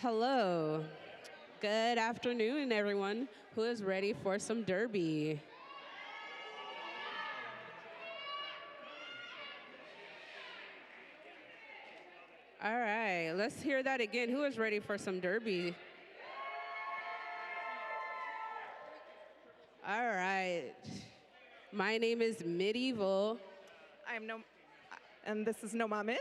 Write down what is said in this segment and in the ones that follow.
Hello. Good afternoon, everyone who is ready for some derby. All right, let's hear that again. Who is ready for some derby? All right. My name is Medieval, I'm no, and this is No Mamis.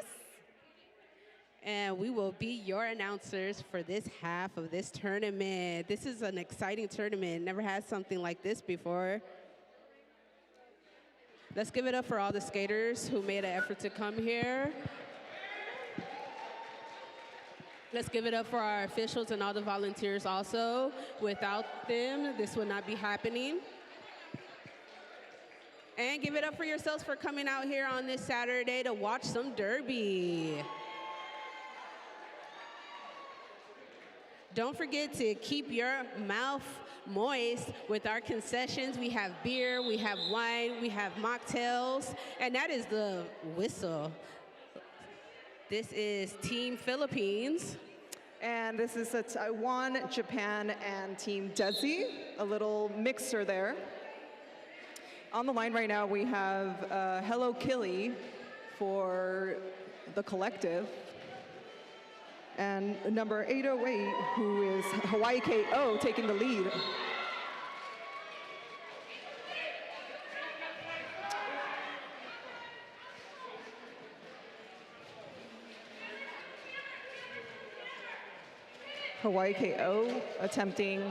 and we will be your announcers for this half of this tournament. This is an exciting tournament. Never had something like this before. Let's give it up for all the skaters who made an effort to come here. Let's give it up for our officials and all the volunteers also. Without them, this would not be happening. And give it up for yourselves for coming out here on this Saturday to watch some derby. Don't forget to keep your mouth moist with our concessions. We have beer, we have wine, we have mocktails, and that is the whistle. This is Team Philippines. And this is a Taiwan, Japan, and Team Desi, a little mixer there. On the line right now, we have Hello Killy for the collective. And number 808, who is Hawaii KO, taking the lead. Hawaii KO attempting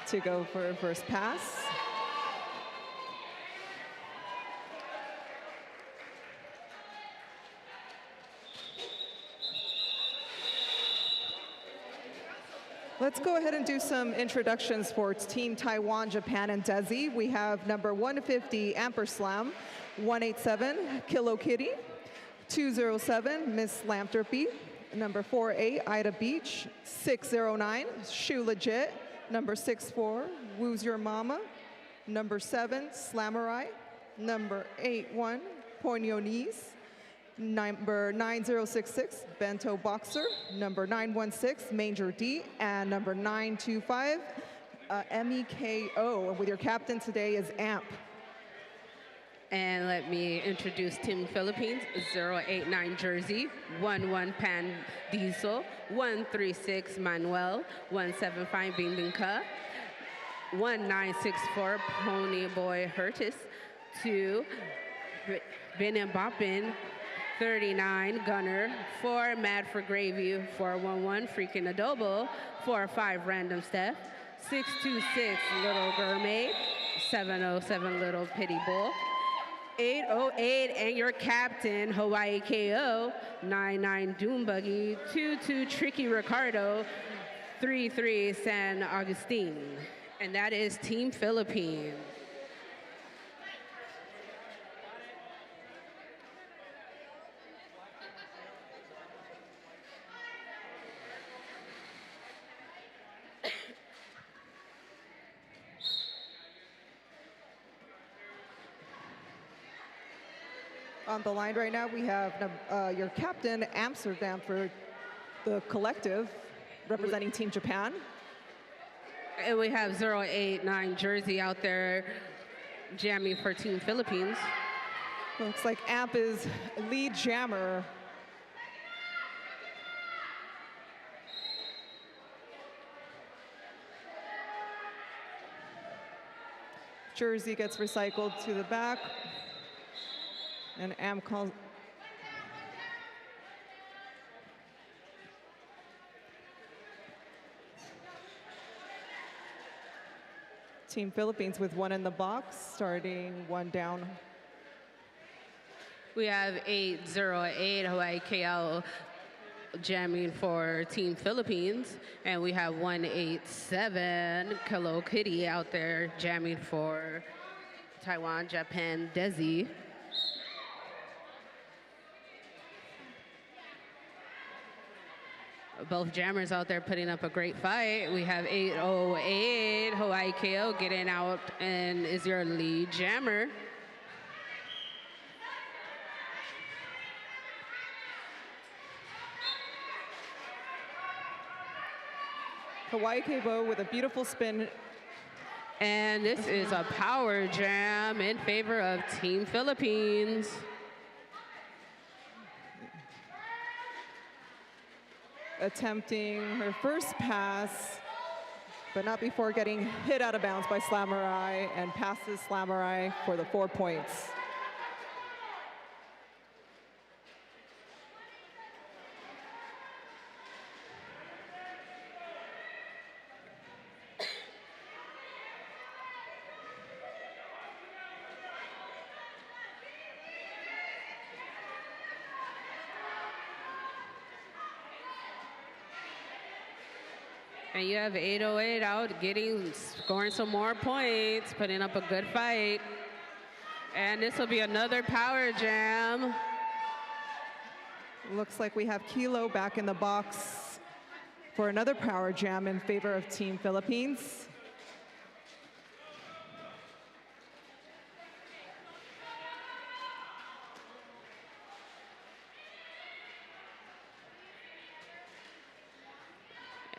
to go for first pass. Let's go ahead and do some introductions for Team Taiwan, Japan, and Desi. We have number 150, Amperslam, 187, Kilo Kitty, 207, Miss Lampderpy, number 48, Ida Beach, 609, Shoe Legit, number 64, Woo's Your Mama, number 7, Slamurai, number 81, Poinyo Knees, number 9066, Bento Boxer, number 916, Manger D, and number 925, MEKO. With your captain today is Amp. And let me introduce Team Philippines, 089 Jersey, 11 Pan Diesel, 136 Manuel, 175 Bimbinka, 1964 Pony Boy Hurtis, 2 Benin Boppin, 39 Gunner, 4 Mad for Gravy, 411 Freaking Adobo, 45 Random Steph, 626 Little Gourmet, 707 Little Pity Bull, 808, and your captain, Hawaii KO, 99 Doombuggy, 22 Tricky Ricardo, 33 San Agustin. And that is Team Philippines. On the line right now, we have your captain, Amsterdam, for the collective, representing Team Japan. And we have 089 Jersey out there jamming for Team Philippines. Looks like Amp is lead jammer. Jersey gets recycled to the back. And Amp calls. Team Philippines with one in the box, starting one down. We have 808 Hawaii KL jamming for Team Philippines. And we have 187 Hello Kitty out there jamming for Taiwan, Japan, Desi. Both jammers out there putting up a great fight. We have 808 Hawaii KO getting out and is your lead jammer. Hawaii KO with a beautiful spin. And this is a power jam in favor of Team Philippines. Attempting her first pass, but not before getting hit out of bounds by Slamurai, and passes Slamurai for the 4 points. And you have 808 out, scoring some more points, putting up a good fight. And this will be another power jam. Looks like we have Kilo back in the box for another power jam in favor of Team Philippines.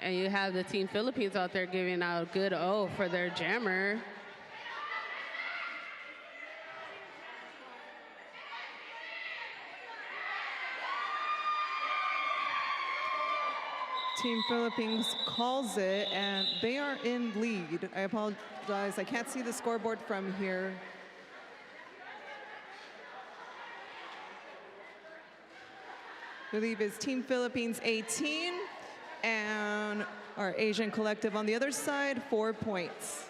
And you have the Team Philippines out there giving out a good O for their jammer. Team Philippines calls it, and they are in lead. I apologize, I can't see the scoreboard from here. I believe it's Team Philippines 18, and our Asian collective on the other side, 4 points.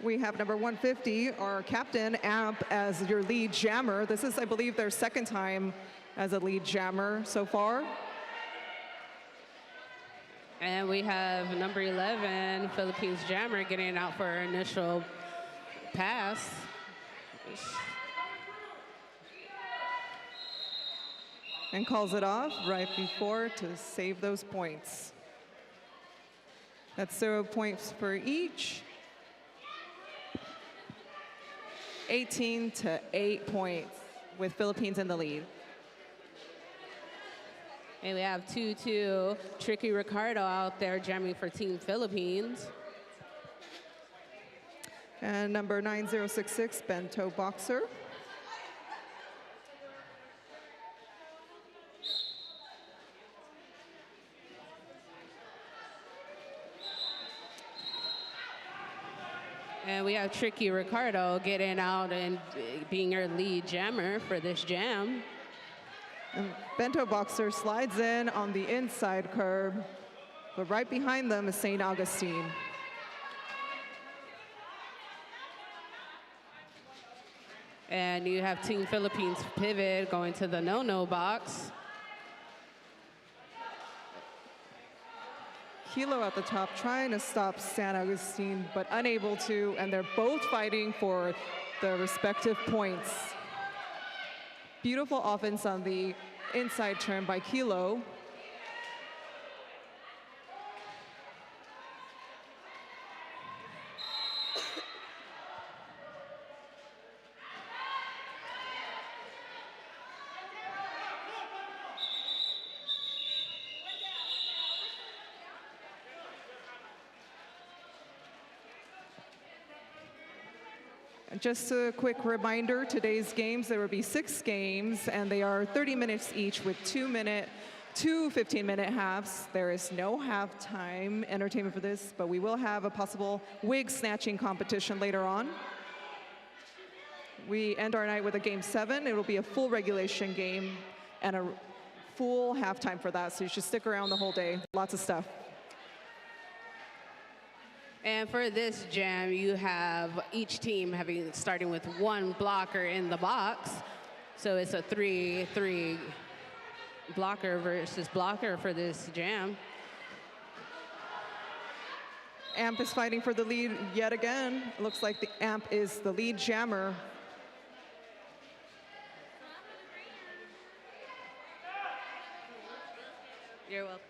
We have number 150, our captain, Amp, as your lead jammer. This is, I believe, their second time as a lead jammer so far. And we have number 11, Philippines jammer, getting out for our initial pass. And calls it off right before to save those points. That's 0 points for each. 18 to 8 points with Philippines in the lead. And we have 2-2 Tricky Ricardo out there jamming for Team Philippines. And number 9066, Bento Boxer. And we have Tricky Ricardo getting out and being our lead jammer for this jam. And Bento Boxer slides in on the inside curve, but right behind them is St. Augustine. And you have Team Philippines pivot going to the no-no box. Kilo at the top trying to stop San Agustin, but unable to, and they're both fighting for the respective points. Beautiful offense on the inside turn by Kilo. Just a quick reminder, today's games, there will be 6 games, and they are 30 minutes each with 2 15-minute halves. There is no halftime entertainment for this, but we will have a possible wig snatching competition later on. We end our night with a game 7. It will be a full regulation game and a full halftime for that, so you should stick around the whole day. Lots of stuff. And for this jam, you have each team starting with 1 blocker in the box. So it's a 3-3 blocker versus blocker for this jam. AMP is fighting for the lead yet again. It looks like the AMP is the lead jammer. You're welcome.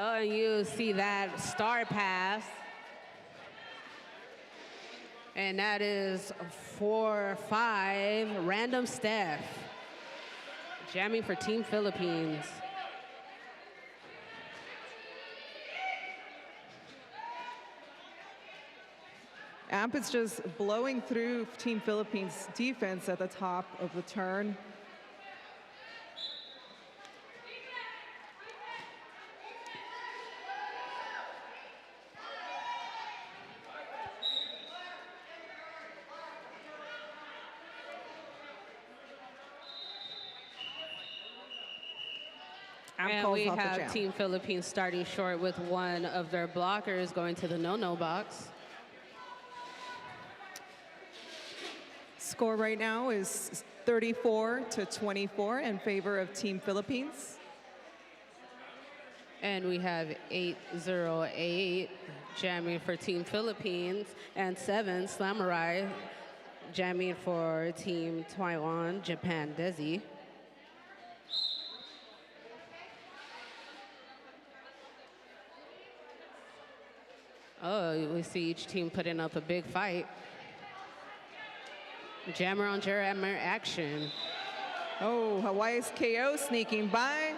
Oh, and you see that star pass. And that is 4-5, Random Steph. Jamming for Team Philippines. AMP is just blowing through Team Philippines' defense at the top of the turn. And we have Team Philippines starting short with 1 of their blockers going to the no-no box. Score right now is 34-24 in favor of Team Philippines. And we have 808 jamming for Team Philippines and 7 Samurai jamming for Team Taiwan, Japan, Desi. Oh, we see each team putting up a big fight. Jammer on jammer action. Oh, Hawaii's KO sneaking by.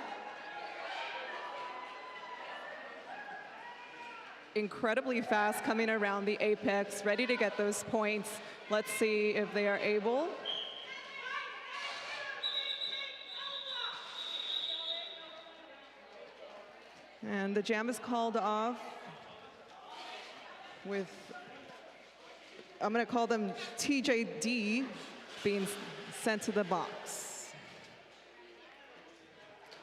Incredibly fast coming around the apex, ready to get those points. Let's see if they are able. And the jam is called off with, I'm going to call them TJD, being sent to the box.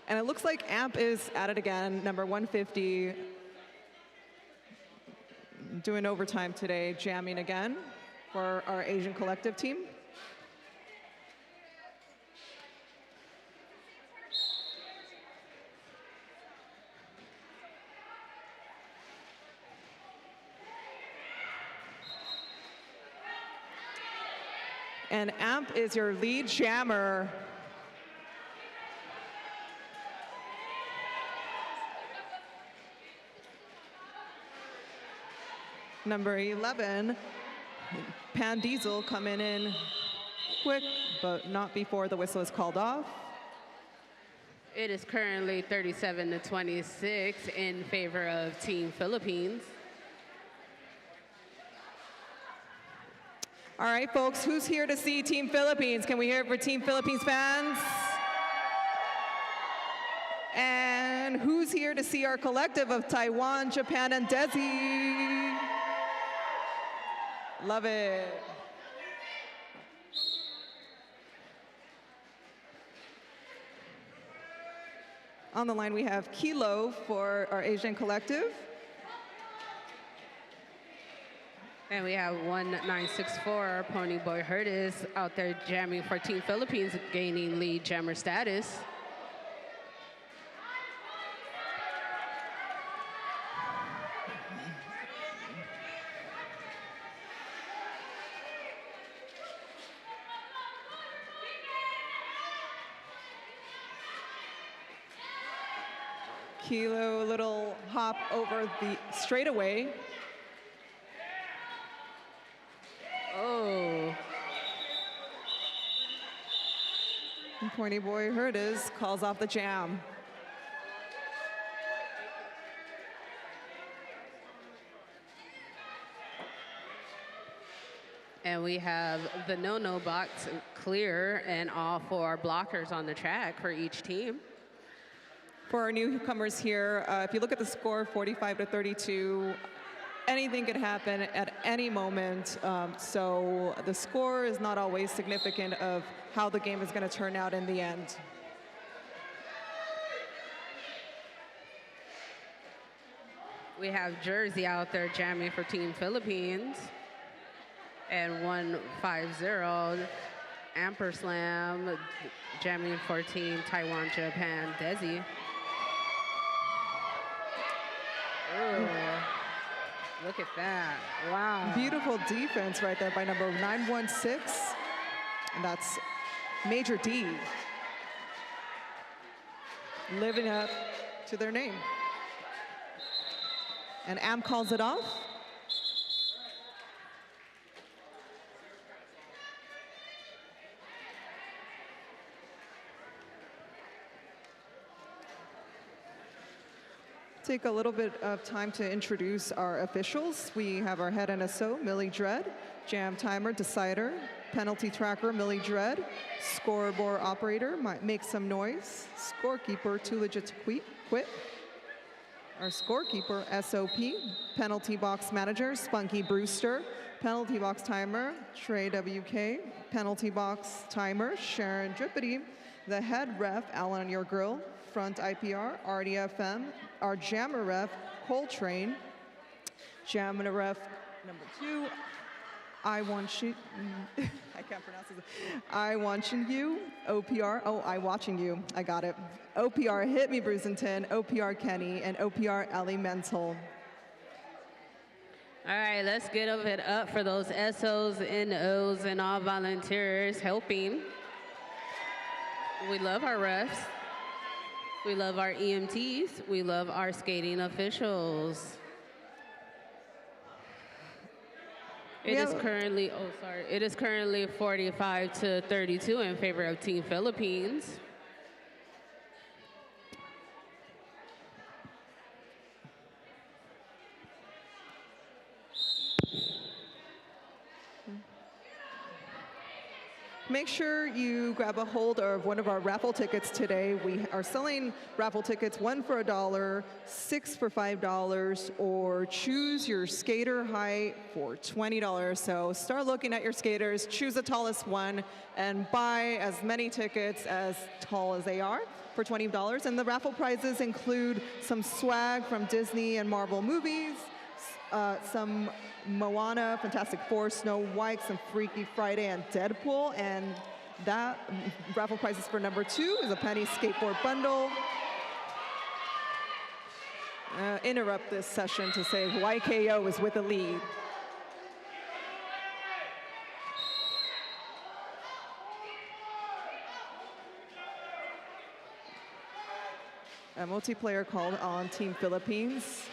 And it looks like AMP is at it again, number 150, doing overtime today, jamming again for our Asian collective team. And AMP is your lead jammer. Number 11, Pan Diesel coming in quick, but not before the whistle is called off. It is currently 37-26 in favor of Team Philippines. All right, folks, who's here to see Team Philippines? Can we hear it for Team Philippines fans? And who's here to see our collective of Taiwan, Japan, and Desi? Love it. On the line, we have Kilo for our Asian collective. And we have 1964 Pony Boy Hurtis out there jamming for Team Philippines, gaining lead jammer status. Kilo, a little hop over the straightaway. Oh. And Pointy Boy Hurtis calls off the jam. And we have the no-no box clear and all four blockers on the track for each team. For our newcomers here, if you look at the score, 45-32, anything could happen at any moment. So the score is not always significant of how the game is going to turn out in the end. We have Jersey out there jamming for Team Philippines. And 150, Amperslam jamming for Team Taiwan, Japan, Desi. Ooh, look at that, wow. Beautiful defense right there by number 916, and that's Major D. Living up to their name. And Am calls it off. Take a little bit of time to introduce our officials. We have our head NSO, Millie Dredd, jam timer, decider, penalty tracker, Millie Dredd, scoreboard operator, make some noise, scorekeeper, too legit to quit. Our scorekeeper, SOP, penalty box manager, Spunky Brewster, penalty box timer, Trey WK, penalty box timer, Sharon Drippity, the head ref, Alan on your grill, front IPR, RDFM, our jammer ref, Coltrane, jammer ref number 2, I want you, I can't pronounce this, I want you, OPR, oh, I watching you, I got it. OPR Hit Me Brucenton, OPR Kenny, and OPR Elemental. All right, let's get it up for those SOs, NOs, and all volunteers helping. We love our refs. We love our EMTs. We love our skating officials. It is currently, it is currently 45-32 in favor of Team Philippines. Make sure you grab a hold of one of our raffle tickets today. We are selling raffle tickets, 1 for $1, 6 for $5, or choose your skater height for $20. So start looking at your skaters, choose the tallest one, and buy as many tickets as tall as they are for $20. And the raffle prizes include some swag from Disney and Marvel movies, some Moana, Fantastic Four, Snow White, some Freaky Friday, and Deadpool. And that raffle prizes for number 2 is a penny skateboard bundle. Interrupt this session to say YKO is with the lead. A multiplayer called on Team Philippines.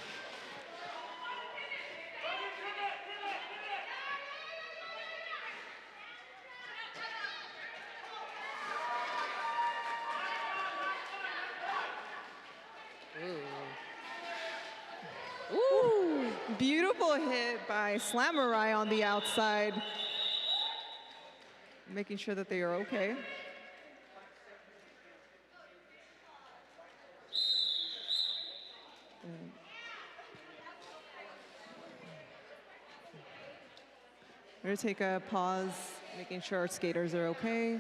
Ooh, beautiful hit by Slamurai on the outside, making sure that they are okay. We're going to take a pause, making sure our skaters are okay.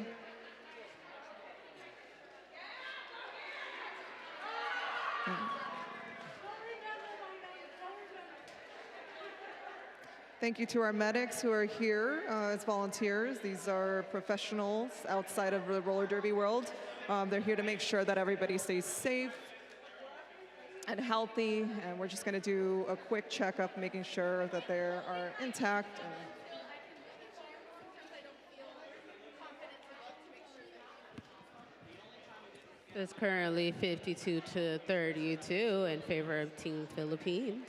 Thank you to our medics who are here as volunteers. These are professionals outside of the roller derby world. They're here to make sure that everybody stays safe and healthy. And we're just going to do a quick checkup, making sure that they are intact. It's currently 52 to 32 in favor of Team Philippines.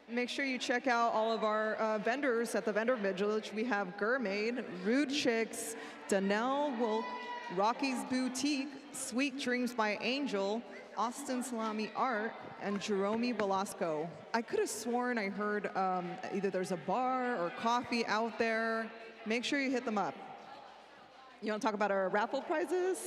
Make sure you check out all of our vendors at the vendor village. We have Gourmet, Rude Chicks, Danelle Wolk, Rocky's Boutique, Sweet Dreams by Angel, Austin Salami Art, and Jerome Velasco. I could have sworn I heard either there's a bar or coffee out there. Make sure you hit them up. You want to talk about our raffle prizes?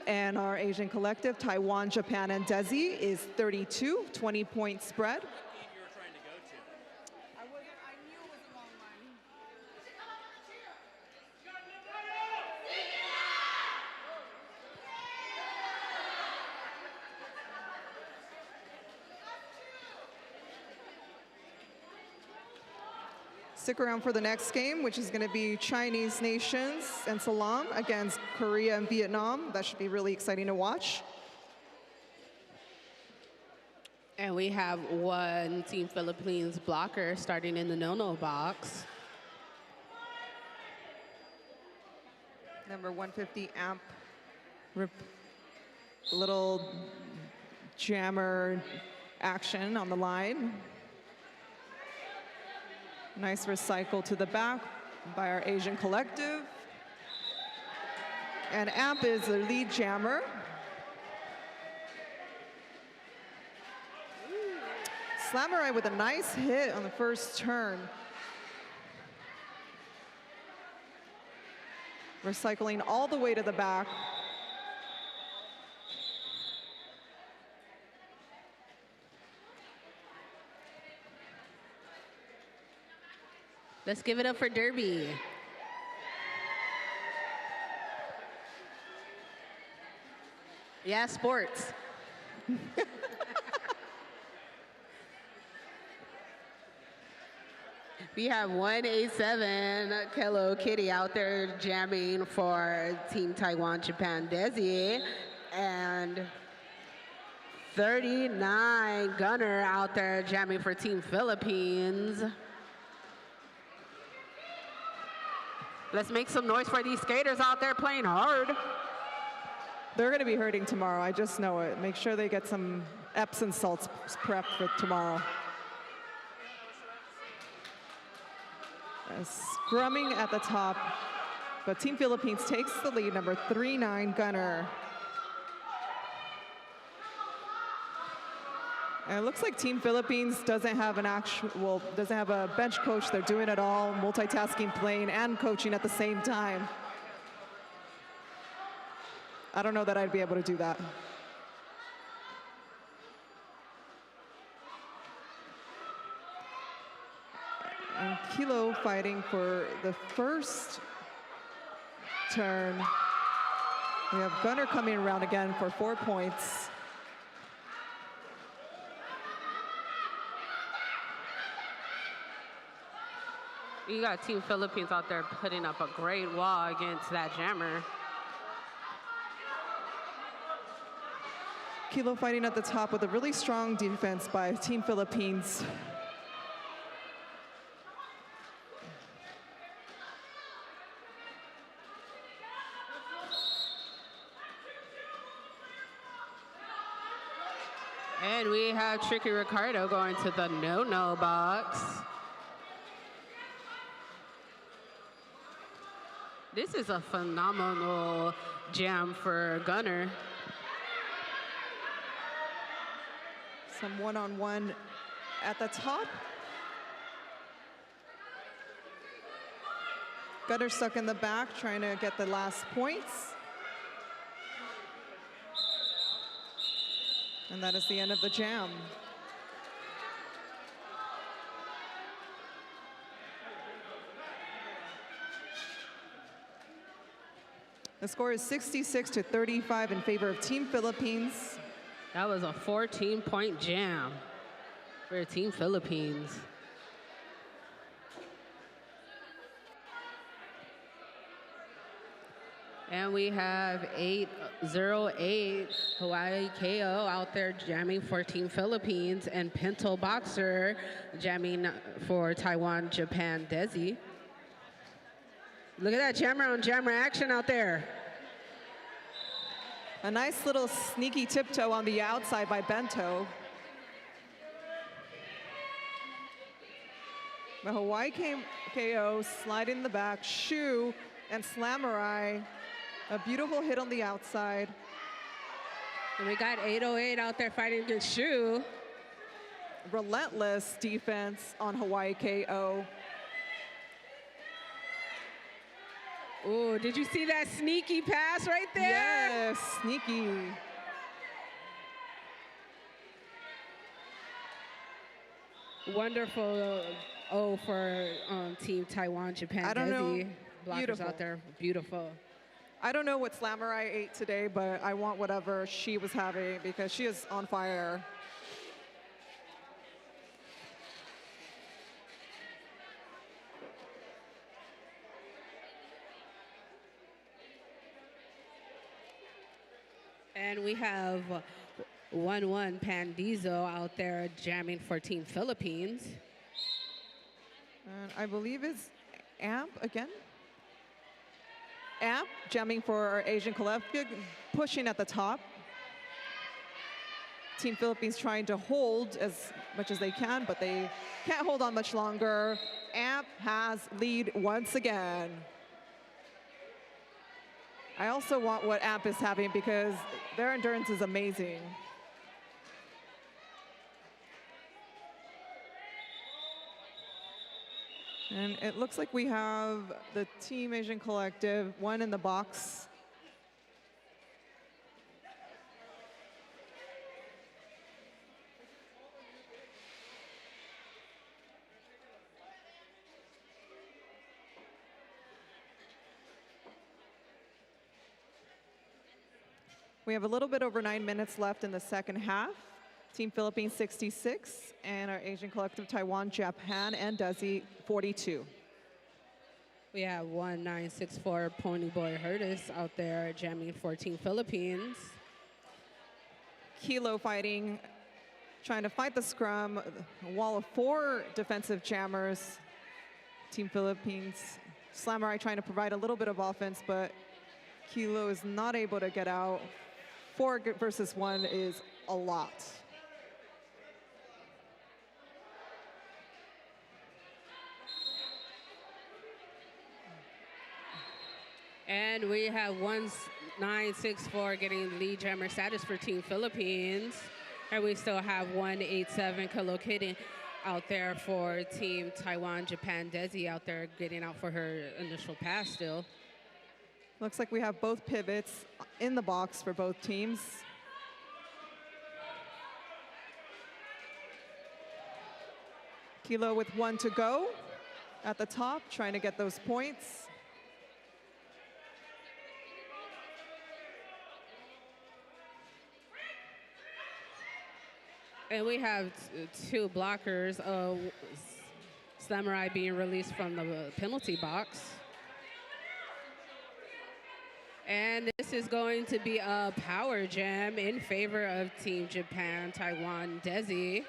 And our Asian collective, Taiwan, Japan, and Desi, is 32, 20-point spread. Stick around for the next game, which is going to be Chinese nations and SALAAM against Korea and Vietnam. That should be really exciting to watch. And we have one Team Philippines blocker starting in the no-no box. number 150 amp, little jammer action on the line. Nice recycle to the back by our Asian collective. And amp is the lead jammer. Samurai with a nice hit on the first turn. Recycling all the way to the back. Let's give it up for Derby. Yeah, sports. We have 187 Hello Kitty out there jamming for Team Taiwan, Japan, Desi, and 39 Gunner out there jamming for Team Philippines. Let's make some noise for these skaters out there playing hard. They're going to be hurting tomorrow. I just know it. Make sure they get some Epsom salts prepped for tomorrow. Scrumming at the top, but Team Philippines takes the lead, number 39 Gunner. And it looks like Team Philippines doesn't have a bench coach. They're doing it all, multitasking, playing and coaching at the same time. I don't know that I'd be able to do that. And Kilo fighting for the first turn. We have Gunner coming around again for 4 points. You got Team Philippines out there putting up a great wall against that jammer. Kilo fighting at the top with a really strong defense by Team Philippines. And we have Tricky Ricardo going to the no-no box. This is a phenomenal jam for Gunner. Some one-on-one at the top. Gunner stuck in the back, trying to get the last points. And that is the end of the jam. The score is 66-35 in favor of Team Philippines. That was a 14-point jam for Team Philippines. And we have 808 Hawaii KO out there jamming for Team Philippines, and Pinto Boxer jamming for Taiwan, Japan, Desi. Look at that jammer on jammer action out there. A nice little sneaky tiptoe on the outside by Bento. The Hawaii KO slide in the back, Shu and Samurai. A beautiful hit on the outside. And we got 808 out there fighting against Shu. Relentless defense on Hawaii KO. Ooh, did you see that sneaky pass right there? Yes, sneaky. Wonderful for Team Taiwan, Japan, I don't Desi. know. Blockers Beautiful. out there, beautiful. I don't know what Samurai ate today, but I want whatever she was having because she is on fire. And we have 1-1 Pandizo out there jamming for Team Philippines. And I believe it's Amp again. Amp jamming for our Asian collective, pushing at the top. Team Philippines trying to hold as much as they can, but they can't hold on much longer. Amp has lead once again. I also want what Amp is having because their endurance is amazing. And it looks like we have the Team Asian Collective, one in the box. We have a little bit over 9 minutes left in the second half. Team Philippines 66, and our Asian Collective Taiwan, Japan, and Desi 42. We have 1964 Ponyboy Hurtis out there jamming for Team Philippines. Kilo fighting, trying to fight the scrum. A wall of 4 defensive jammers. Team Philippines. Samurai trying to provide a little bit of offense, but Kilo is not able to get out. 4 versus 1 is a lot. And we have 1964 getting lead jammer status for Team Philippines. And we still have 187 Kalokitty out there for Team Taiwan, Japan, Desi out there getting out for her initial pass still. Looks like we have both pivots in the box for both teams. Kilo with 1 to go at the top, trying to get those points. And we have 2 blockers, Samurai being released from the penalty box. And this is going to be a power jam in favor of Team Japan, Taiwan, Desi.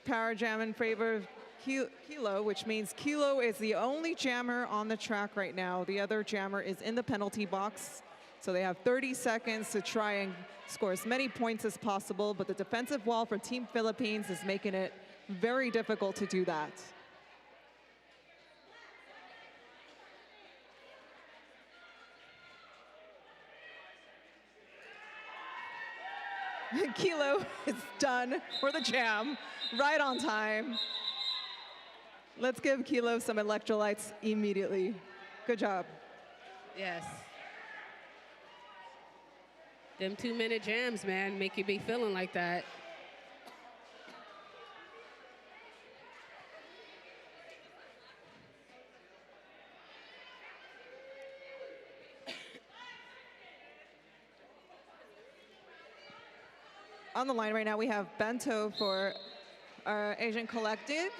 Power jam in favor of Kilo, which means Kilo is the only jammer on the track right now. The other jammer is in the penalty box. So they have 30 seconds to try and score as many points as possible, but the defensive wall for Team Philippines is making it very difficult to do that. Kilo is done for the jam, right on time. Let's give Kilo some electrolytes immediately. Good job. Yes. Them 2-minute jams, man, make you be feeling like that. On the line right now, we have Bento for our Asian Collective.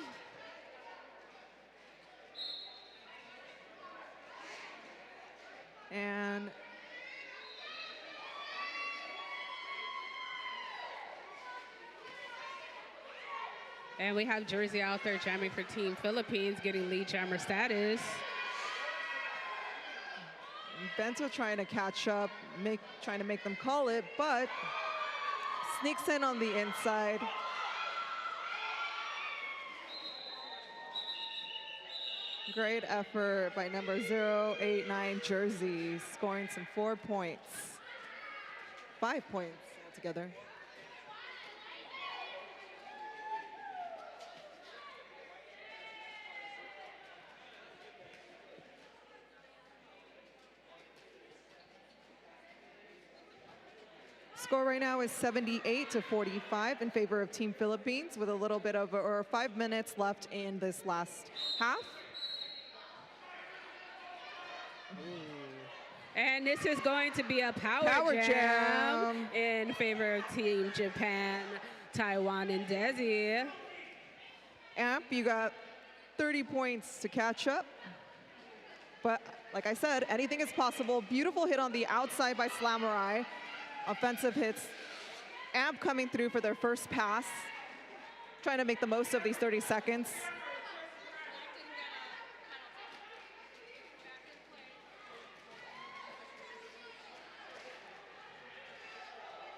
And we have Jersey out there jamming for Team Philippines, getting lead jammer status. Bento trying to catch up, trying to make them call it, but sneaks in on the inside. Great effort by number 089 Jersey, scoring some 4 points. 5 points altogether. Score right now is 78-45 in favor of Team Philippines with a little bit of, or 5 minutes left in this last half. And this is going to be a power jam in favor of Team Japan, Taiwan, and Desi. Amp, you got 30 points to catch up. But like I said, anything is possible. Beautiful hit on the outside by Samurai. Offensive hits. Amp coming through for their first pass. Trying to make the most of these 30 seconds.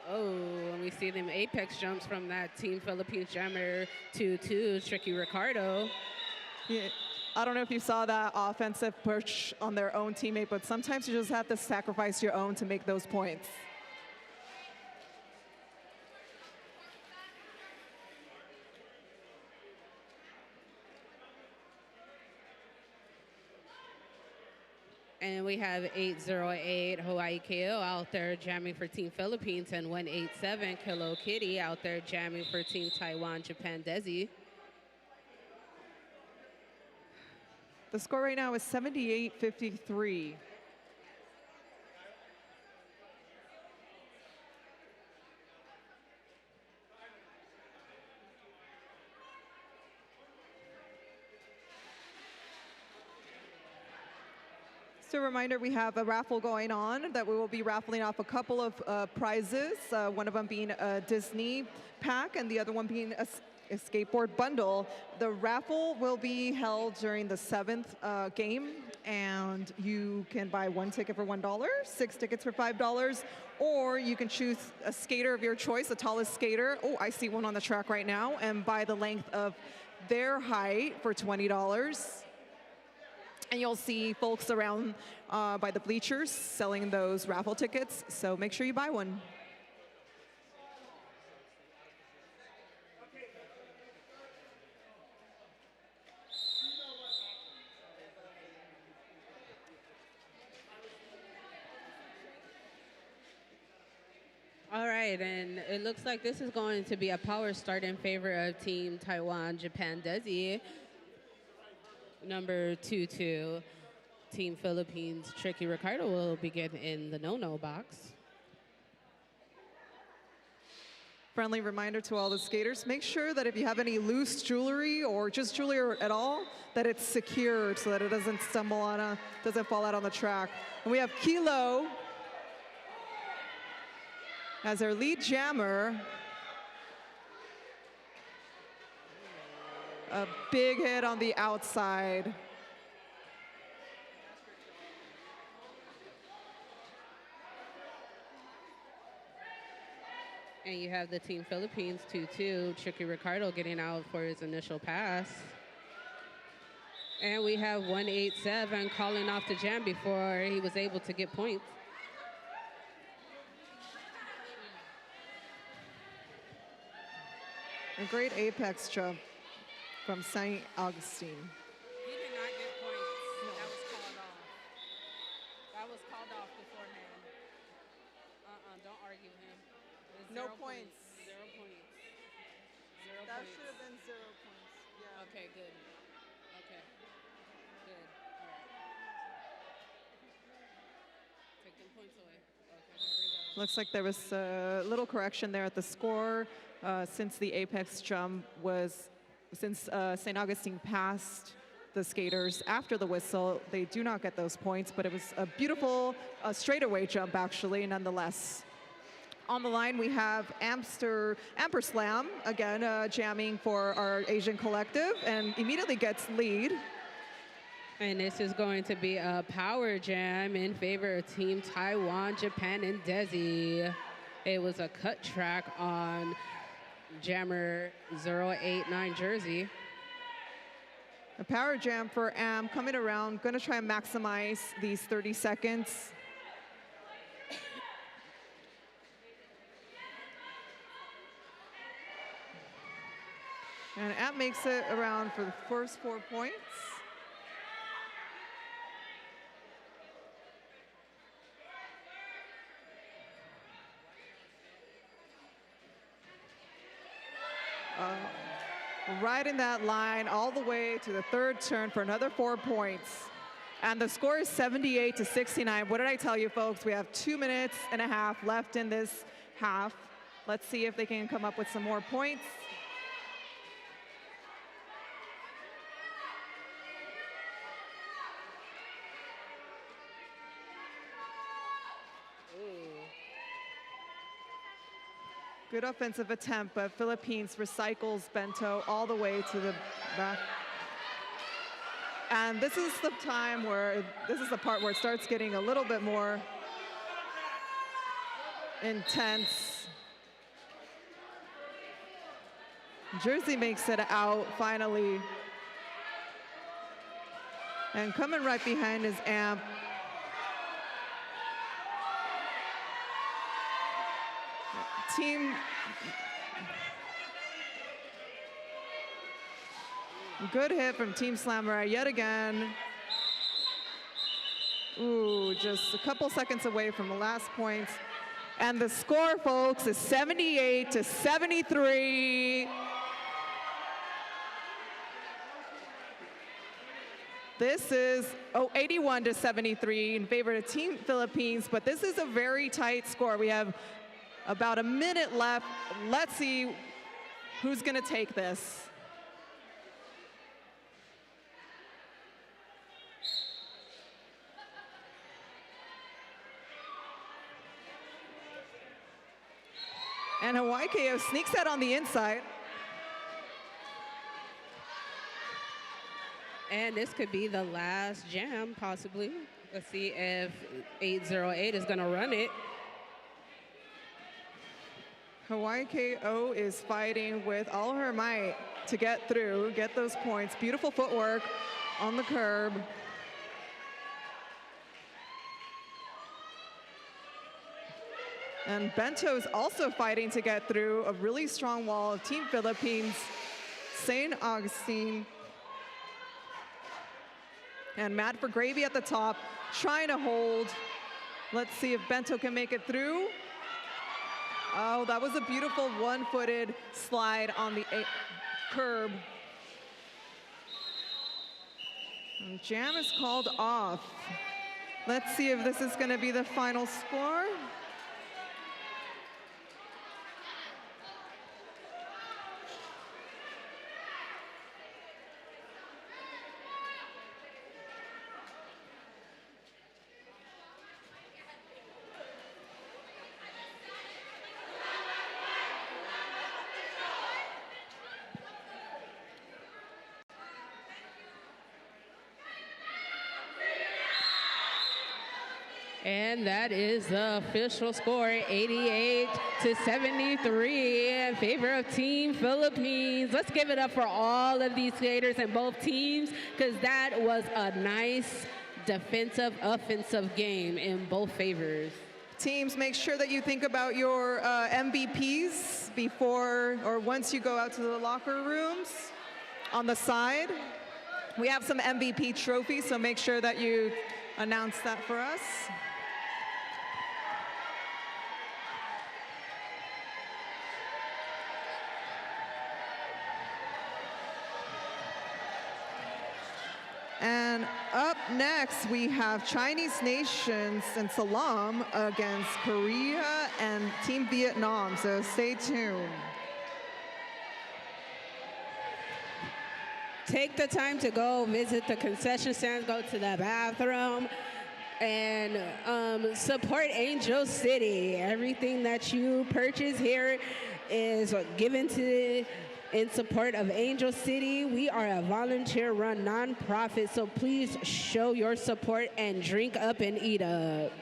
Oh, and we see them apex jumps from that Team Philippines jammer 2-2, Tricky Ricardo. Yeah. I don't know if you saw that offensive push on their own teammate, but sometimes you just have to sacrifice your own to make those points. And we have 808 Hawaii KO out there jamming for Team Philippines, and 187 Kilo Kitty out there jamming for Team Taiwan, Japan, Desi. The score right now is 78-53. Just a reminder, we have a raffle going on that we will be raffling off a couple of prizes, one of them being a Disney pack and the other one being a skateboard bundle. The raffle will be held during the 7th game, and you can buy 1 ticket for $1, 6 tickets for $5, or you can choose a skater of your choice, the tallest skater. Oh, I see one on the track right now, and buy the length of their height for $20. And you'll see folks around by the bleachers selling those raffle tickets, so make sure you buy one. All right, and it looks like this is going to be a power start in favor of Team Taiwan, Japan, Desi. Number 22, Team Philippines, Tricky Ricardo will begin in the no-no box. Friendly reminder to all the skaters, make sure that if you have any loose jewelry or just jewelry at all, that it's secured so that it doesn't stumble on doesn't fall out on the track. And we have Kilo as our lead jammer. A big hit on the outside. And you have the Team Philippines 2-2, Tricky Ricardo getting out for his initial pass. And we have 187 calling off the jam before he was able to get points. A great apex jump from St. Augustine. He did not get points. No. That was called off. That was called off beforehand. Don't argue with him. No points. 0 points. 0 That points. should have been 0 points. Yeah. Okay, good. Okay. Good. All right. Take them points away. Okay, there we go. Looks like there was a little correction there at the score since the apex jump was, since St. Augustine passed the skaters after the whistle, they do not get those points, but it was a beautiful straightaway jump actually, nonetheless. On the line, we have Amperslam, again, jamming for our Asian collective, and immediately gets lead. And this is going to be a power jam in favor of Team Taiwan, Japan, and Desi. It was a cut track on jammer 089 jersey. A power jam for Am coming around, going to try and maximize these 30 seconds. And Am makes it around for the first 4 points. Riding that line all the way to the third turn for another 4 points. And the score is 78-69. What did I tell you, folks? We have 2.5 minutes left in this half. Let's see if they can come up with some more points. Good offensive attempt, but Philippines recycles Bento all the way to the back. And this is the time where, this is the part where it starts getting a little bit more intense. Jersey makes it out finally. And coming right behind is Amp. Team. Good hit from Team Salamura yet again. Ooh, just a couple seconds away from the last points. And the score, folks, is 78-73. This is 81-73 in favor of Team Philippines, but this is a very tight score. We have about a minute left. Let's see who's gonna take this. And Hawaii KO sneaks that on the inside. And this could be the last jam, possibly. Let's see if 808 is gonna run it. Hawaii KO is fighting with all her might to get through, get those points. Beautiful footwork on the curb. And Bento's also fighting to get through a really strong wall of Team Philippines. St. Augustine. And Mad for Gravy at the top, trying to hold. Let's see if Bento can make it through. Oh, that was a beautiful one-footed slide on the curb. And jam is called off. Let's see if this is gonna be the final score. And that is the official score, 88-73 in favor of Team Philippines. Let's give it up for all of these skaters in both teams, because that was a nice defensive, offensive game in both favors. Teams, make sure that you think about your MVPs before or once you go out to the locker rooms. On the side, we have some MVP trophies, so make sure that you announce that for us. And up next, we have Chinese Nations and SALAAM against Korea and Team Vietnam, so stay tuned. Take the time to go visit the concession stands, go to the bathroom, and support Angel City. Everything that you purchase here is given to in support of Angel City. We are a volunteer-run nonprofit, so please show your support and drink up and eat up.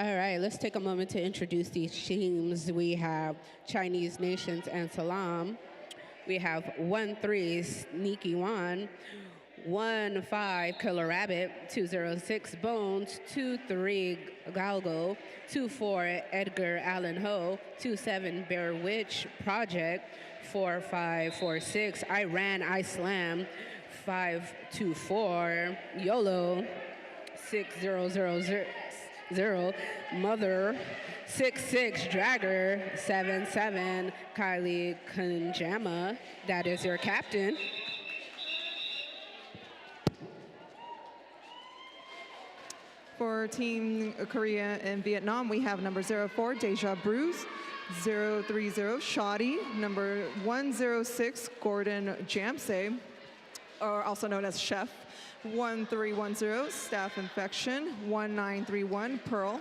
All right, let's take a moment to introduce these teams. We have Chinese Nations and SALAAM. We have 1-3 Sneaky Wan, 1-5 Killer Rabbit, 206 Bones, 2-3 Galgo, 2-4 Edgar Allan Ho, 2-7 Bear Witch Project, 4-5-4-6 Iran Islam, 5-2-4 YOLO, 6-0-0-0 Mother, 6-6 Dragger, 7-7 Kylie Kanjama. That is your captain. For Team Korea and Vietnam, we have number 04, Deja Bruce, 030, Shoddy, number 106, Gordon Jamsey, or also known as Chef, 1310, Staph Infection, 1931, Pearl,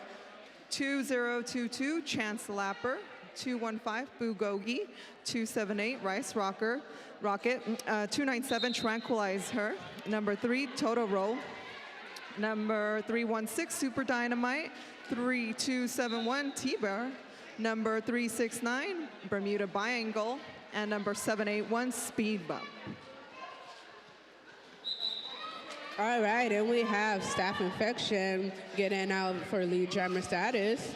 2022, Chance Lapper, 215, Bugogi, 278, Rice Rocket, 297, Tranquilize Her, number 3, Total Roll, number 316, Super Dynamite, 3271, T-Bear, number 369, Bermuda Biangle, and number 781, Speed Bump. All right, and we have Staph Infection getting out for lead jammer status.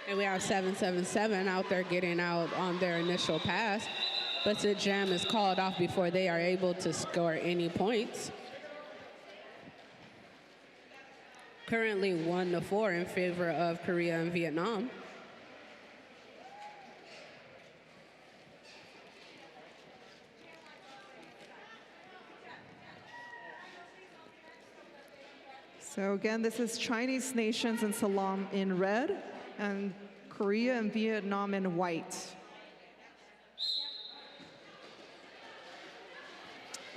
And we have 777 out there getting out on their initial pass, but the jam is called off before they are able to score any points. Currently 1-4 in favor of Korea and Vietnam. So again, this is Chinese Nations and SALAAM in red, and Korea and Vietnam in white.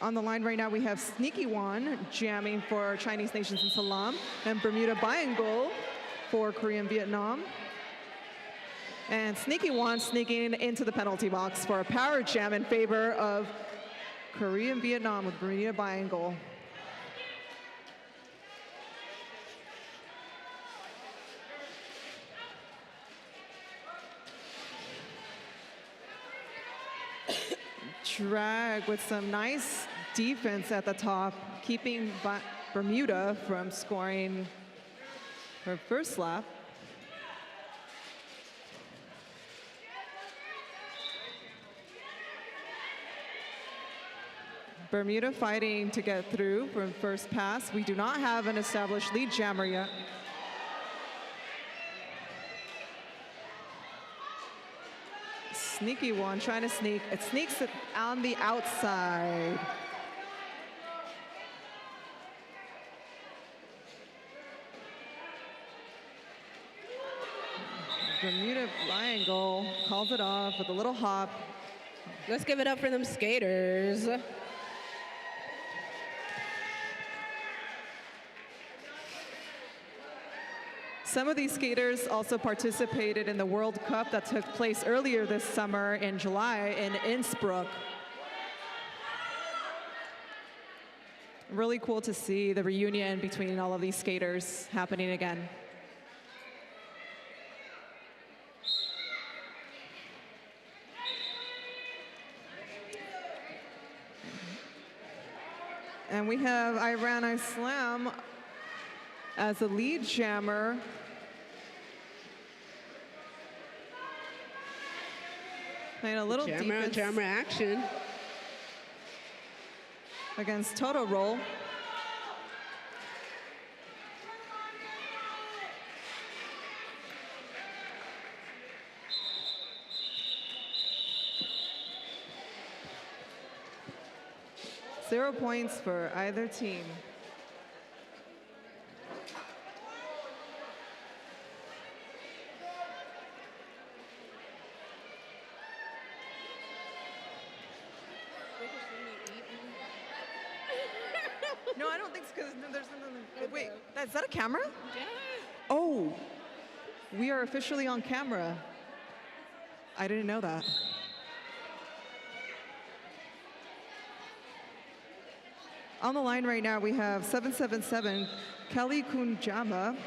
On the line right now, we have Sneaky Wan jamming for Chinese Nations and SALAAM, and Bermuda Biangle for Korea and Vietnam. And Sneaky Wan sneaking into the penalty box for a power jam in favor of Korea and Vietnam with Bermuda Biangle. Drag with some nice defense at the top, keeping Bermuda from scoring her first lap. Bermuda fighting to get through from first pass. We do not have an established lead jammer yet. Sneaky One trying to sneak. It sneaks it on the outside. Bermuda Biangle calls it off with a little hop. Let's give it up for them skaters. Some of these skaters also participated in the World Cup that took place earlier this summer in July in Innsbruck. Really cool to see the reunion between all of these skaters happening again. And we have Iran Islam as a lead jammer. Playing a little defense. Jammer action. Against Total Roll. Zero points for either team. No, I don't think so, because there's nothing. Wait, is that a camera? Yeah. Oh, we are officially on camera. I didn't know that. On the line right now, we have 777 Kelly Kunjama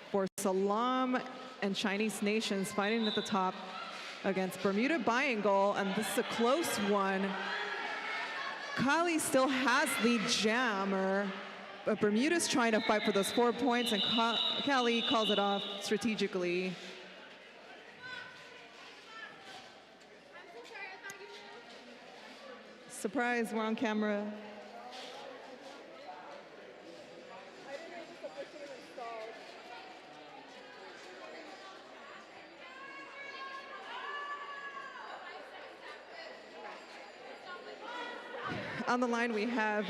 for SALAAM and Chinese nations fighting at the top against Bermuda Biangle, and this is a close one. Kali still has lead jammer, but Bermuda's trying to fight for those 4 points, and Kali calls it off strategically. Surprise, we're on camera. On the line, we have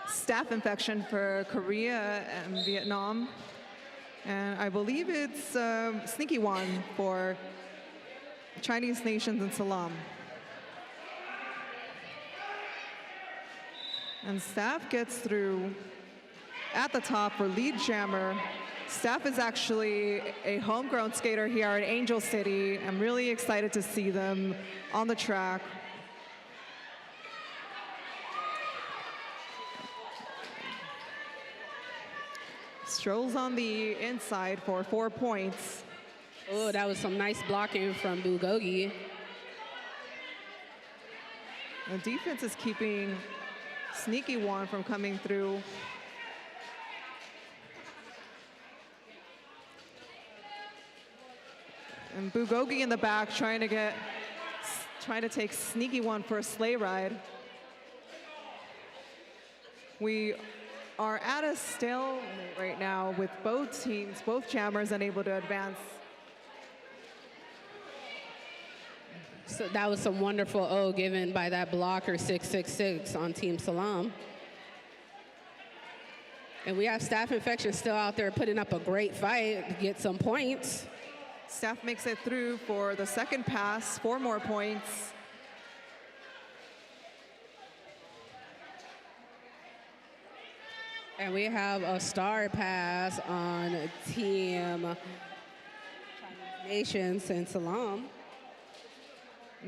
staph infection for Korea and Vietnam. And I believe it's sneaky one for Chinese nations and SALAAM. And Staph gets through at the top for lead jammer. Staph is actually a homegrown skater here at Angel City. I'm really excited to see them on the track. Strolls on the inside for 4 points. Oh, that was some nice blocking from Bulgogi. The defense is keeping Sneaky One from coming through. And Bulgogi in the back trying to take Sneaky One for a sleigh ride. We are at a stalemate right now with both teams, both jammers unable to advance. So that was some wonderful O given by that blocker 666 on Team SALAAM. And we have Staph infection still out there putting up a great fight to get some points. Staph makes it through for the second pass, 4 more points. And we have a star pass on Team Chinese Nations and SALAAM.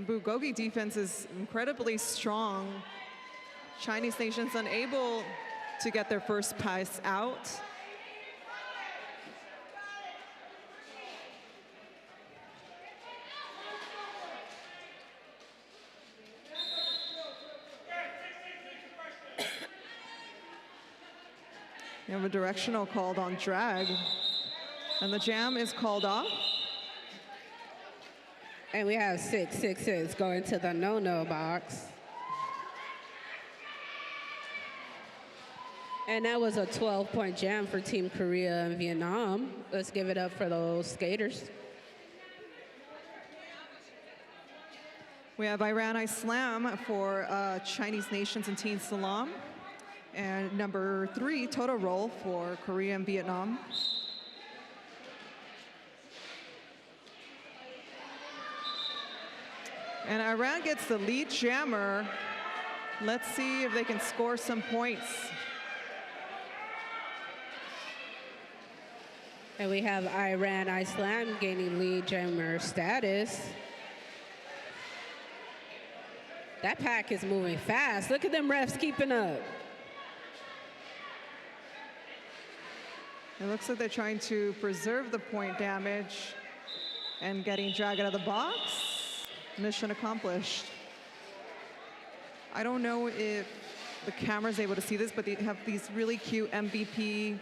Bulgogi defense is incredibly strong. Chinese nations unable to get their first pass out. We have a directional called on drag, and the jam is called off. And we have 666 going to the no-no box. And that was a 12-point jam for Team Korea and Vietnam. Let's give it up for those skaters. We have Iran Islam for Chinese nations and Team SALAAM. And number 3, total roll for Korea and Vietnam. And Iran gets the lead jammer. Let's see if they can score some points. And we have Iran Islam gaining lead jammer status. That pack is moving fast. Look at them refs keeping up. It looks like they're trying to preserve the point damage and getting dragged out of the box. Mission accomplished. I don't know if the camera's able to see this, but they have these really cute MVP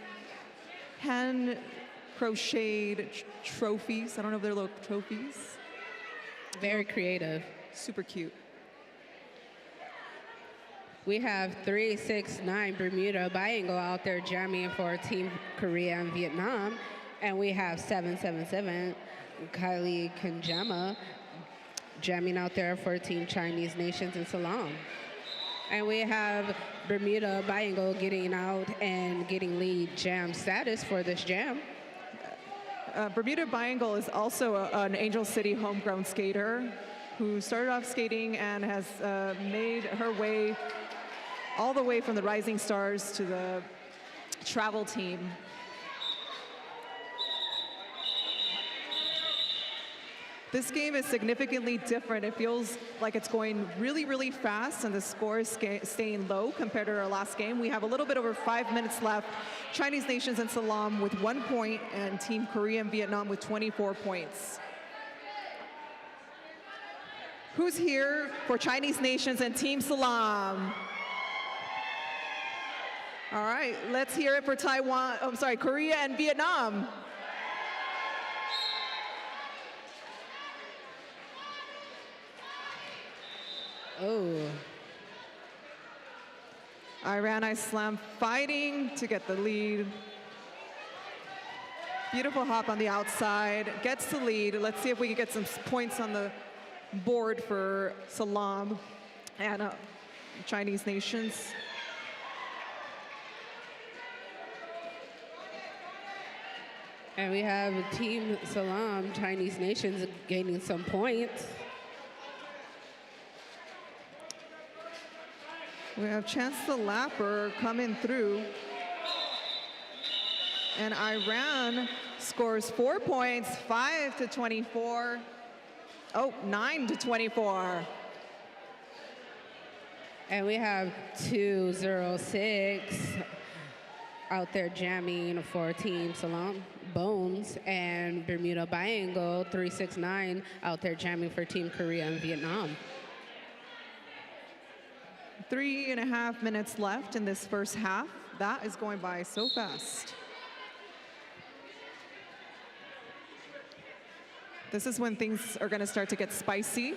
hand crocheted trophies. I don't know if they're little trophies. Very creative. Super cute. We have 369 Bermuda Biangle out there jamming for Team Korea and Vietnam. And we have 777 Kylie Kanjama jamming out there for Team Chinese Nations and SALAAM. And we have Bermuda Biangle getting out and getting lead jam status for this jam. Bermuda Biangle is also an Angel City homegrown skater who started off skating and has made her way all the way from the Rising Stars to the travel team. This game is significantly different. It feels like it's going really, really fast, and the score is staying low compared to our last game. We have a little bit over 5 minutes left. Chinese Nations and SALAAM with 1 point, and Team Korea and Vietnam with 24 points. Who's here for Chinese Nations and Team SALAAM? All right, let's hear it for Taiwan, I'm sorry, Korea and Vietnam. Oh. Iran Islam fighting to get the lead. Beautiful hop on the outside, gets the lead. Let's see if we can get some points on the board for SALAAM and Chinese Nations. And we have Team SALAAM, Chinese Nations, gaining some points. We have Chance the Lapper coming through. And Iran scores 4 points, 5-24. Oh, 9-24. And we have 206 out there jamming for Team SALAAM. Bones and Bermuda Biangle 369 out there jamming for Team Korea and Vietnam. 3.5 minutes left in this first half. That is going by so fast. This is when things are going to start to get spicy.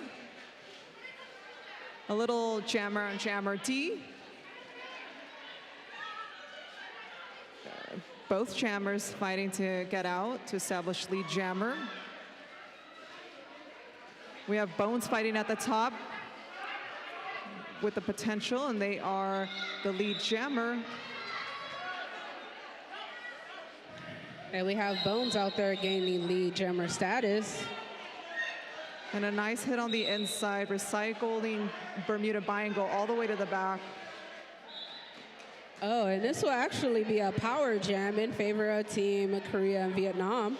A little jammer on jammer D. Both jammers fighting to get out to establish lead jammer. We have Bones fighting at the top with the potential, and they are the lead jammer. And we have Bones out there gaining lead jammer status. And a nice hit on the inside, recycling Bermuda Biangle all the way to the back. Oh, and this will actually be a power jam in favor of Team Korea and Vietnam.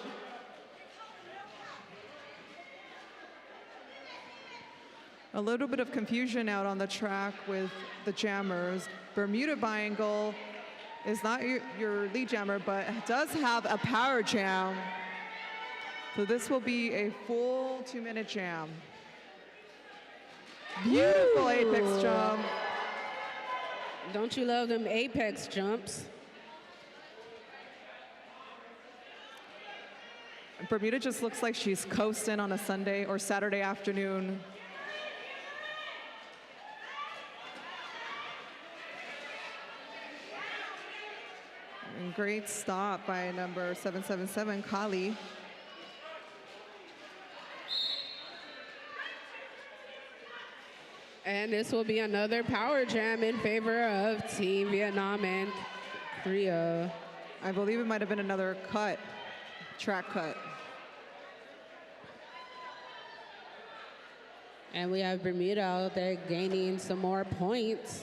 A little bit of confusion out on the track with the jammers. Bermuda Biangle is not your lead jammer, but does have a power jam. So this will be a full 2-minute jam. Beautiful apex jump. Don't you love them apex jumps? Bermuda just looks like she's coasting on a Sunday or Saturday afternoon. And great stop by number 777, Kali. And this will be another power jam in favor of Team Vietnam and Korea. I believe it might have been another cut, track cut. And we have Bermuda out there gaining some more points.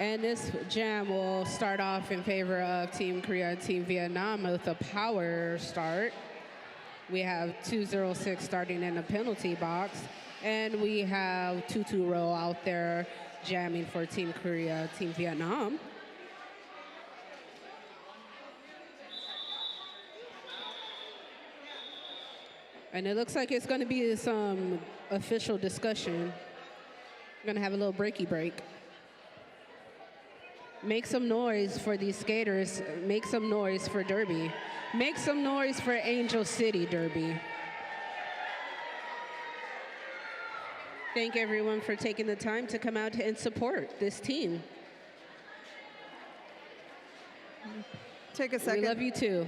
And this jam will start off in favor of Team Korea and Team Vietnam with a power start. We have 206 starting in the penalty box. And we have 2-2 row out there jamming for Team Korea, Team Vietnam. And it looks like it's going to be some official discussion. We're going to have a little breaky break. Make some noise for these skaters. Make some noise for Derby. Make some noise for Angel City Derby. Thank everyone for taking the time to come out and support this team. Take a second. We love you too.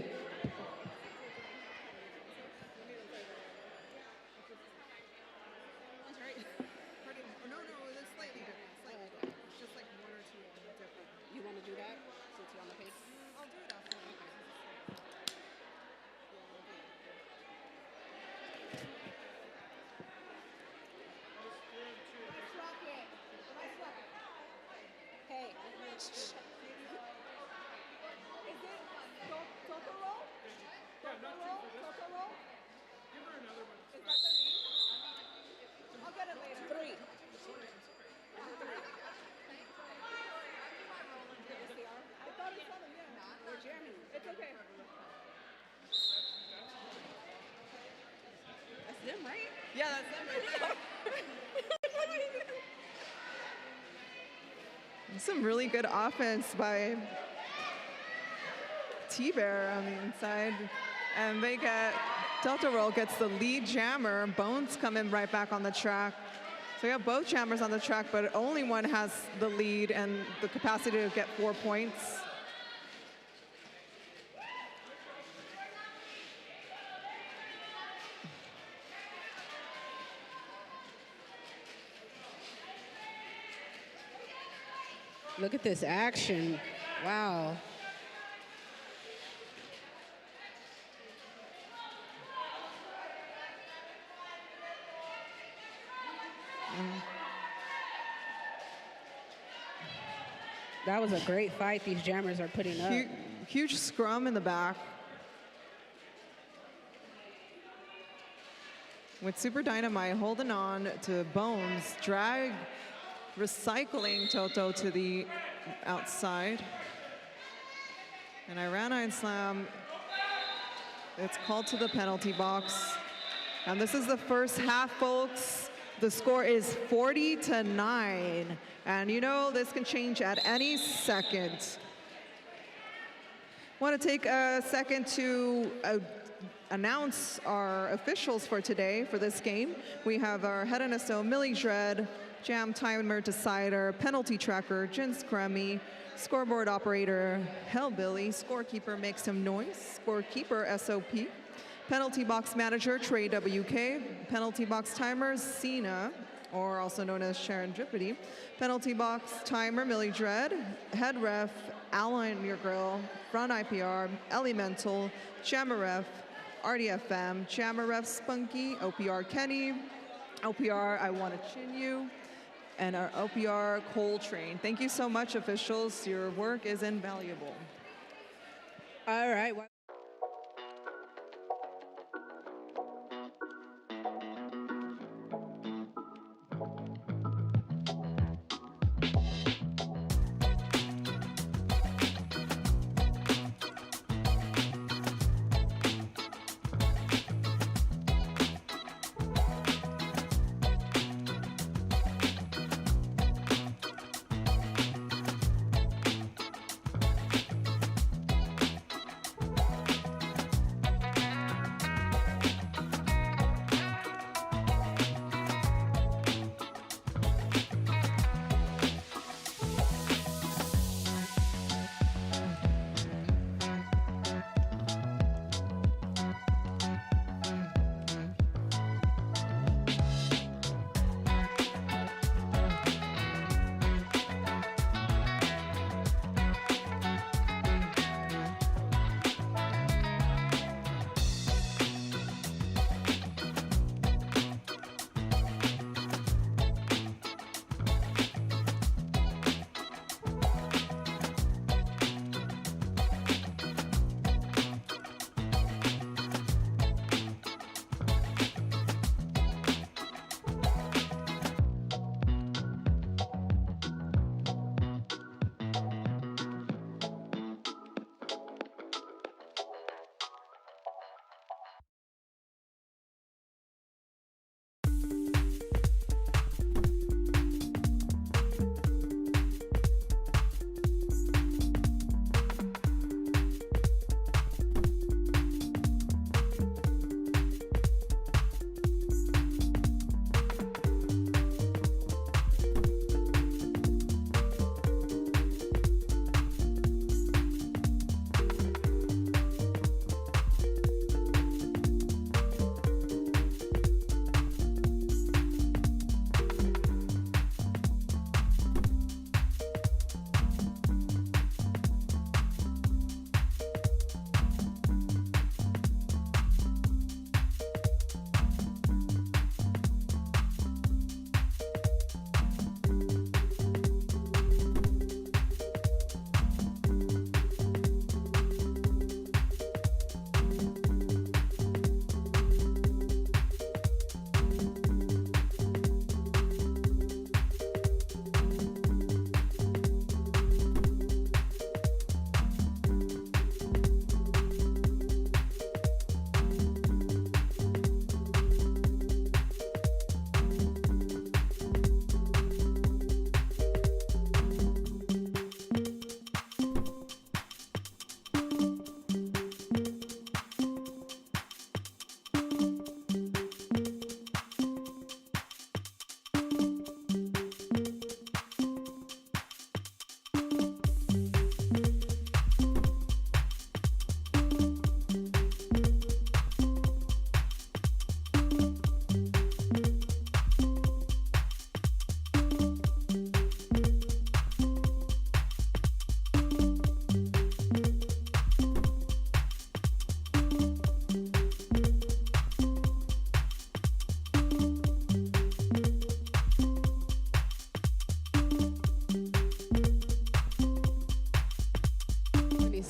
I'll get it later. 3. It's okay. That's them, right? Yeah, that's it right there. Some really good offense by T-Bear on the inside. And they get, Delta Roll gets the lead jammer. Bones coming right back on the track. So we have both jammers on the track, but only one has the lead and the capacity to get 4 points. Look at this action. Wow. That was a great fight these jammers are putting up. Huge scrum in the back. With Super Dynamite holding on to Bones, drag, recycling Toto to the outside. And Iran Slam, it's called to the penalty box. And this is the first half, folks. The score is 40-9. And you know this can change at any second. Want to take a second to announce our officials for today for this game. We have our head NSO, Millie Dread, jam timer decider, penalty tracker, Jen Scrummy, scoreboard operator, Hellbilly, scorekeeper Make Some Noise, scorekeeper SOP, penalty box manager Trey WK, penalty box timer Cena, or also known as Serendipity, penalty box timer Millie Dread, head ref Alan Your Grill, front IPR, Elemental, jammer ref RDFM, jammer ref Spunky, OPR Kenny, OPR I Want to Chin You, and our OPR Coltrane. Thank you so much, officials. Your work is invaluable. All right.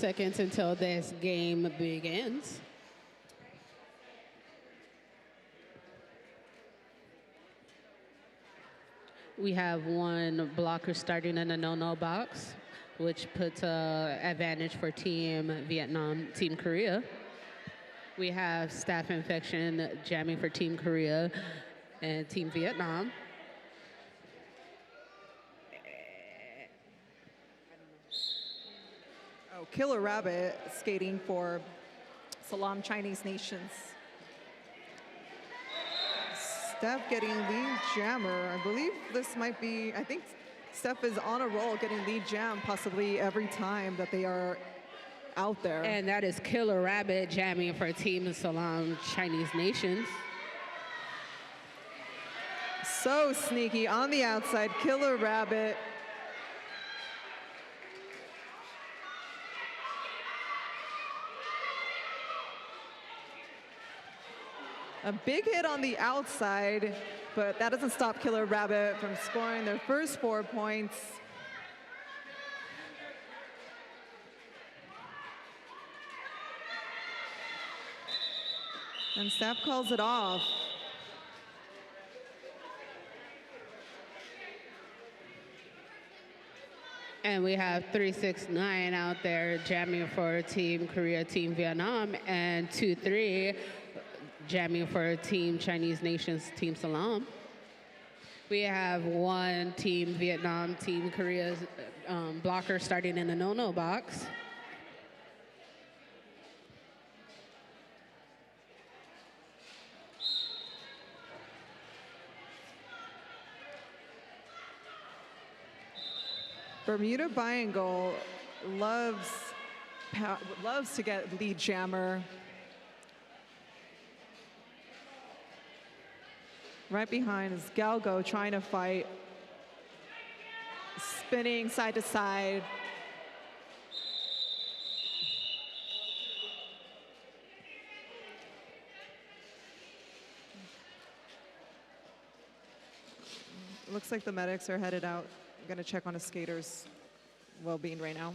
seconds until this game begins. We have one blocker starting in the no-no box, which puts an advantage for Team Vietnam, Team Korea. We have staph infection jamming for Team Korea and Team Vietnam. Oh, Killer Rabbit skating for SALAAM Chinese Nations. Steph getting lead jammer. I believe this might be, I think Steph is on a roll getting lead jam possibly every time that they are out there. And that is Killer Rabbit jamming for Team SALAAM Chinese Nations. So sneaky on the outside, Killer Rabbit. A big hit on the outside, but that doesn't stop Killer Rabbit from scoring their first 4 points. And Steph calls it off. And we have 369 out there jamming for Team Korea, Team Vietnam, and 2-3 jamming for Team Chinese Nations, Team SALAAM. We have one Team Vietnam, Team Korea blocker starting in the no-no box. Bermuda Biangle loves to get lead jammer. Right behind is Galgo trying to fight, spinning side to side. Looks like the medics are headed out. I'm gonna check on a skater's well-being right now.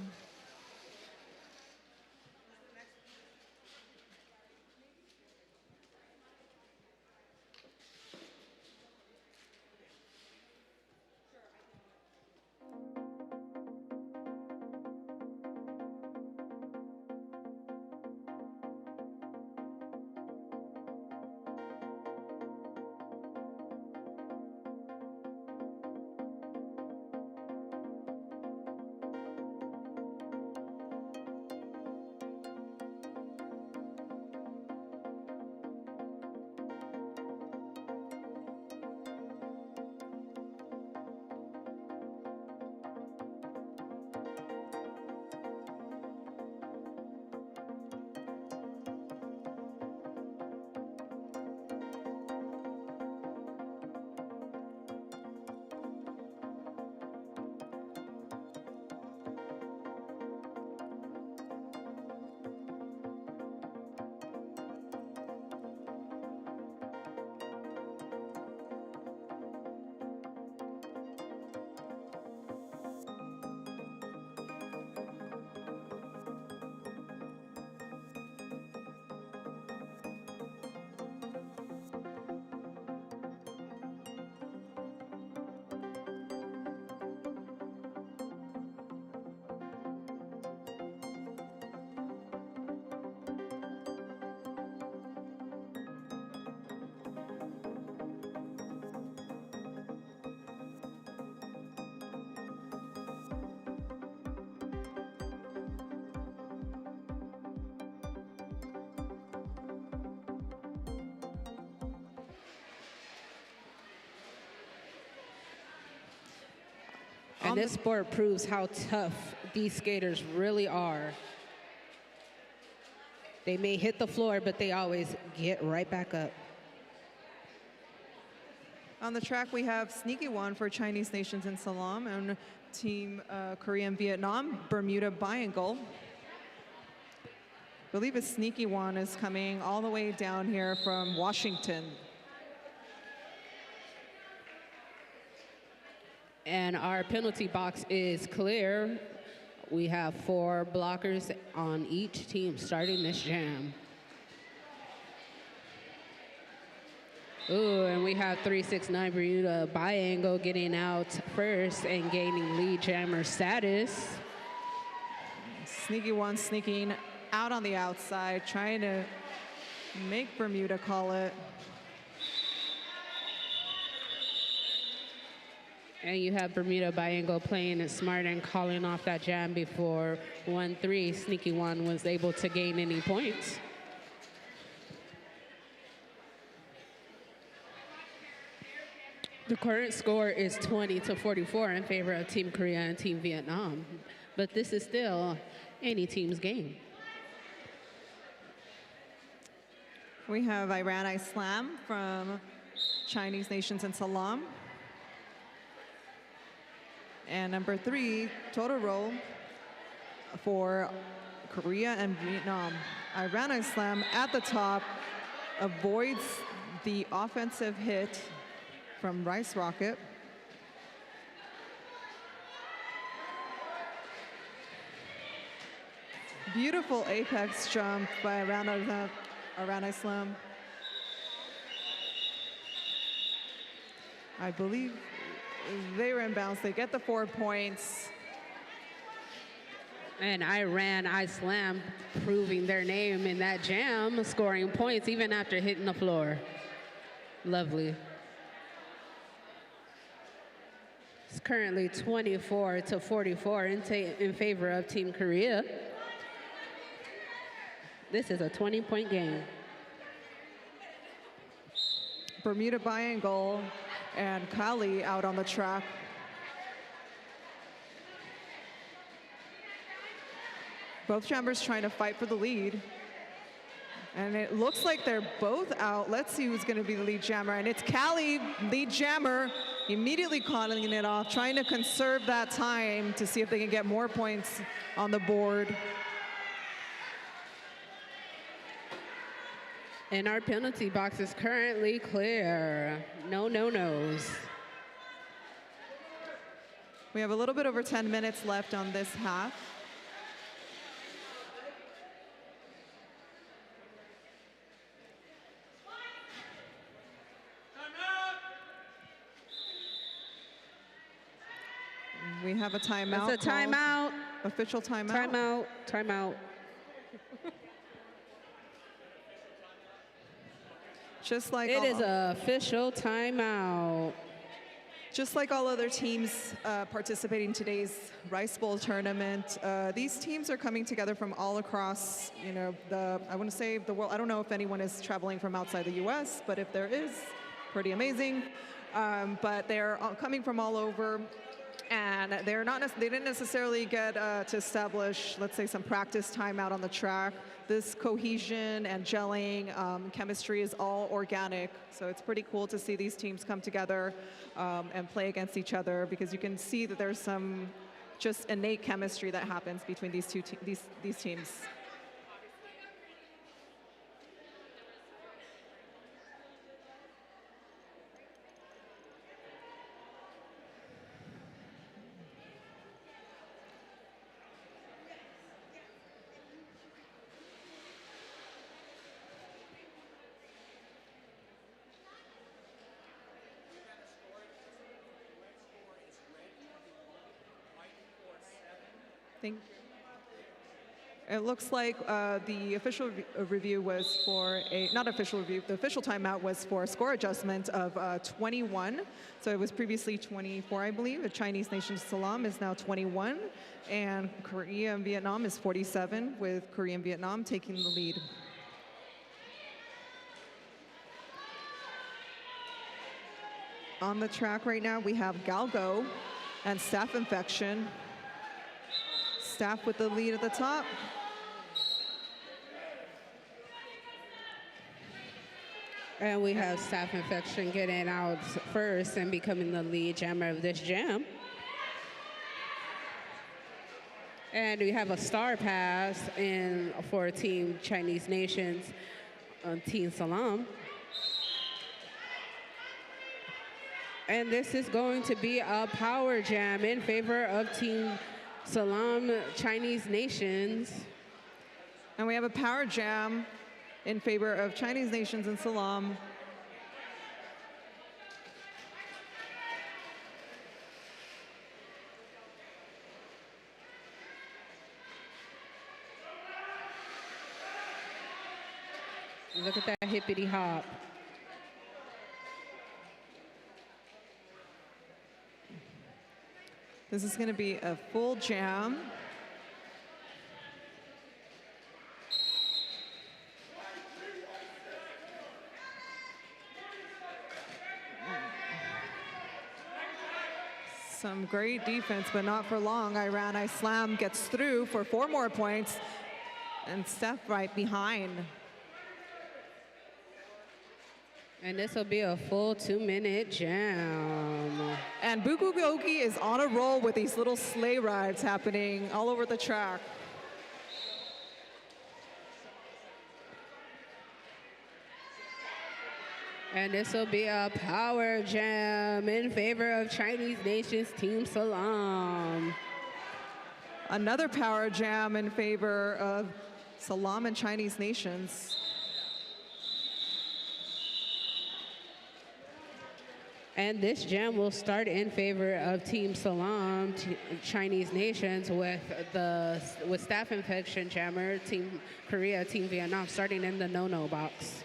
And this sport proves how tough these skaters really are. They may hit the floor, but they always get right back up. On the track, we have Sneaky One for Chinese Nations in SALAAM and Team Korea and Vietnam, Bermuda Biangle. I believe a Sneaky One is coming all the way down here from Washington. And our penalty box is clear. We have 4 blockers on each team starting this jam. Ooh, and we have 369 Bermuda Biangle getting out first and gaining lead jammer status. Sneaky One sneaking out on the outside, trying to make Bermuda call it. And you have Bermuda Biangle playing it smart and calling off that jam before 1-3. Sneaky One was able to gain any points. The current score is 20-44 in favor of Team Korea and Team Vietnam. But this is still any team's game. We have Iran Islam from Chinese Nations and SALAAM. And number 3, Totoro for Korea and Vietnam. Iran Islam at the top avoids the offensive hit from Rice Rocket. Beautiful apex jump by Iran Islam. I believe they were in bounds. They get the 4 points. And Iran Islam proving their name in that jam, scoring points even after hitting the floor. Lovely. It's currently 24-44 in favor of Team Korea. This is a 20-point game. Bermuda Biangle and Kali out on the track. Both jammers trying to fight for the lead. And it looks like they're both out. Let's see who's going to be the lead jammer. And it's Kali, lead jammer, immediately calling it off, trying to conserve that time to see if they can get more points on the board. And our penalty box is currently clear. No no-nos. We have a little bit over 10 minutes left on this half. We have a timeout. It's a timeout. Official timeout. Timeout. Timeout. Just like it is an official timeout. Just like all other teams participating in today's Rice Bowl tournament, these teams are coming together from all across, I want to say the world. I don't know if anyone is traveling from outside the U.S., but if there is, pretty amazing. But they're coming from all over. And they didn't necessarily get to establish, let's say, some practice time out on the track. This cohesion and gelling chemistry is all organic. So it's pretty cool to see these teams come together and play against each other, because you can see that there's some just innate chemistry that happens between these teams. It looks like the official review was for not official review, the official timeout was for a score adjustment of 21. So it was previously 24, I believe. The Chinese nation SALAAM is now 21, and Korea and Vietnam is 47, with Korea and Vietnam taking the lead. On the track right now, we have Galgo and Staph Infection. Staph with the lead at the top. And we have Staph Infection getting out first and becoming the lead jammer of this jam. And we have a star pass for Team Chinese Nations, Team SALAAM. And this is going to be a power jam in favor of Team SALAAM Chinese Nations. And we have a power jam in favor of Chinese Nations and SALAAM. Look at that hippity hop. This is going to be a full jam. Some great defense, but not for long. Islam gets through for 4 more points, and Steph right behind. And this will be a full 2-minute jam. And Bukugogi is on a roll with these little sleigh rides happening all over the track. And this will be a power jam in favor of Chinese Nations Team SALAAM. Another power jam in favor of SALAAM and Chinese Nations. And this jam will start in favor of Team SALAAM, Chinese Nations, with Staph Infection Jammer, Team Korea, Team Vietnam, starting in the no-no box.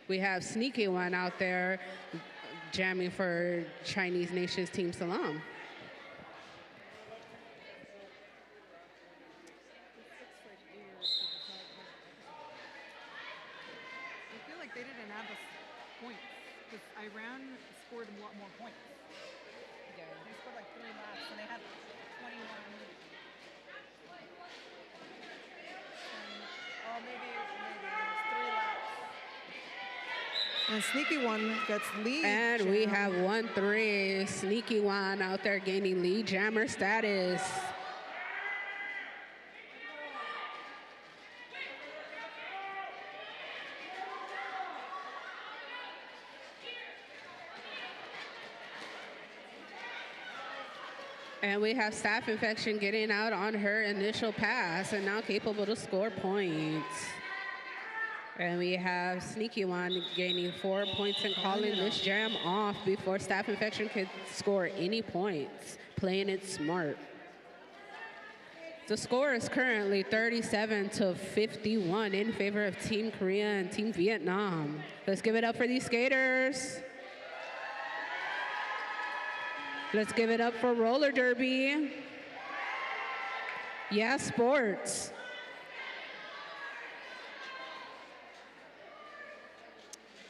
We have Sneaky One out there jamming for Chinese Nations Team SALAAM. I feel like they didn't have the points because Iran scored a lot more points. Yeah, they scored like 3 laps and they had 21. Oh, maybe it's 3 laps. And Sneaky One gets lead. And jam. we have 1-3. Sneaky One out there gaining lead jammer status. And we have Staph Infection getting out on her initial pass and now capable to score points. And we have Sneaky One gaining 4 points and calling this jam off before Staph Infection could score any points, playing it smart. The score is currently 37-51 in favor of Team Korea and Team Vietnam. Let's give it up for these skaters. Let's give it up for roller derby. Yeah, sports.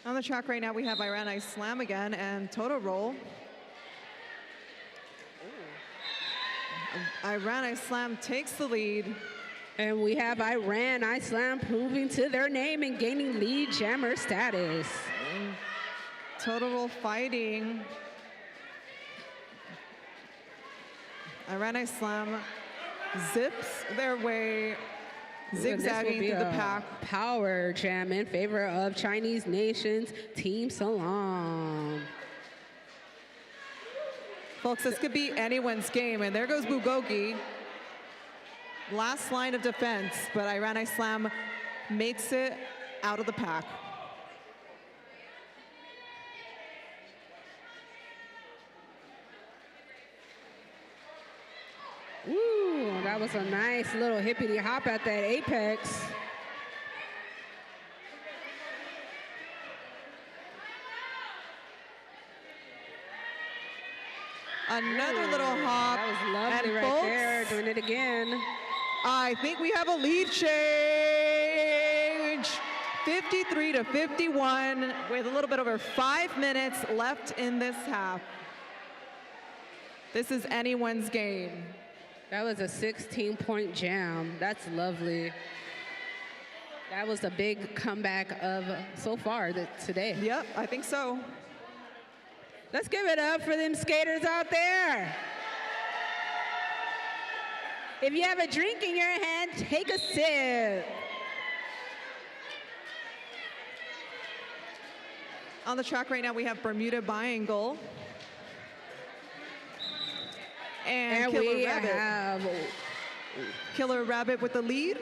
On the track right now, we have Iran Islam again and Toto Roll. Iran Islam takes the lead. And we have Iran Islam proving to their name and gaining lead jammer status. And Toto Roll fighting. Iran Islam zips their way, zigzagging through the pack. Power jam in favor of Chinese Nations Team SALAAM. Folks, this could be anyone's game, and there goes Bulgogi. Last line of defense, but Iran Islam makes it out of the pack. Ooh, that was a nice little hippity hop at that apex. Another little hop. That was lovely and right folks, there, doing it again. I think we have a lead change. 53-51 with a little bit over 5 minutes left in this half. This is anyone's game. That was a 16-point jam. That's lovely. That was a big comeback of so far today. Yep, I think so. Let's give it up for them skaters out there. If you have a drink in your hand, take a sip. On the track right now, we have Bermuda Biangle. And we Killer Rabbit. have Killer Rabbit with the lead.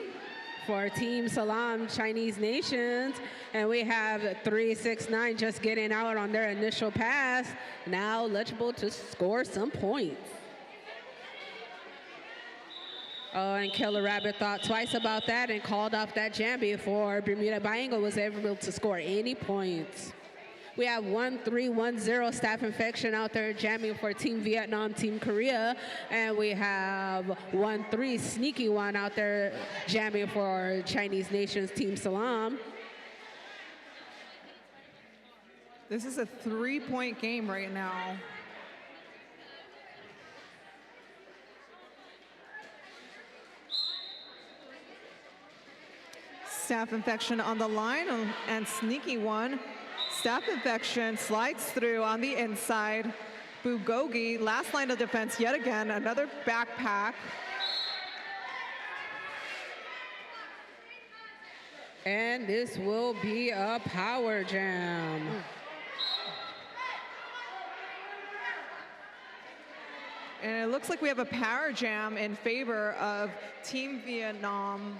for Team SALAAM Chinese Nations. And we have 369 just getting out on their initial pass. Now eligible to score some points. Oh, and Killer Rabbit thought twice about that and called off that jam before Bermuda Biangle was able to score any points. We have 1310 Staph Infection out there jamming for Team Vietnam, Team Korea. And we have 13 Sneaky One out there jamming for Chinese Nations, Team SALAAM. This is a 3-point game right now. Staph Infection on the line and Sneaky One. Staph Infection slides through on the inside. Bulgogi, last line of defense yet again, another backpack. And this will be a power jam. And it looks like we have a power jam in favor of Team Vietnam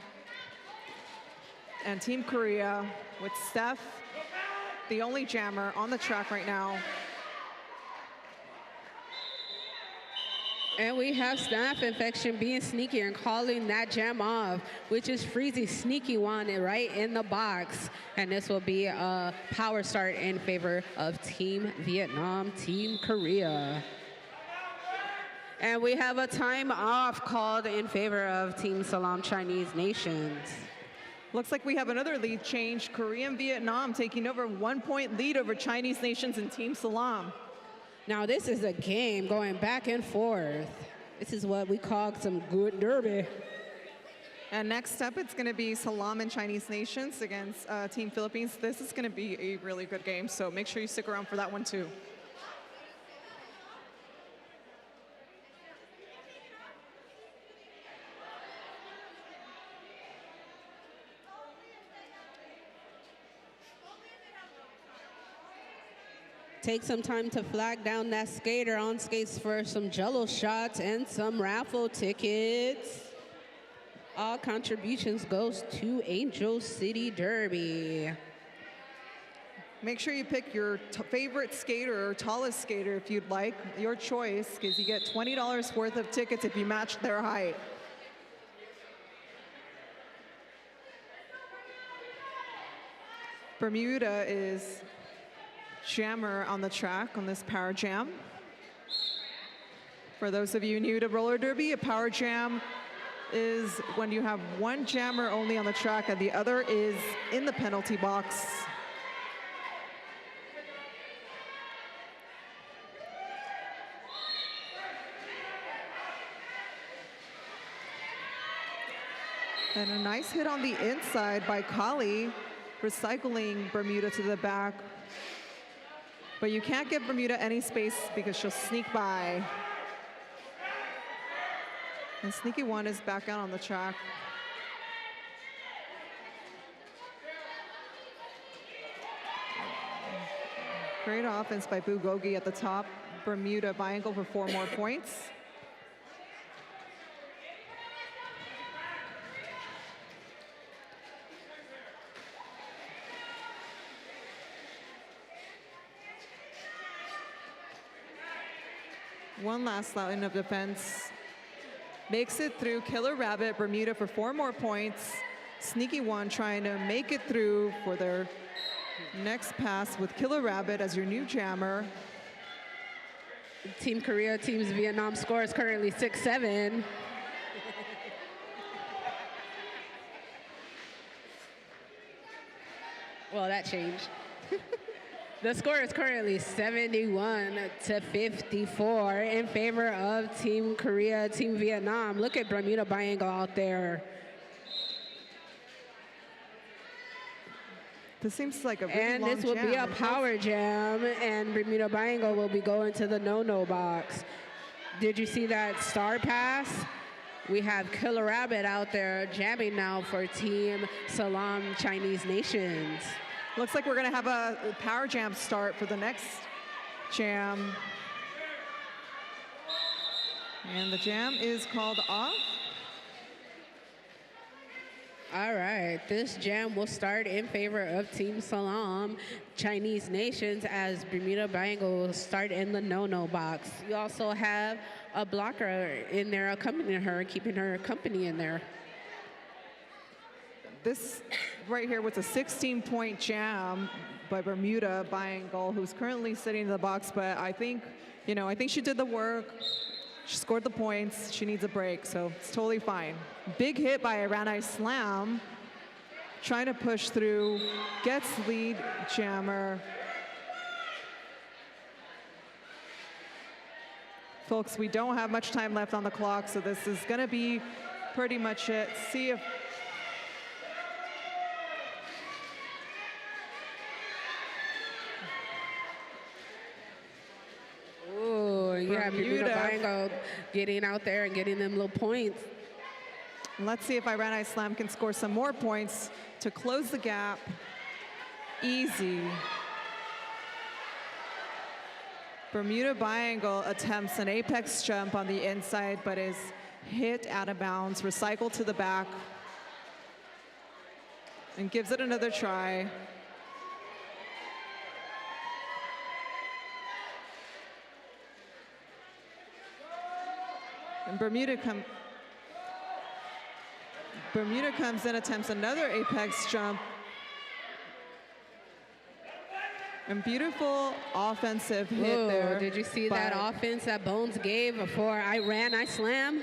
and Team Korea, with Steph, the only jammer on the track right now. And we have Staph Infection being sneaky and calling that jam off, which is Freezy Sneaky One right in the box. And this will be a power start in favor of Team Vietnam, Team Korea. And we have a time off called in favor of Team SALAAM Chinese Nations. Looks like we have another lead change. Korean Vietnam taking over 1-point lead over Chinese Nations and Team SALAAM. Now this is a game going back and forth. This is what we call some good derby. And next up, it's going to be SALAAM and Chinese Nations against Team Philippines. This is going to be a really good game, so make sure you stick around for that one too. Take some time to flag down that skater on skates for some Jello shots and some raffle tickets. All contributions goes to Angel City Derby. Make sure you pick your favorite skater or tallest skater if you'd like, your choice, because you get $20 worth of tickets if you match their height. Bermuda is jammer on the track on this power jam. For those of you new to roller derby, a power jam is when you have one jammer only on the track and the other is in the penalty box. And a nice hit on the inside by Kali, recycling Bermuda to the back. But you can't give Bermuda any space because she'll sneak by. And Sneaky One is back out on the track. Great offense by Bulgogi at the top. Bermuda Biangle for 4 more points. One last line of defense. Makes it through Killer Rabbit, Bermuda for 4 more points. Sneaky One trying to make it through for their next pass with Killer Rabbit as your new jammer. Team Korea, Teams Vietnam score is currently 6-7. Well, that changed. The score is currently 71-54 in favor of Team Korea, Team Vietnam. Look at Bermuda Biangle out there. This seems like a really and long this will jam. be a power jam, and Bermuda Biangle will be going to the no-no box. Did you see that star pass? We have Killer Rabbit out there jamming now for Team SALAAM Chinese Nations. Looks like we're going to have a power jam start for the next jam. And the jam is called off. All right, this jam will start in favor of Team SALAAM Chinese Nations as Bermuda Triangle will start in the no-no box. You also have a blocker in there accompanying her, keeping her company in there. This right here was a 16-point jam by Bermuda Triangle, who's currently sitting in the box, but I think she did the work. She scored the points. She needs a break, so it's totally fine. Big hit by Iran Slam. Trying to push through. Gets lead jammer. Folks, we don't have much time left on the clock, so this is going to be pretty much it. See if... You have Bermuda Triangle getting out there and getting them little points. Let's see if Iran Slam can score some more points to close the gap. Easy. Bermuda Triangle attempts an apex jump on the inside, but is hit out of bounds, recycled to the back, and gives it another try. And Bermuda comes in, attempts another apex jump. And beautiful offensive hit there. Did you see that offense that Bones gave before Iran Slam?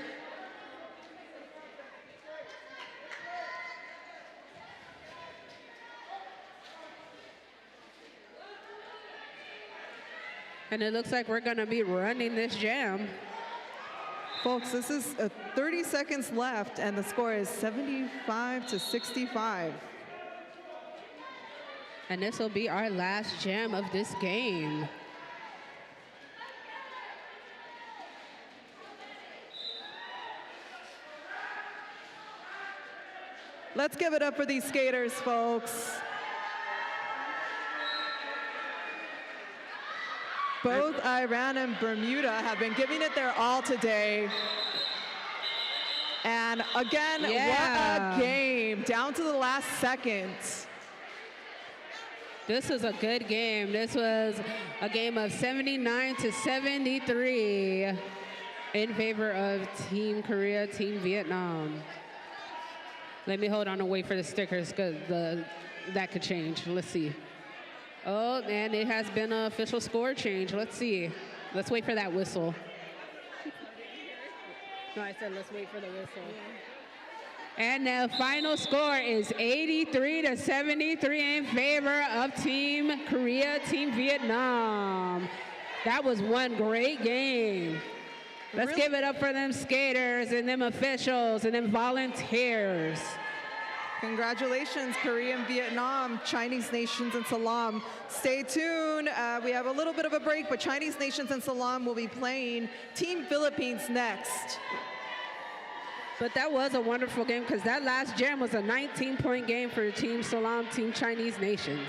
And it looks like we're going to be running this jam. Folks, this is 30 seconds left, and the score is 75-65. And this will be our last jam of this game. Let's give it up for these skaters, folks. Both Iran and Bermuda have been giving it their all today. And again, what a game, down to the last second. This was a good game. This was a game of 79-73 in favor of Team Korea, Team Vietnam. Let me hold on and wait for the stickers because that could change. Let's see. Oh, and it has been an official score change. Let's see. Let's wait for that whistle. No, I said let's wait for the whistle. And the final score is 83-73 in favor of Team Korea, Team Vietnam. That was one great game. Let's give it up for them skaters and them officials and them volunteers. Congratulations, Korea and Vietnam, Chinese Nations and SALAAM. Stay tuned. We have a little bit of a break, but Chinese Nations and SALAAM will be playing Team Philippines next. But that was a wonderful game because that last jam was a 19-point game for Team SALAAM, Team Chinese Nations.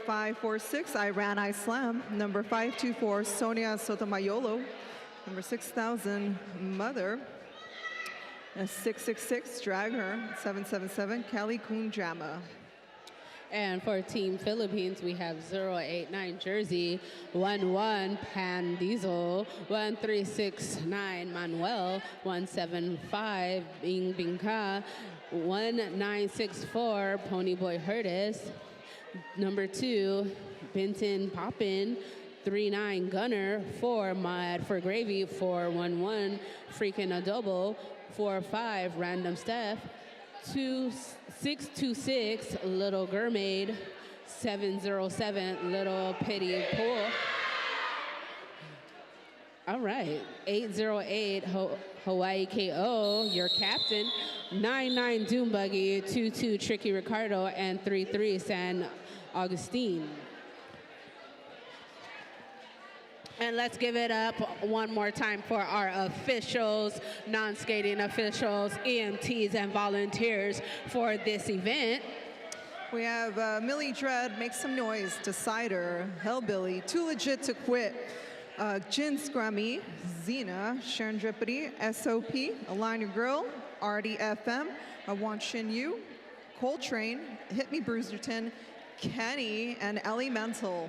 546, Iran I Slam. Number 524, Sonia Sotomayolo. Number 6000, Mother. 666, Drag Her. 777, Kelly Kunjama. And for Team Philippines, we have 089 Jersey, 11 Pan Diesel, 1369 Manuel, 175 Bing Bingka, 1964 Ponyboy Hurtis, number 2 Benton Poppin, 39 Gunner, 4 Mad for Gravy, 411 Freakin' Adobo, 45 Random Steph, 626 Little Germaid, 707 Little Pity Pool. All right, 808 Hawaii KO, your captain, 99 Doom Buggy, 22 Tricky Ricardo, and 33 San Augustine. And let's give it up one more time for our officials, non-skating officials, EMTs, and volunteers for this event. We have Millie Dread, Make Some Noise, Decider, Hellbilly, Too Legit to Quit, Jin Scrummy, Xena, Sharon Drippity, SOP, Align Your Girl, RDFM, I Want Shin You, Coltrane, Hit Me Bruiserton, Kenny, and Ellie Mental.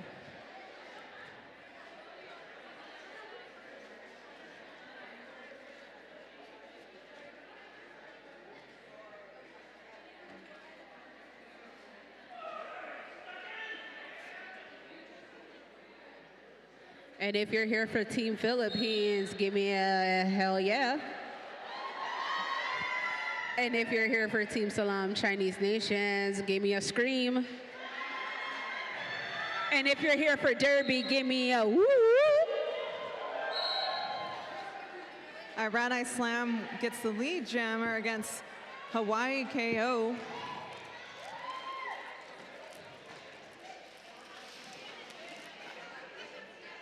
And if you're here for Team Philippines, give me a hell yeah. And if you're here for Team SALAAM Chinese Nations, give me a scream. And if you're here for Derby, give me a woo. Iran I Slam gets the lead jammer against Hawaii KO.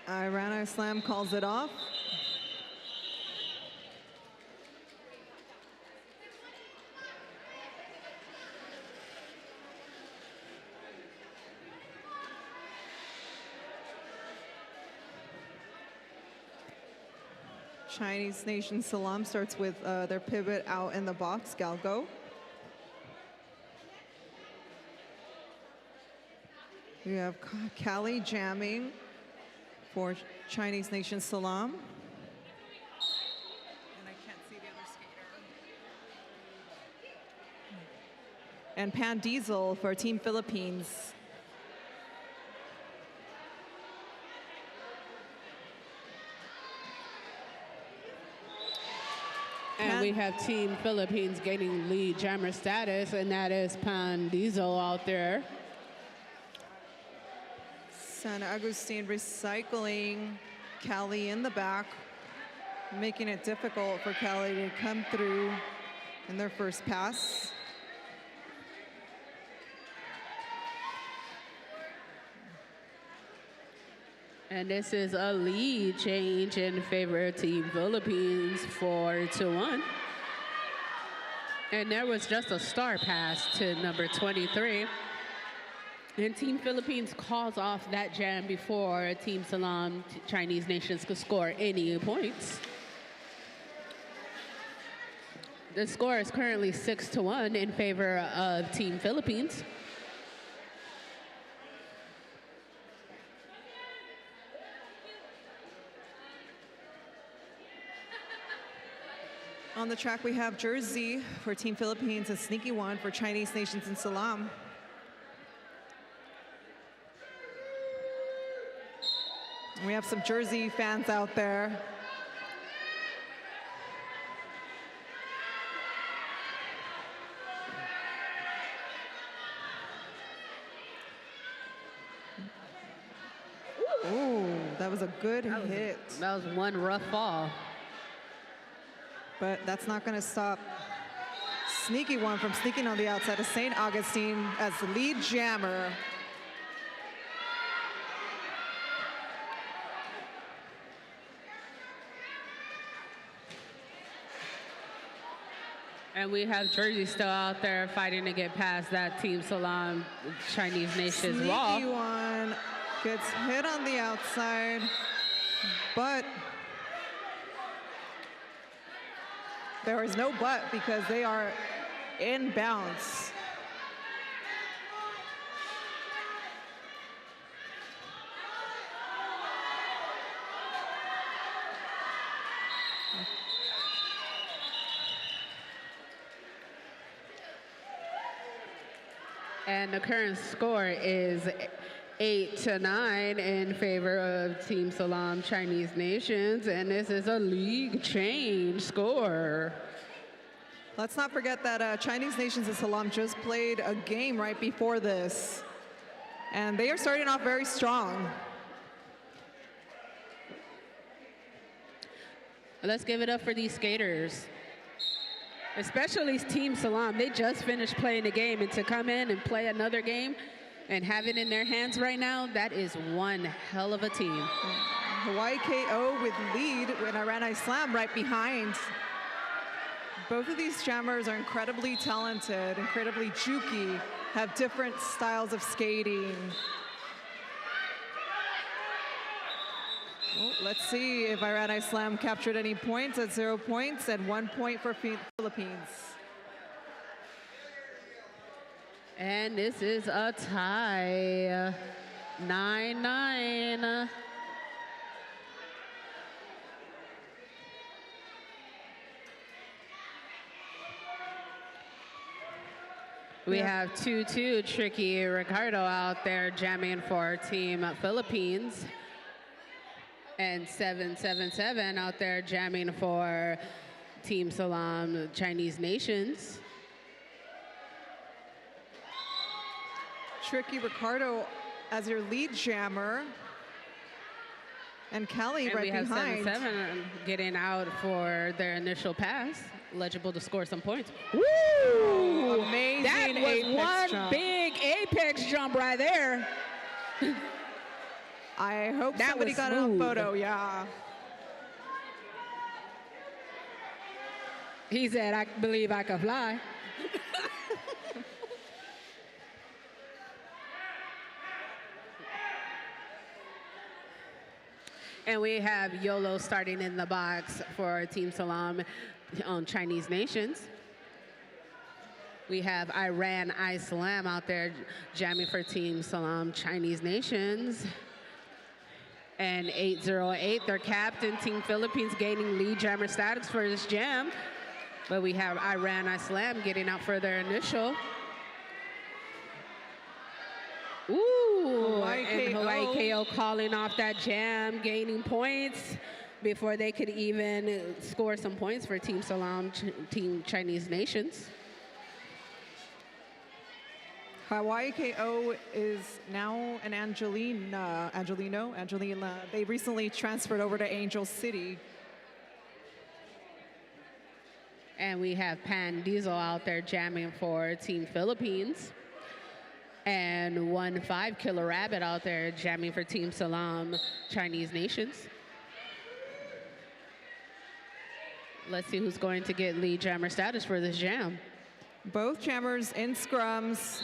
Iran I Slam calls it off. Chinese Nation SALAAM starts with their pivot out in the box, Galgo. We have Callie jamming for Chinese Nation SALAAM. And I can't see the other skater. And Pan Diesel for Team Philippines. And we have Team Philippines gaining lead jammer status, and that is Pan Diesel out there. San Agustin recycling Callie in the back, making it difficult for Callie to come through in their first pass. And this is a lead change in favor of Team Philippines, 4-1. And there was just a star pass to number 23. And Team Philippines calls off that jam before Team SALAAM Chinese Nations could score any points. The score is currently 6-1 in favor of Team Philippines. On the track, we have Jersey for Team Philippines and Sneaky One for Chinese Nations and SALAAM. We have some Jersey fans out there. Ooh, that was a good hit. That was one rough fall. But that's not going to stop Sneaky One from sneaking on the outside of St. Augustine as the lead jammer. And we have Jersey still out there fighting to get past that Team SALAAM Chinese Nations wall. Sneaky One gets hit on the outside, but there is no but because they are in bounds. And the current score is 8-9 in favor of Team SALAAM Chinese Nations, and this is a league change score. Let's not forget that Chinese Nations and SALAAM just played a game right before this, and they are starting off very strong. Let's give it up for these skaters. Especially Team SALAAM, they just finished playing the game, and to come in and play another game and have it in their hands right now, that is one hell of a team. Hawaii KO with lead when Iran Islam right behind. Both of these jammers are incredibly talented, incredibly jukey, have different styles of skating. Well, let's see if Iran Islam captured any points at 0 points and 1 point for Philippines. And this is a tie, 9-9. We have 2-2 Tricky Ricardo out there jamming for Team Philippines. And 777 out there jamming for Team SALAAM Chinese Nations. Tricky Ricardo as your lead jammer. And Kelly right behind. And we have 7-7 getting out for their initial pass. Eligible to score some points. Woo! Amazing that was apex one jump. big apex jump right there. I hope that somebody got it on photo, yeah. He said, I believe I can fly. And we have YOLO starting in the box for Team SALAAM Chinese Nations. We have Iran Islam out there jamming for Team SALAAM Chinese Nations. And 808, their captain, Team Philippines, gaining lead jammer status for this jam. But we have Iran Islam getting out for their initial. Ooh, and Hawaii KO calling off that jam, gaining points before they could even score some points for Team SALAAM, Team Chinese Nations. Hawaii KO is now an Angelina. They recently transferred over to Angel City. And we have Pan Diesel out there jamming for Team Philippines. And 1-5 Killer Rabbit out there jamming for Team SALAAM Chinese Nations. Let's see who's going to get lead jammer status for this jam. Both jammers in scrums,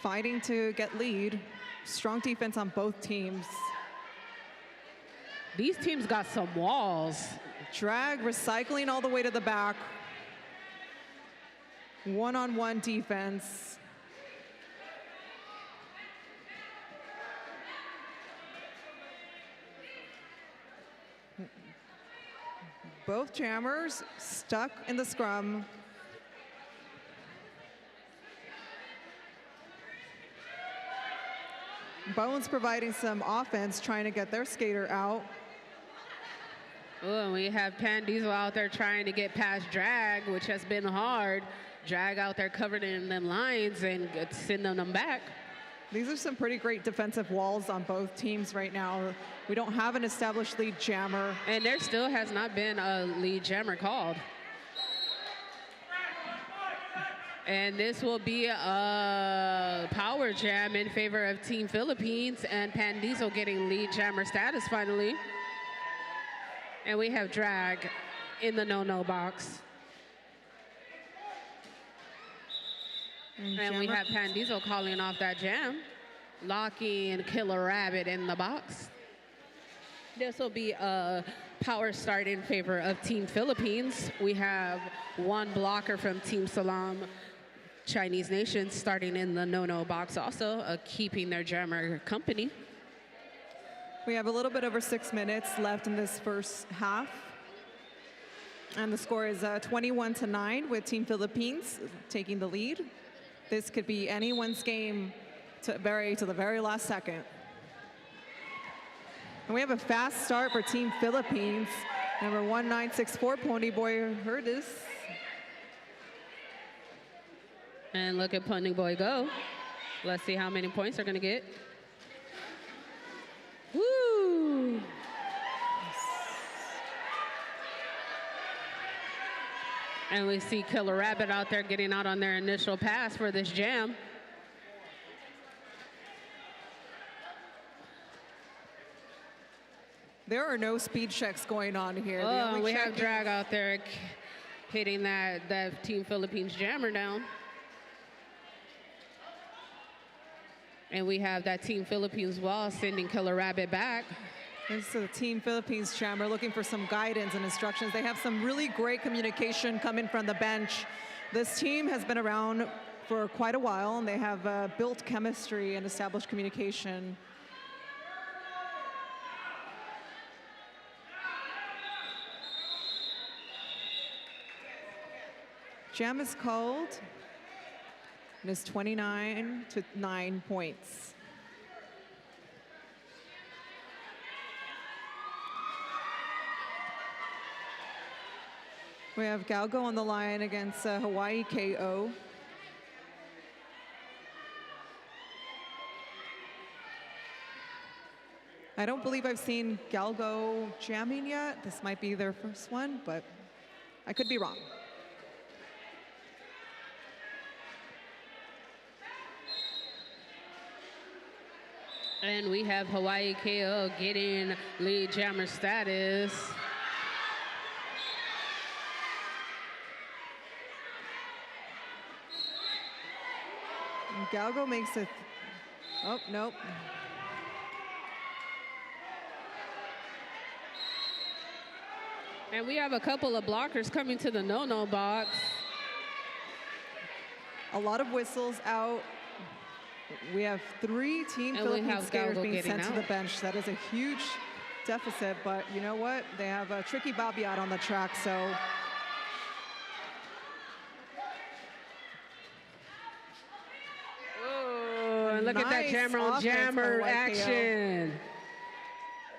fighting to get lead. Strong defense on both teams. These teams got some walls. Drag recycling all the way to the back. One-on-one defense. Both jammers stuck in the scrum. Bones providing some offense, trying to get their skater out. Oh, and we have Pan Diesel out there trying to get past Drag, which has been hard. Drag out there covered in them lines and sending them back. These are some pretty great defensive walls on both teams right now. We don't have an established lead jammer. And there still has not been a lead jammer called. And this will be a power jam in favor of Team Philippines, and Pan Diesel getting lead jammer status finally. And we have Drag in the no-no box. And we have Pan Diesel calling off that jam, locking Killer Rabbit in the box. This will be a power start in favor of Team Philippines. We have one blocker from Team SALAAM Chinese Nation starting in the no-no box also, keeping their jammer company. We have a little bit over 6 minutes left in this first half. And the score is 21-9 with Team Philippines taking the lead. This could be anyone's game to the very last second. And we have a fast start for Team Philippines. Number 1964, Ponyboy Herdis. And look at Ponyboy go. Let's see how many points they're gonna get. Woo! And we see Killer Rabbit out there getting out on their initial pass for this jam. There are no speed checks going on here. Oh, we have Drag out there hitting that Team Philippines jammer down. And we have that Team Philippines wall sending Killer Rabbit back. This is the Team Philippines jammer looking for some guidance and instructions. They have some really great communication coming from the bench. This team has been around for quite a while, and they have built chemistry and established communication. Jam is called, and it's 29-9 points. We have Galgo on the line against Hawaii KO. I don't believe I've seen Galgo jamming yet. This might be their first one, but I could be wrong. And we have Hawaii KO getting lead jammer status. And Galgo makes it. Oh, nope. And we have a couple of blockers coming to the no-no box. A lot of whistles out. We have 3 Team Philippines skaters being sent to the bench. That is a huge deficit, but you know what? They have a tricky Bobby out on the track, so. Oh, and look at that jammer on jammer action.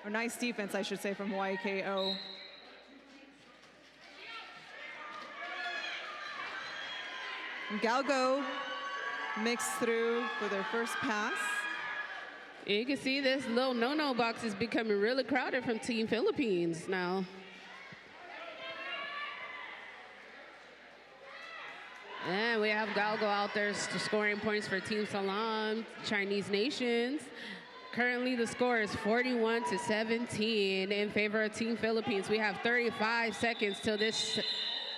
Or nice defense, I should say, from Hawaii KO. And Galgo mixed through for their first pass. You can see this little no-no box is becoming really crowded from Team Philippines now. And we have Galgo out there scoring points for Team SALAAM Chinese Nations. Currently the score is 41-17 in favor of Team Philippines. We have 35 seconds till this.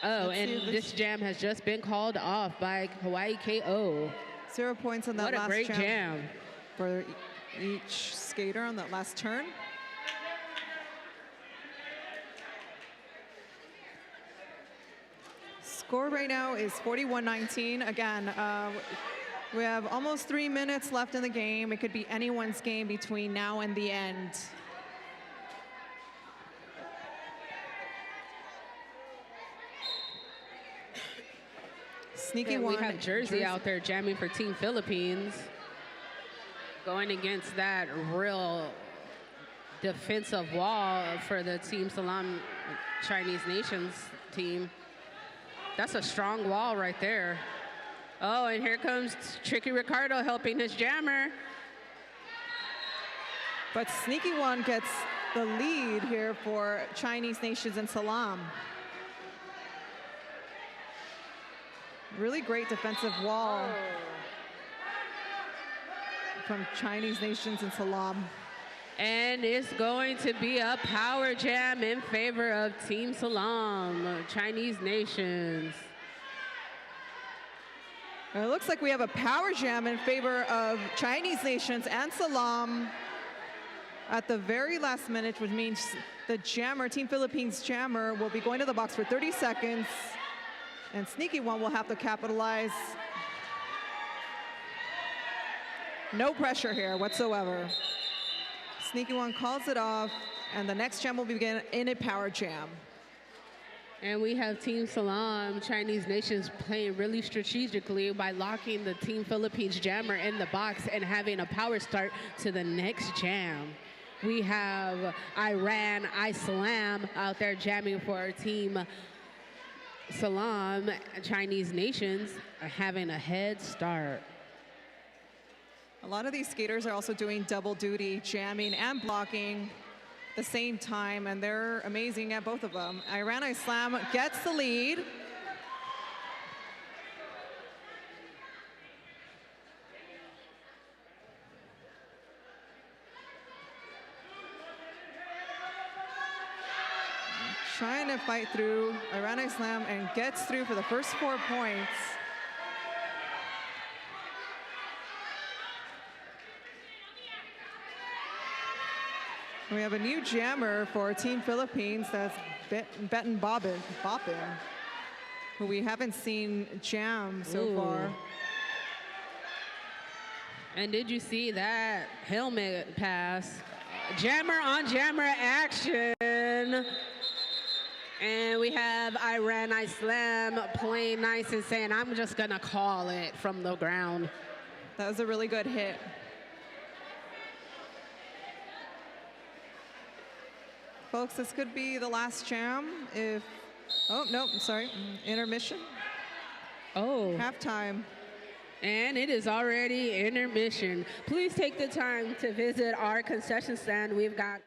Oh, and this jam has just been called off by Hawaii KO. 0 points on that last jam. What a great jam. For each skater on that last turn. Score right now is 41-19. Again, we have almost 3 minutes left in the game. It could be anyone's game between now and the end. Sneaky And one. we have Jersey out there jamming for Team Philippines, going against that real defensive wall for the Team SALAAM Chinese Nations team. That's a strong wall right there. Oh, and here comes Tricky Ricardo helping his jammer. But Sneaky One gets the lead here for Chinese Nations and SALAAM. Really great defensive wall from Chinese Nations and SALAAM. And it's going to be a power jam in favor of Team SALAAM, Chinese Nations. And it looks like we have a power jam in favor of Chinese Nations and SALAAM at the very last minute, which means the jammer, Team Philippines jammer, will be going to the box for 30 seconds. And Sneaky One will have to capitalize. No pressure here whatsoever. Sneaky One calls it off, and the next jam will begin in a power jam. And we have Team SALAAM, Chinese Nations, playing really strategically by locking the Team Philippines jammer in the box and having a power start to the next jam. We have Iran, SALAAM out there jamming for Team SALAAM, Chinese Nations, are having a head start. A lot of these skaters are also doing double duty, jamming and blocking at the same time, and they're amazing at both of them. Iran SALAAM gets the lead. Trying to fight through Iran SALAAM and gets through for the first 4 points. We have a new jammer for Team Philippines, that's Betten Boppin, who we haven't seen jam so far. And did you see that helmet pass? Jammer on jammer action. And we have Iran SALAAM playing nice and saying, I'm just gonna call it from the ground. That was a really good hit. Folks, this could be the last jam if, oh, no, I'm sorry, intermission. Oh. Halftime. And it is already intermission. Please take the time to visit our concession stand. We've got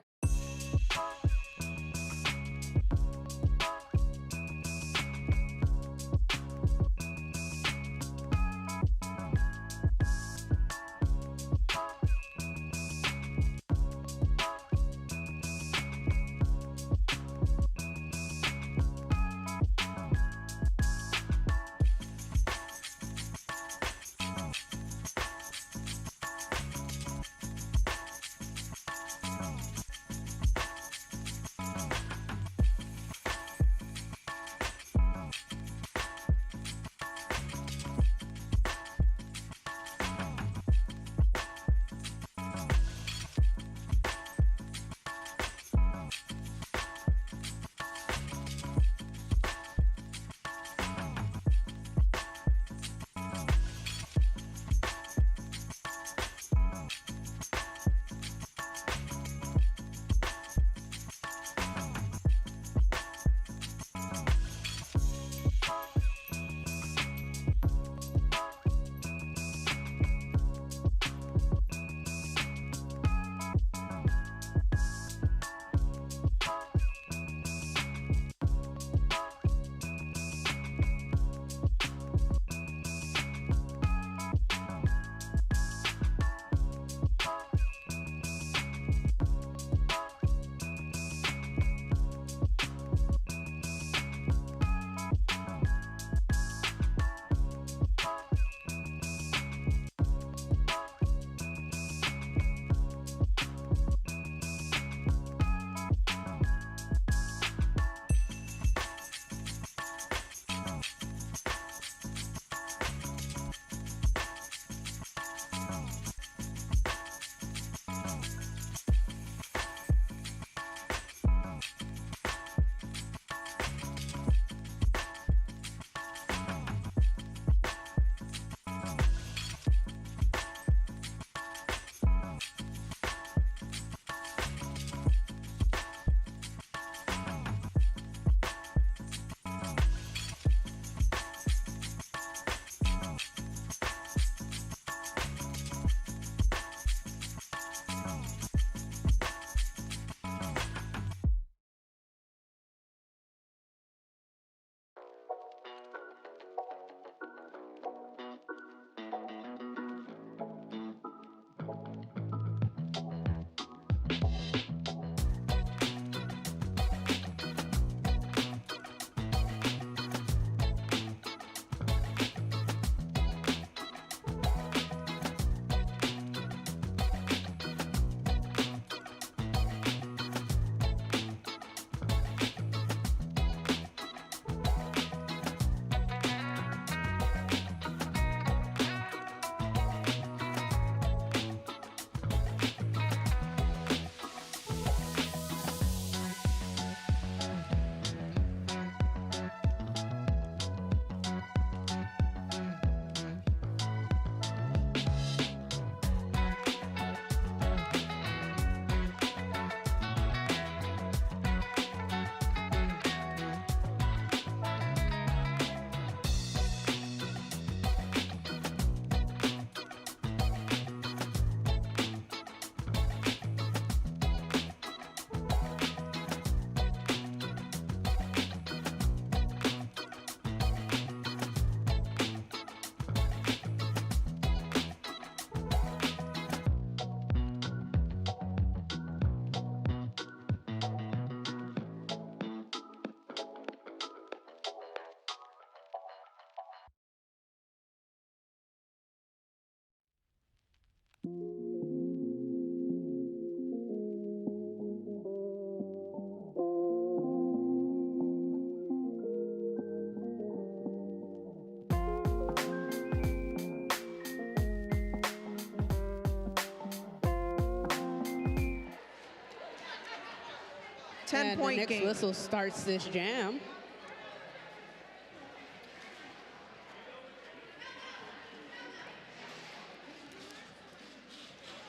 10-point the next game. whistle starts this jam.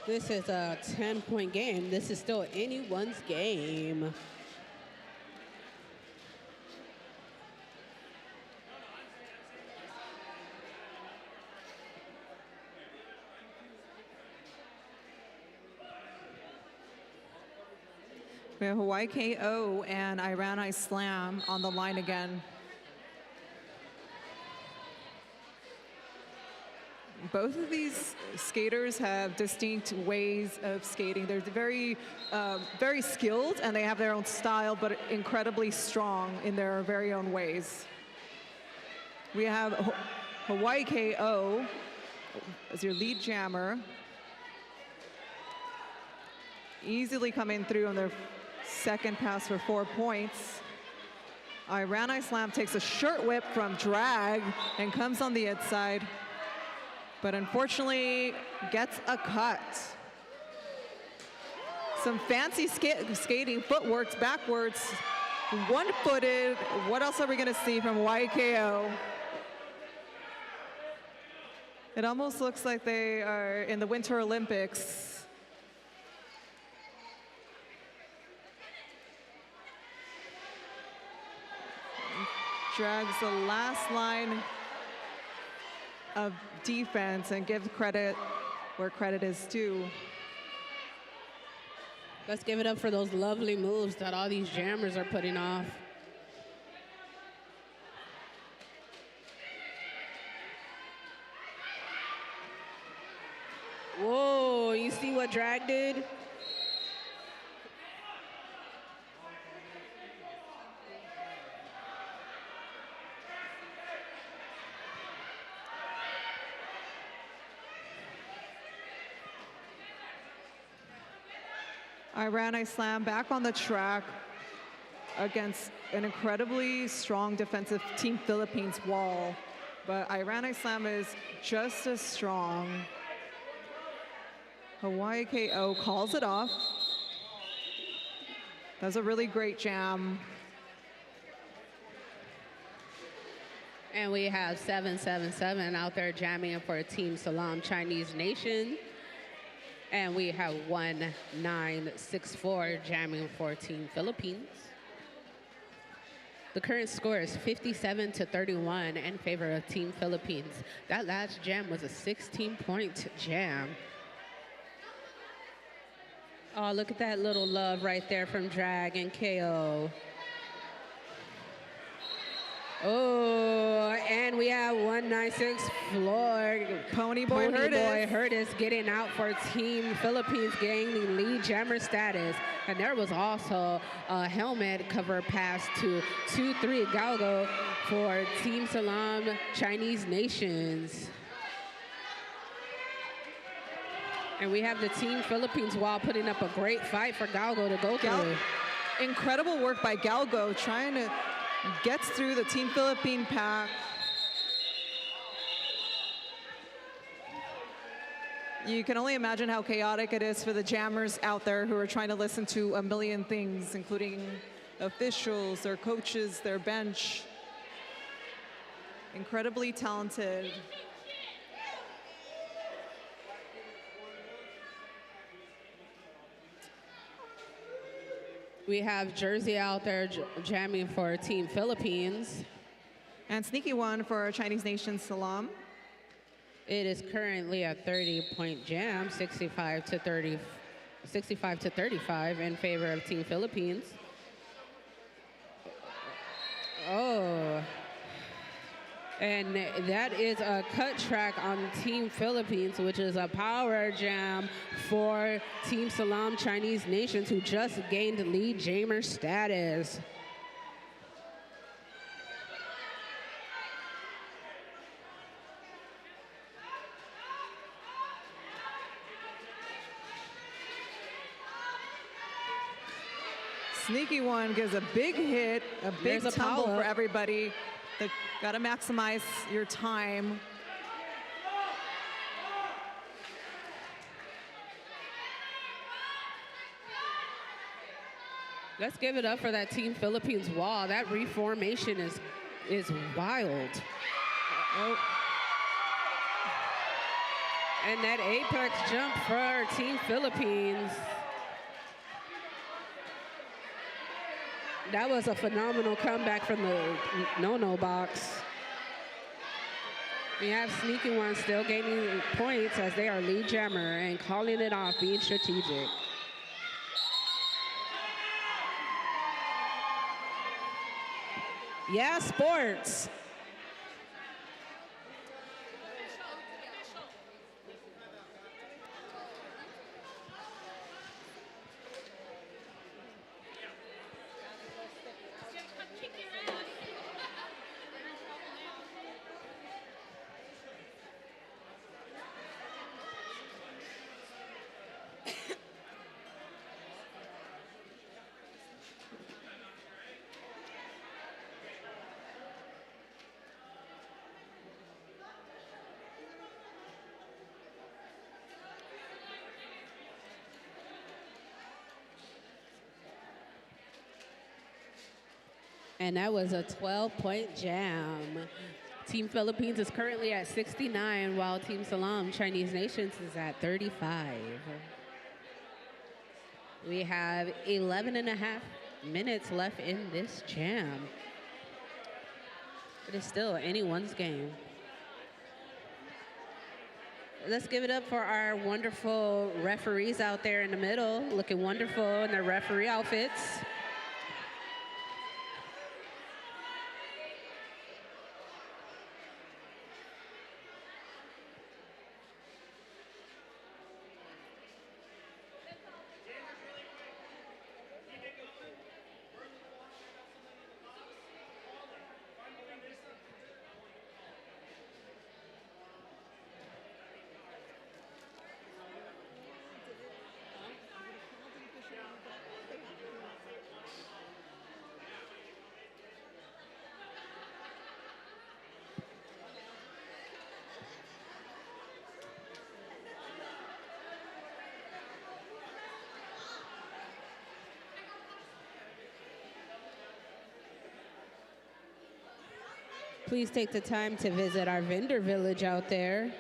This is a 10-point game. This is still anyone's game. We have Hawaii KO and Iran Islam on the line again. Both of these skaters have distinct ways of skating. They're very, very skilled, and they have their own style, but incredibly strong in their very own ways. We have Hawaii KO as your lead jammer, easily coming through on their second pass for 4 points. Iran Islam takes a shirt whip from drag and comes on the inside, but unfortunately gets a cut. Some fancy skating, footworks backwards, one-footed. What else are we gonna see from YKO? It almost looks like they are in the Winter Olympics. Drags the last line of defense and gives credit where credit is due. Let's give it up for those lovely moves that all these jammers are putting off. Whoa, you see what drag did? Iran Islam back on the track against an incredibly strong defensive Team Philippines wall. But Iran Islam is just as strong. Hawaii KO calls it off. That's a really great jam. And we have 777 out there jamming for Team SALAAM Chinese Nation. And we have 1964 jamming for Team Philippines. The current score is 57-31 in favor of Team Philippines. That last jam was a 16-point jam. Oh, look at that little love right there from Drag and KO. Oh, and we have 196 floor. Ponyboy Hurtis getting out for Team Philippines, gaining lead jammer status. And there was also a helmet cover pass to 2-3 Galgo for Team SALAAM Chinese Nations. And we have the Team Philippines wall putting up a great fight for Galgo to go through. Incredible work by Galgo trying to gets through the Team Philippine pack. You can only imagine how chaotic it is for the jammers out there who are trying to listen to a million things, including officials, their coaches, their bench. Incredibly talented. We have Jersey out there jamming for Team Philippines. And Sneaky One for Chinese Nation SALAAM. It is currently a 30-point jam, 65-35 in favor of Team Philippines. Oh. And that is a cut track on Team Philippines, which is a power jam for Team SALAAM Chinese Nations, who just gained lead jammer status. Sneaky One gives a big hit, a big tumble for everybody. They gotta maximize your time. Let's give it up for that Team Philippines wall. That reformation is wild. Oh. And that apex jump for Team Philippines. That was a phenomenal comeback from the no-no box. We have Sneaky One still gaining points as they are lead jammer and calling it off, being strategic. Yeah, sports. And that was a 12-point jam. Team Philippines is currently at 69, while Team SALAAM Chinese Nations is at 35. We have 11 and a half minutes left in this jam. It is still anyone's game. Let's give it up for our wonderful referees out there in the middle, looking wonderful in their referee outfits. Please take the time to visit our vendor village out there.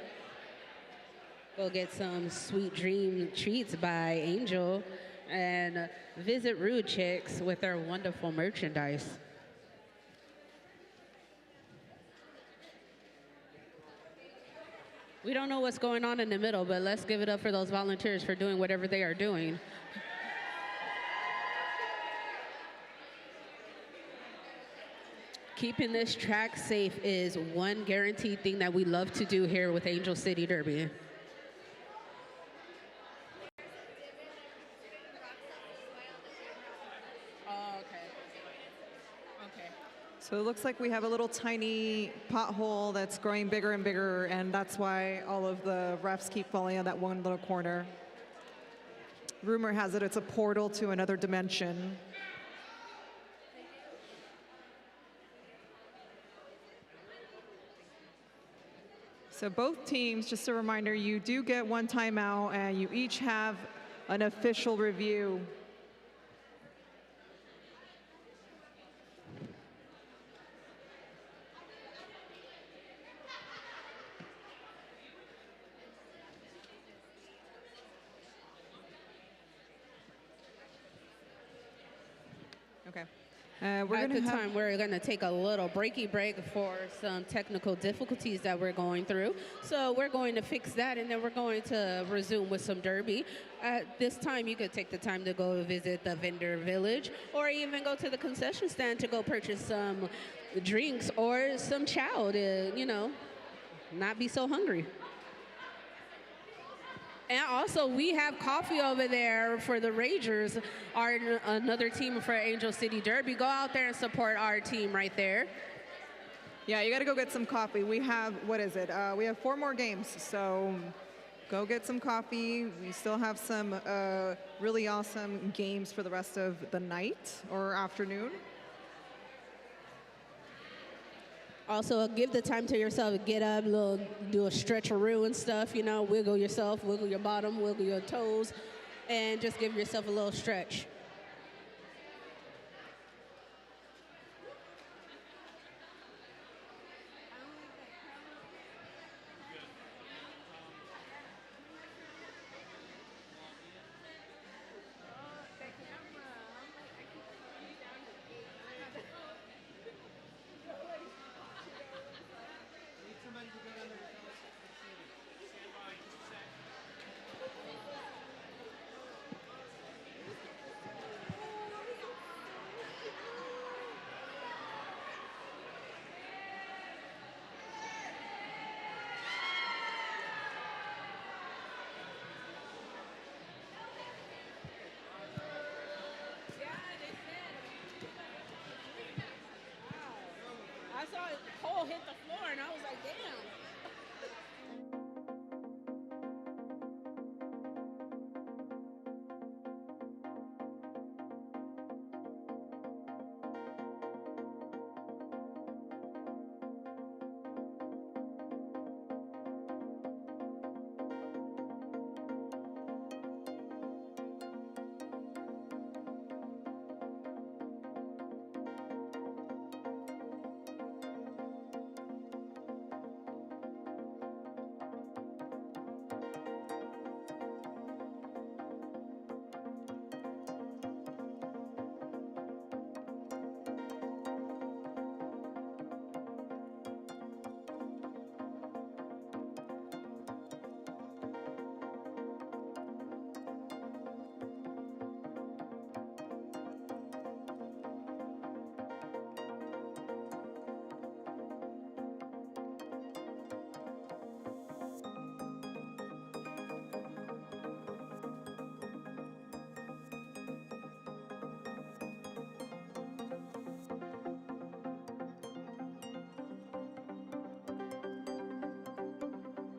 Go get some sweet dream treats by Angel and visit Rude Chicks with their wonderful merchandise. We don't know what's going on in the middle, but let's give it up for those volunteers for doing whatever they are doing. Keeping this track safe is one guaranteed thing that we love to do here with Angel City Derby. Oh, okay. Okay. So it looks like we have a little tiny pothole that's growing bigger and bigger, and that's why all of the refs keep falling on that one little corner. Rumor has it it's a portal to another dimension. So both teams, just a reminder, you do get one timeout and you each have an official review. Okay. At the time, we're going to take a little breaky break for some technical difficulties that we're going through. So we're going to fix that, and then we're going to resume with some derby. At this time, you could take the time to go visit the vendor village or even go to the concession stand to go purchase some drinks or some chow to, you know, not be so hungry. And also, we have coffee over there for the Ragers, another team for Angel City Derby. Go out there and support our team right there. Yeah, you got to go get some coffee. We have, what is it? We have 4 more games, so go get some coffee. We still have some really awesome games for the rest of the night or afternoon. Also, give the time to yourself. Get up, do a stretcheroo and stuff, you know, wiggle yourself, wiggle your bottom, wiggle your toes, and just give yourself a little stretch. hit the floor, and I was like, damn.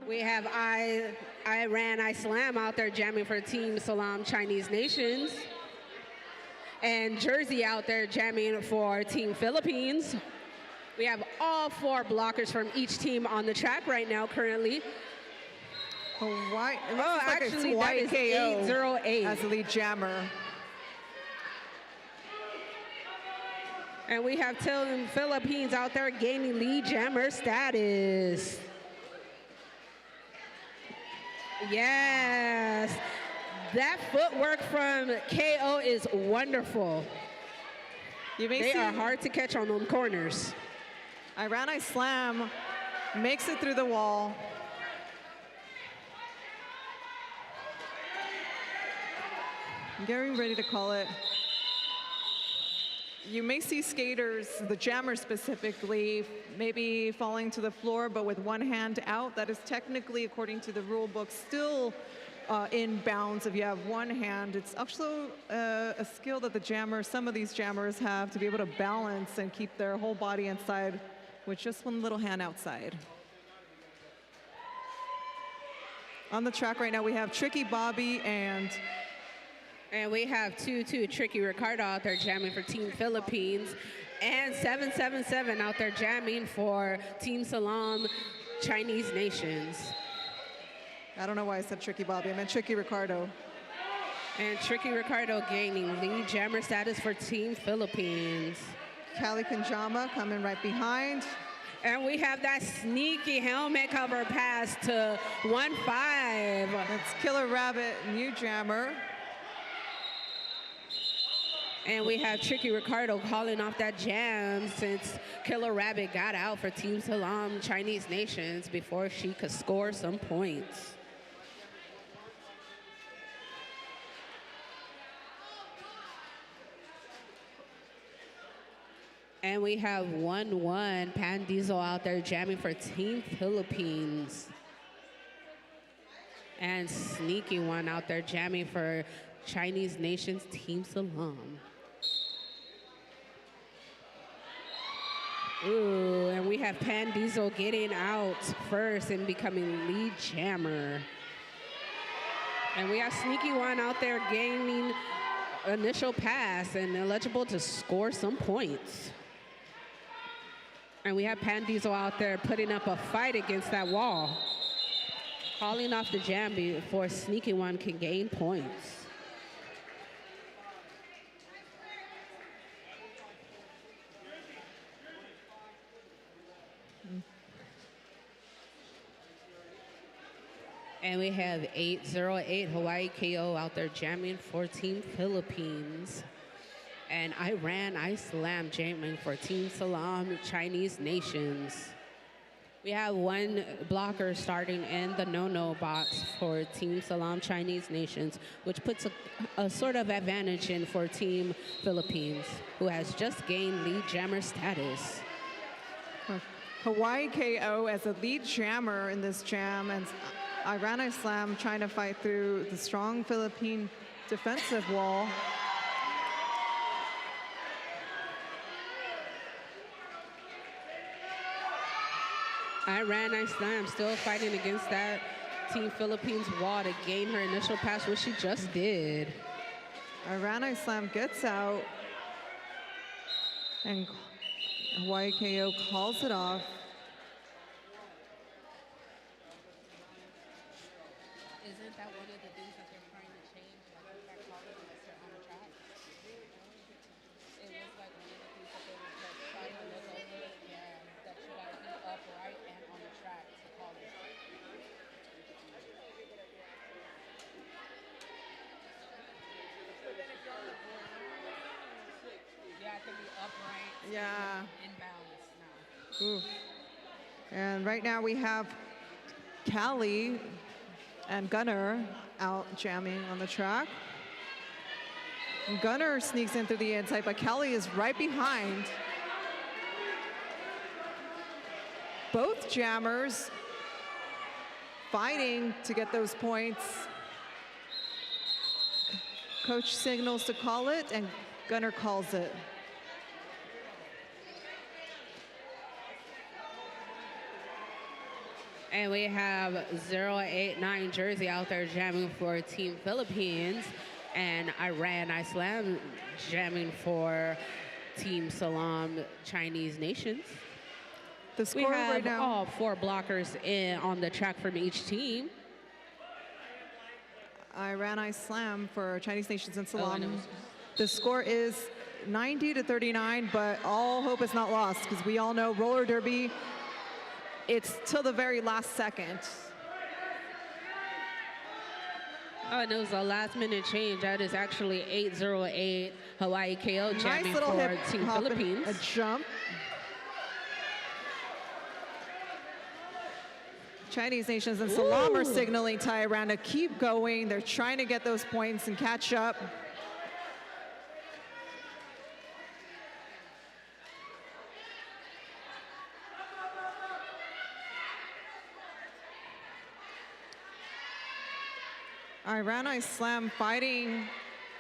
We have SALAAM out there jamming for Team SALAAM Chinese Nations. And Jersey out there jamming for Team Philippines. We have all 4 blockers from each team on the track right now currently. Hawaii. Oh, actually, that is 808. As the lead jammer. And we have Team Philippines out there gaining lead jammer status. Yes, that footwork from KO is wonderful. They are hard to catch on them corners. SALAAM makes it through the wall. I'm getting ready to call it. You may see skaters, the jammers specifically, maybe falling to the floor, but with one hand out. That is technically, according to the rule book, still in bounds if you have one hand. It's actually a skill that some of these jammers have to be able to balance and keep their whole body inside with just one little hand outside. On the track right now, we have Tricky Bobby and we have Tricky Ricardo out there jamming for Team Philippines, and 777 out there jamming for Team SALAAM Chinese Nations. I don't know why I said Tricky Bobby. I meant Tricky Ricardo. And Tricky Ricardo gaining lead jammer status for Team Philippines. Kali Kanjama coming right behind. And we have that sneaky helmet cover pass to 1-5. That's Killer Rabbit, new jammer. And we have Tricky Ricardo calling off that jam since Killer Rabbit got out for Team SALAAM Chinese Nations before she could score some points. And we have 1-1 Pan Diesel out there jamming for Team Philippines. And Sneaky One out there jamming for Chinese Nations Team SALAAM. Ooh, and we have Pan Diesel getting out first and becoming lead jammer. And we have Sneaky One out there gaining initial pass and eligible to score some points. And we have Pan Diesel out there putting up a fight against that wall, calling off the jam before Sneaky One can gain points. And we have 808 Hawaii KO out there jamming for Team Philippines. And SALAAM jamming for Team SALAAM Chinese Nations. We have one blocker starting in the no-no box for Team SALAAM Chinese Nations, which puts a sort of advantage in for Team Philippines, who has just gained lead jammer status. Hawaii KO as a lead jammer in this jam, and SALAAM trying to fight through the strong Philippine defensive wall. Iran Islam still fighting against that Team Philippines wall to gain her initial pass, which she just did. Iran Islam gets out, and Hawaii KO calls it off. Isn't that one of the things that they're trying to change, like if they're calling unless they're on the track? It was like one of the things that they were like trying to look over, yeah, that you gotta be upright and on the track to call it. You have to be upright, Yeah. in balance now. Ooh. And right now we have Callie and Gunner out jamming on the track. And Gunner sneaks in through the inside, but Callie is right behind. Both jammers fighting to get those points. Coach signals to call it, and Gunner calls it. And we have 089 jersey out there jamming for Team Philippines, and Iran Islam jamming for Team SALAAM Chinese Nations. The We score have right now. all 4 blockers on the track from each team. Iran Islam for Chinese Nations and Oh, I know. SALAAM. The score is 90 to 39, but all hope is not lost because we all know roller derby, it's till the very last second. Oh, and it was a last-minute change. That is actually 808 Hawaii KO Nice jamming little for hip Team hop and Philippines. a jump. Chinese Nations and SALAAM are signaling to Iran to keep going. They're trying to get those points and catch up. Iran Islam fighting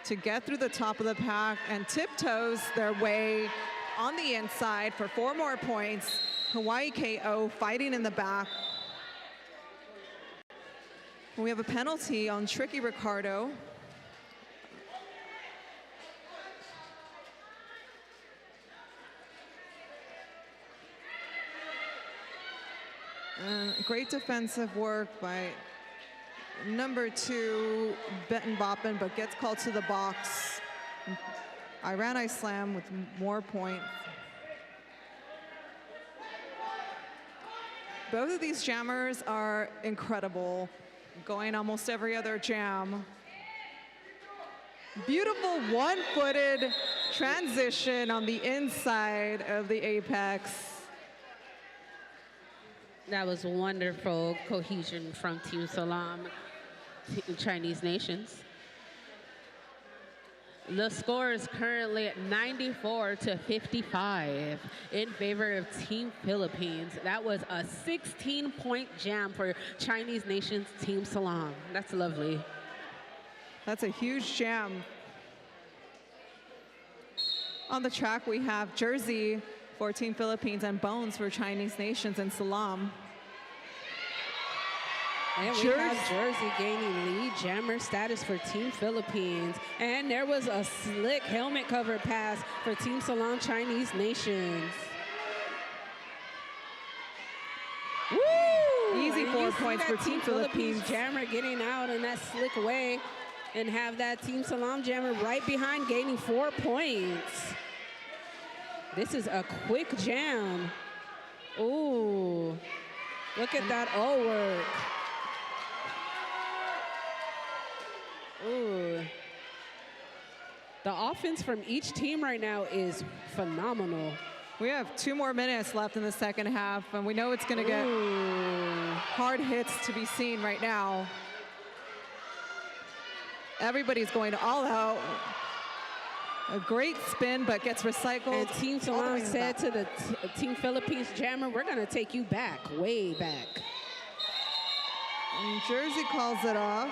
to get through the top of the pack and tiptoes their way on the inside for 4 more points. Hawaii KO fighting in the back. We have a penalty on Tricky Ricardo. Great defensive work by number 2, Benton Boppin, but gets called to the box. Iran Islam with more points. Both of these jammers are incredible, going almost every other jam. Beautiful one-footed transition on the inside of the apex. That was wonderful cohesion from Team SALAAM Chinese Nations. The score is currently at 94 to 55 in favor of Team Philippines. That was a 16-point jam for Chinese Nations Team SALAAM. That's lovely. That's a huge jam. On the track, we have Jersey for Team Philippines and Bones for Chinese Nations and SALAAM. And we have Jersey gaining lead jammer status for Team Philippines. And there was a slick helmet cover pass for Team SALAAM Chinese Nations. Woo! Easy And 4 you see points that for Team Philippines. Jammer getting out in that slick way and have that Team SALAAM jammer right behind gaining 4 points. This is a quick jam. Ooh, look at that O work. Ooh. The offense from each team right now is phenomenal. We have 2 more minutes left in the second half, and we know it's going to get hard hits to be seen right now. Everybody's going all out. A great spin, but gets recycled. And Team SALAAM said to the Team Philippines jammer, we're going to take you back, way back. And Jersey calls it off.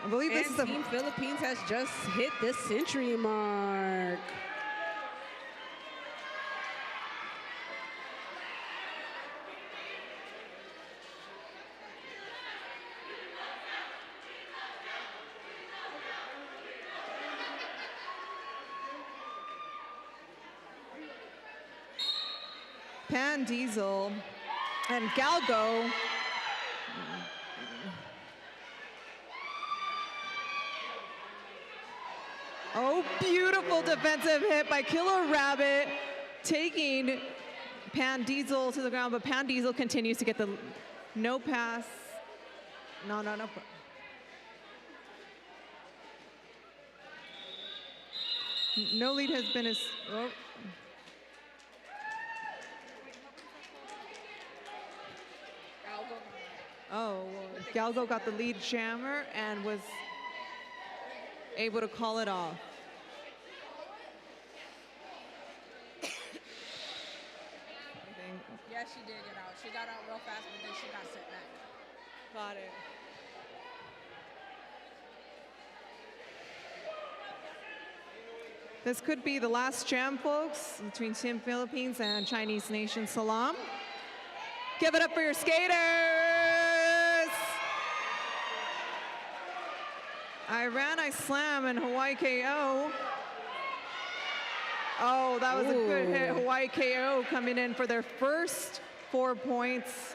I believe this is Team Philippines has just hit the century mark. Pan Diesel and Galgo. Oh, beautiful defensive hit by Killer Rabbit, taking Pan Diesel to the ground, but Pan Diesel continues to get the no pass. No. No lead has been as, oh. Oh, Galgo got the lead jammer and was able to call it off. Yeah, she did get out. She got out real fast, but then she got set back. Got it. This could be the last jam, folks, between Team Philippines and Chinese nation SALAAM. Give it up for your skaters! Iran, I slam, and Hawaii KO. Oh, that was a good hit. Hawaii KO coming in for their first 4 points.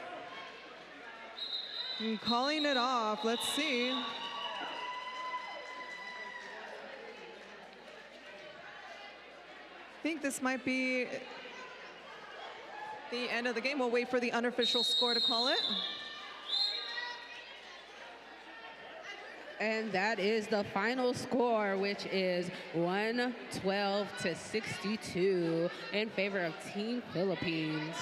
And calling it off. Let's see. I think this might be the end of the game. We'll wait for the unofficial score to call it. And that is the final score, which is 112 to 62 in favor of Team Philippines.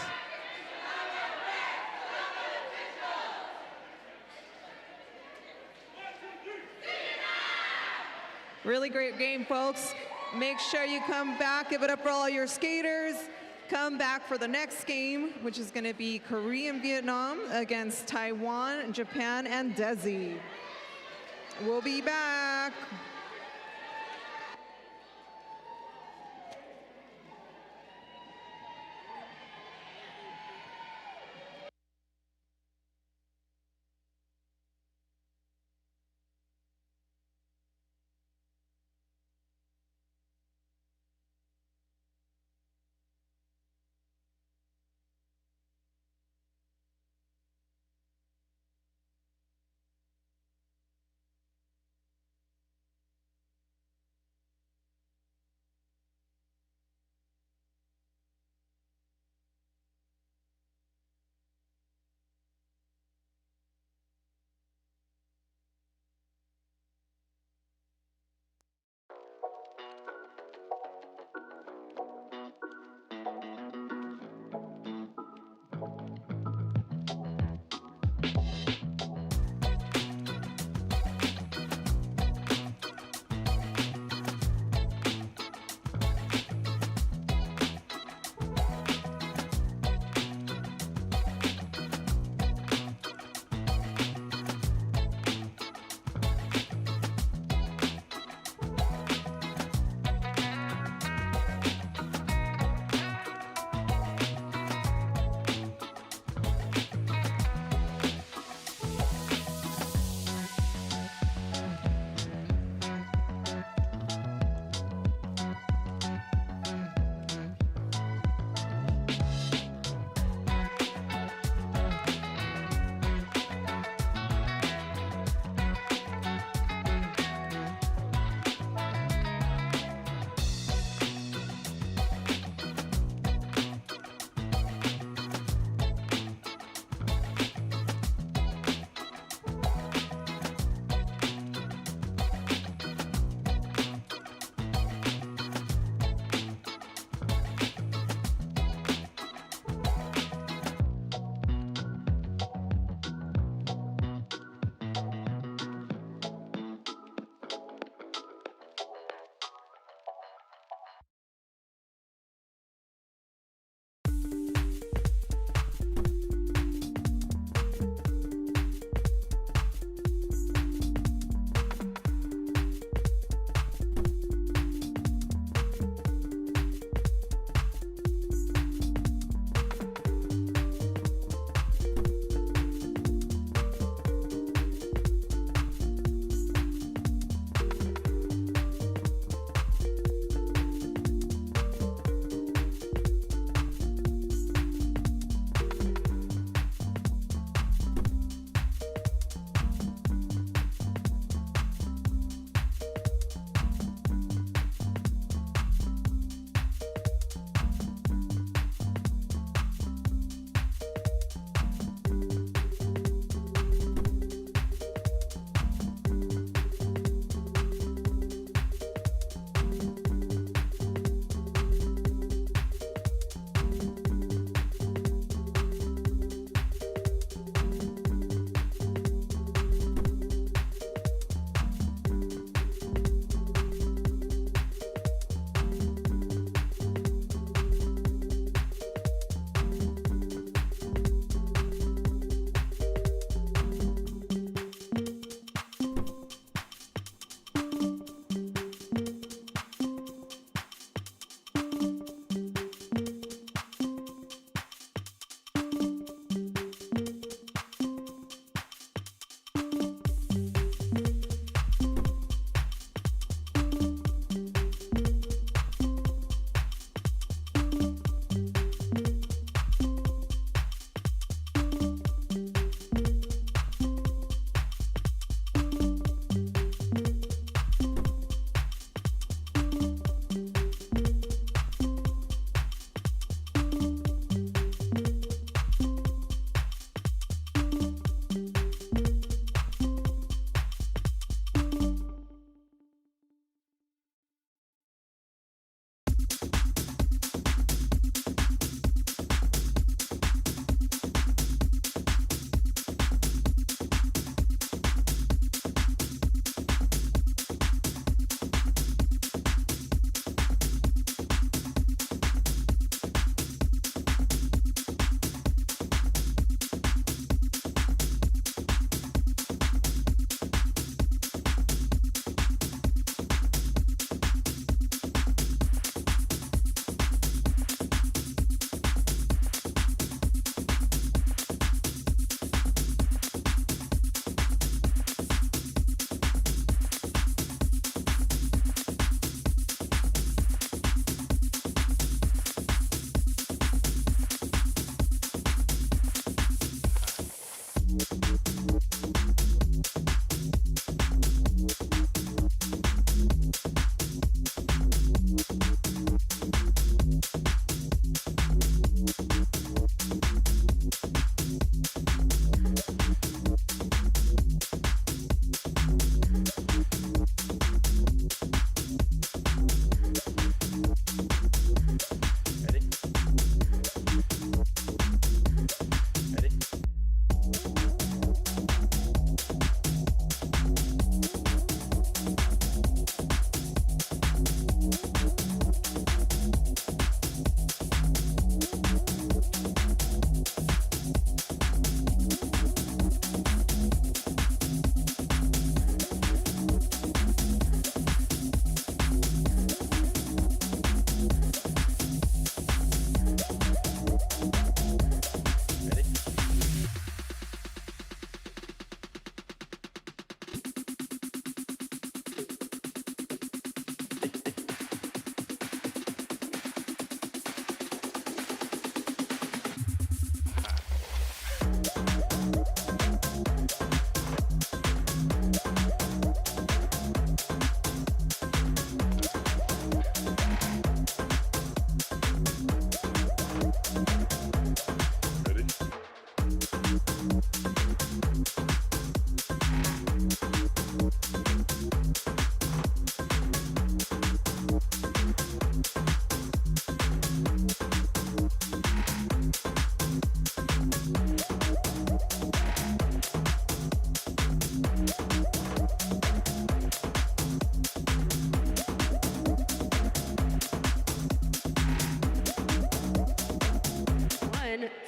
Really great game, folks. Make sure you come back, give it up for all your skaters. Come back for the next game, which is going to be Korea and Vietnam against Taiwan, Japan, and Desi. We'll be back.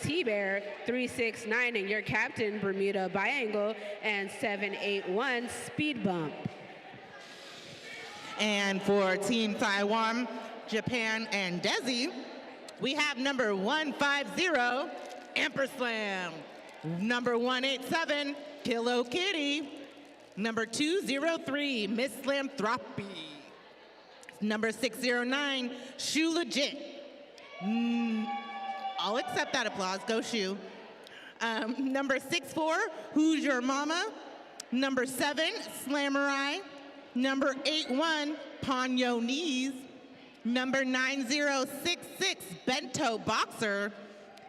T-Bear 369 and your captain Bermuda Biangle and 781 Speed Bump. And for Team Taiwan, Japan, and Desi, we have number 150, Amperslam. Number 187, Pillow Kitty. Number 203, Miss Slamthropy. Number 609, Shoe Legit. I'll accept that applause. Go Shoe. Number 64, Who's Your Mama? Number 7, Slamurai. Number 81, Pawn Yo Knees. Number 9066, Bento Boxer.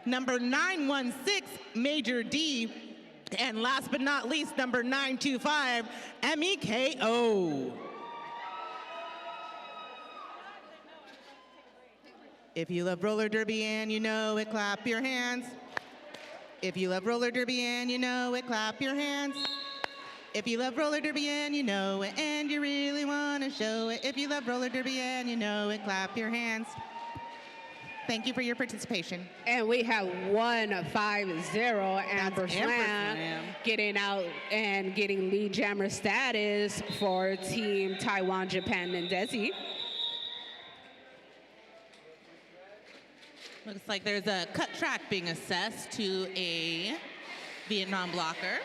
Number 916, Major D. And last but not least, number 925, MEKO. If you love roller derby and you know it, clap your hands. If you love roller derby and you know it, clap your hands. If you love roller derby and you know it and you really want to show it. If you love roller derby and you know it, clap your hands. Thank you for your participation. And we have 150 Amber Slam getting out and getting lead jammer status for Team Taiwan, Japan, and Desi. Looks like there's a cut track being assessed to a Vietnam blocker.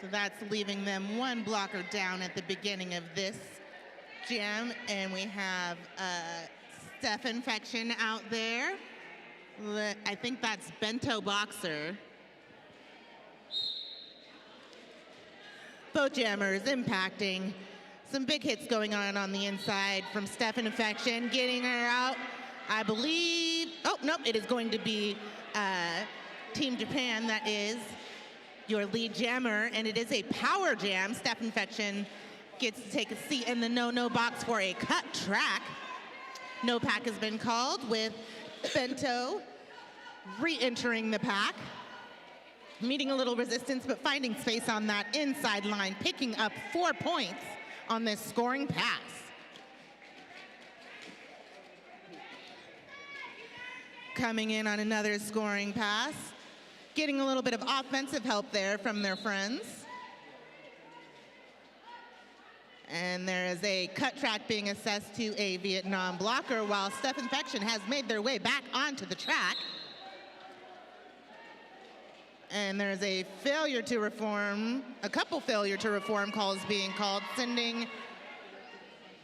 So that's leaving them one blocker down at the beginning of this jam. And we have Steph Infection out there. I think that's Bento Boxer. Both jammers impacting. Some big hits going on the inside from Steph Infection, getting her out. I believe, oh, nope, it is going to be Team Japan that is your lead jammer, and it is a power jam. Steph Infection gets to take a seat in the no-no box for a cut track. No pack has been called, with Bento re-entering the pack. Meeting a little resistance, but finding space on that inside line, picking up 4 points on this scoring pass. Coming in on another scoring pass. Getting a little bit of offensive help there from their friends. And there is a cut track being assessed to a Vietnam blocker, while Steph Infection has made their way back onto the track. And there's a failure to reform, a couple failure to reform calls being called, sending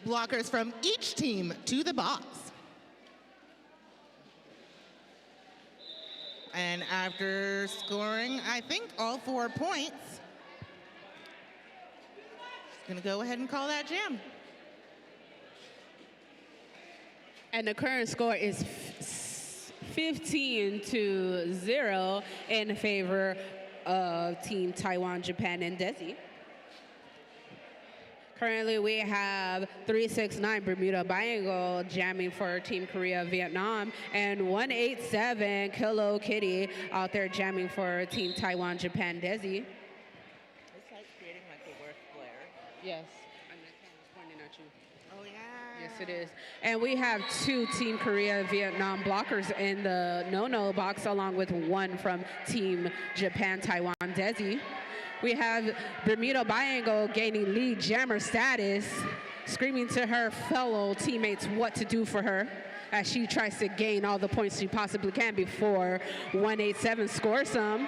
blockers from each team to the box. And after scoring, I think, all 4 points, she's going to go ahead and call that jam. And the current score is 15-0 in favor of Team Taiwan, Japan, and Desi. Currently, we have 369 Bermuda Biangle jamming for Team Korea, Vietnam, and 187 Kilo Kitty out there jamming for Team Taiwan, Japan, Desi. This site's creating like the worst glare. Yes. And the camera's pointing at you. Oh, yeah. Yes, it is. And we have 2 Team Korea, Vietnam blockers in the no-no box, along with 1 from Team Japan, Taiwan, Desi. We have Bermuda Biangle gaining lead jammer status, screaming to her fellow teammates what to do for her as she tries to gain all the points she possibly can before 187 scores some.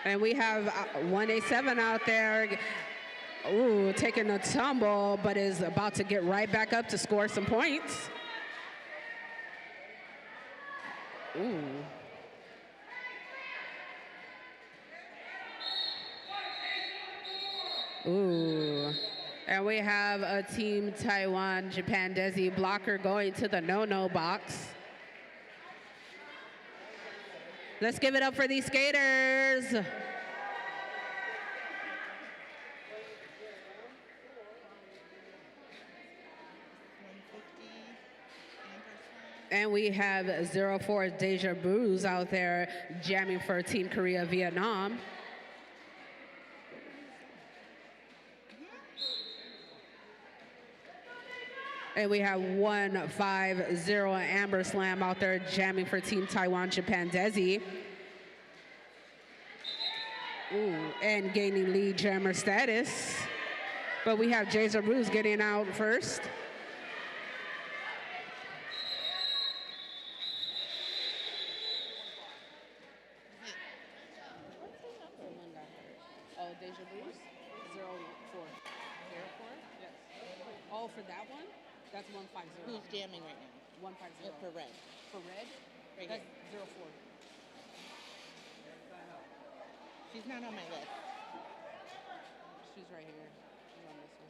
And we have 187 out there. Ooh, taking a tumble, but is about to get right back up to score some points. Ooh. Ooh. And we have a Team Taiwan, Japan, Desi blocker going to the no-no box. Let's give it up for these skaters. And we have 04 Deja Bruise out there jamming for Team Korea, Vietnam. And we have 150 Amber Slam out there jamming for Team Taiwan, Japan, Desi. Ooh, and gaining lead jammer status. But we have Deja Bruise getting out first. Oh, Deja Bruise? 04. 04? Yes. Oh, for that one? That's 150. Who's jamming right now? 150. For red. For red? Right That's here. 04. She's not on my list. She's right here. She's on this one.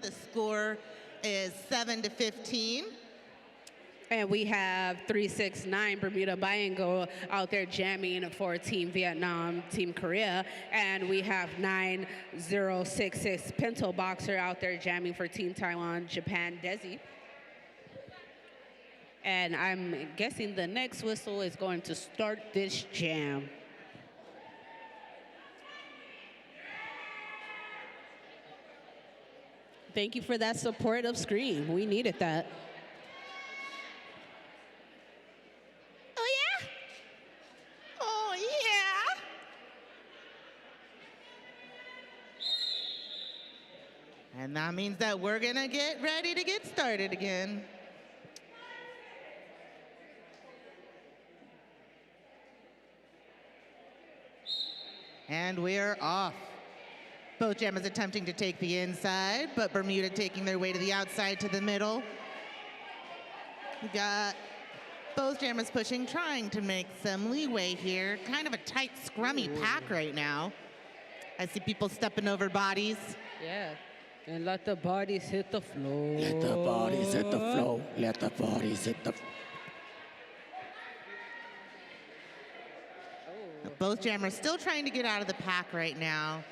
The score is 7-15. And we have 369 Bermuda Biangle out there jamming for Team Vietnam, Team Korea. And we have 9066 Pinto Boxer out there jamming for Team Taiwan, Japan, Desi. And I'm guessing the next whistle is going to start this jam. Thank you for that supportive scream. We needed that. Oh, yeah? Oh, yeah. And that means that we're going to get ready to get started again. And we're off. Both jammers attempting to take the inside, but Bermuda taking their way to the outside to the middle. We got both jammers pushing, trying to make some leeway here. Kind of a tight, scrummy pack right now. I see people stepping over bodies. Yeah, and let the bodies hit the floor. Let the bodies hit the floor. Let the bodies hit the Both jammers still trying to get out of the pack right now.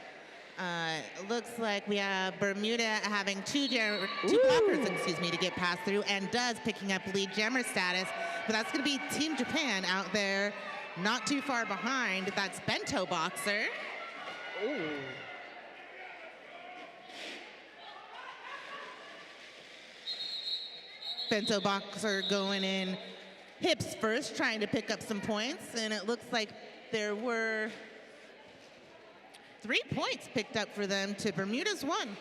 Looks like we have Bermuda having two blockers, to get past through, and Does picking up lead jammer status. But that's going to be Team Japan out there, not too far behind. That's Bento Boxer. Ooh. Bento Boxer going in hips first, trying to pick up some points, and it looks like there were 3 points picked up for them to Bermuda's 1.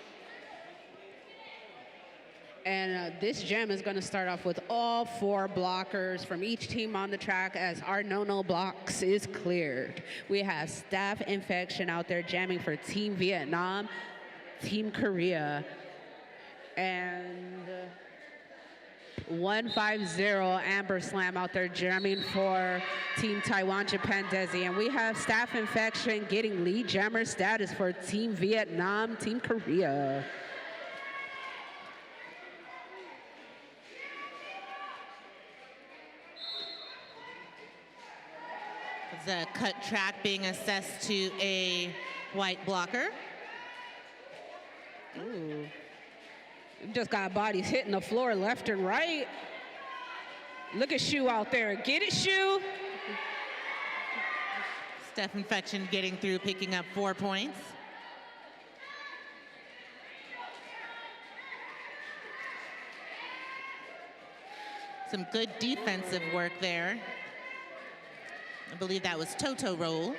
And this jam is going to start off with all 4 blockers from each team on the track as our no-no blocks is cleared. We have Staph Infection out there jamming for Team Vietnam, Team Korea, and 150 Amber Slam out there jamming for Team Taiwan, Japan, Desi. And we have Staph Infection getting lead jammer status for Team Vietnam, Team Korea. The cut track being assessed to a white blocker. Ooh. Just got bodies hitting the floor left and right. Look at Shu out there. Get it, Shu? Staph Infection getting through, picking up 4 points. Some good defensive work there. I believe that was Toto roll.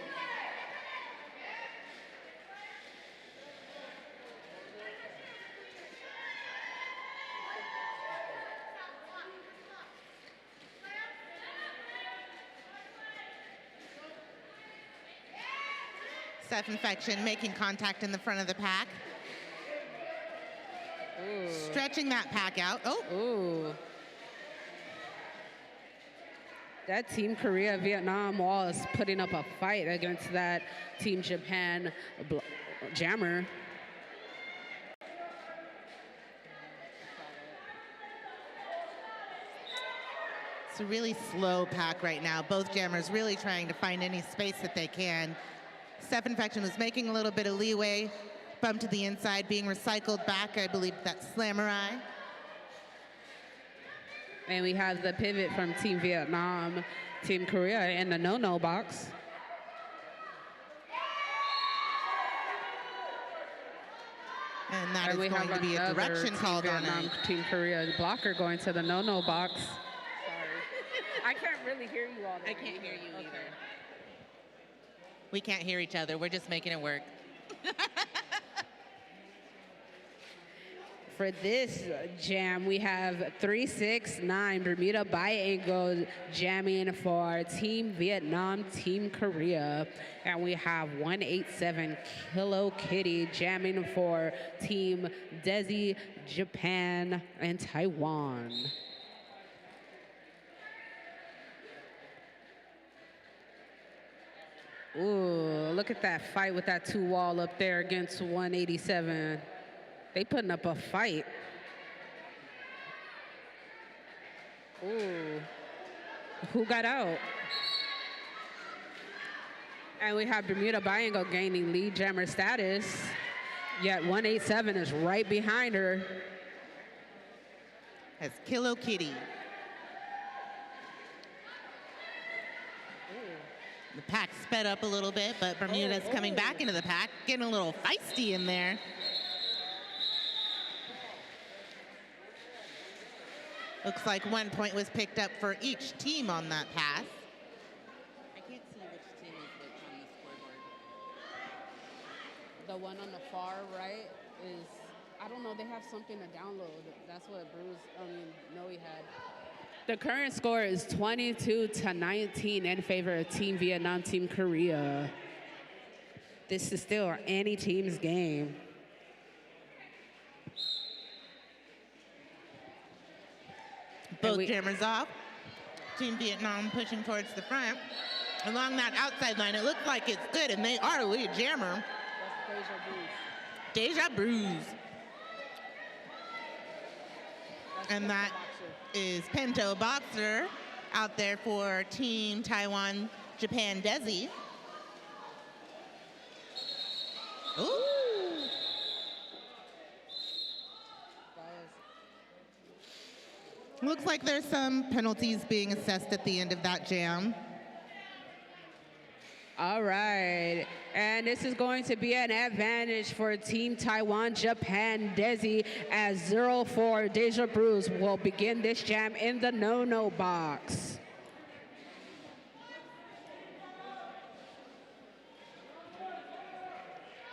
Staph Infection making contact in the front of the pack. Ooh. Stretching that pack out. Oh. Ooh. That Team Korea Vietnam wall is putting up a fight against that Team Japan jammer. It's a really slow pack right now. Both jammers really trying to find any space that they can. Staph Infection was making a little bit of leeway. Bump to the inside, being recycled back. I believe that's Slamurai. And we have the pivot from Team Vietnam, Team Korea in the no-no box. And that is we going have to be a direction Team called on Vietnam, it. Team Korea blocker going to the no-no box. Sorry. I can't really hear you all the I way. can't hear you Okay. either. We can't hear each other. We're just making it work. For this jam, we have 369 Bermuda Biangle jamming for Team Vietnam, Team Korea. And we have 187 Kilo Kitty jamming for Team Desi, Japan, and Taiwan. Ooh, look at that fight with that 2 wall up there against 187. They putting up a fight. Ooh. Who got out? And we have Bermuda Bianco gaining lead jammer status. Yet 187 is right behind her. That's Kilo Kitty. The pack sped up a little bit, but Bermuda's coming back into the pack, getting a little feisty in there. Looks like 1 point was picked up for each team on that pass. I can't see which team is which on the scoreboard. The one on the far right is, I don't know, they have something to download. That's what Noe had. The current score is 22-19 in favor of Team Vietnam, Team Korea. This is still any team's game. Both jammers off. Team Vietnam pushing towards the front. Along that outside line, it looks like it's good, and they are the lead jammer. That's Deja Bruce. Deja Bruce. And that is Pinto Boxer out there for Team Taiwan, Japan, Desi. Ooh. Looks like there's some penalties being assessed at the end of that jam. All right, and this is going to be an advantage for Team Taiwan, Japan, Desi, as 0-4 Deja Bruce will begin this jam in the no-no box.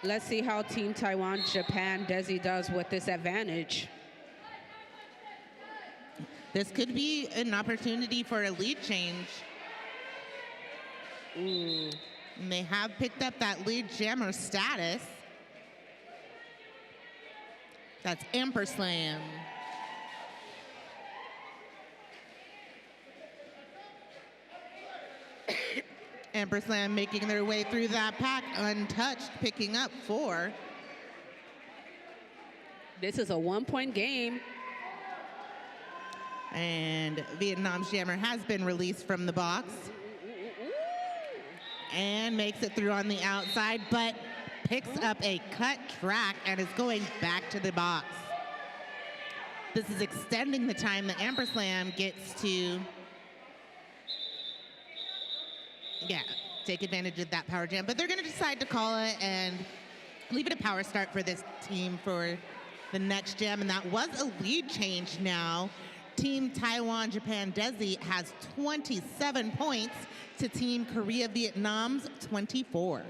Let's see how Team Taiwan, Japan, Desi does with this advantage. This could be an opportunity for a lead change. And they have picked up that lead jammer status. That's Amperslam. Amperslam making their way through that pack untouched, picking up 4. This is a 1-point game. And Vietnam's jammer has been released from the box. And makes it through on the outside, but picks up a cut track and is going back to the box. This is extending the time that Amperslam gets to, take advantage of that power jam. But they're gonna decide to call it and leave it a power start for this team for the next jam. And that was a lead change now. Team Taiwan, Japan, Desi has 27 points to Team Korea, Vietnam's 24.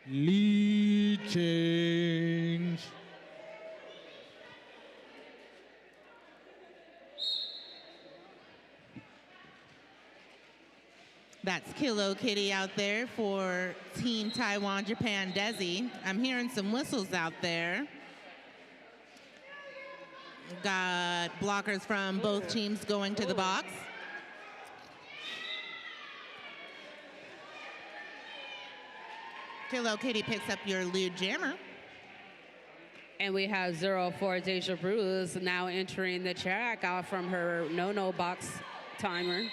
Lead change. That's Kilo Kitty out there for Team Taiwan, Japan, Desi. I'm hearing some whistles out there. Got blockers from both teams going to the box. Kilo Kitty picks up your lead jammer. And we have 0-4 Deja Bruce now entering the track out from her no-no box timer.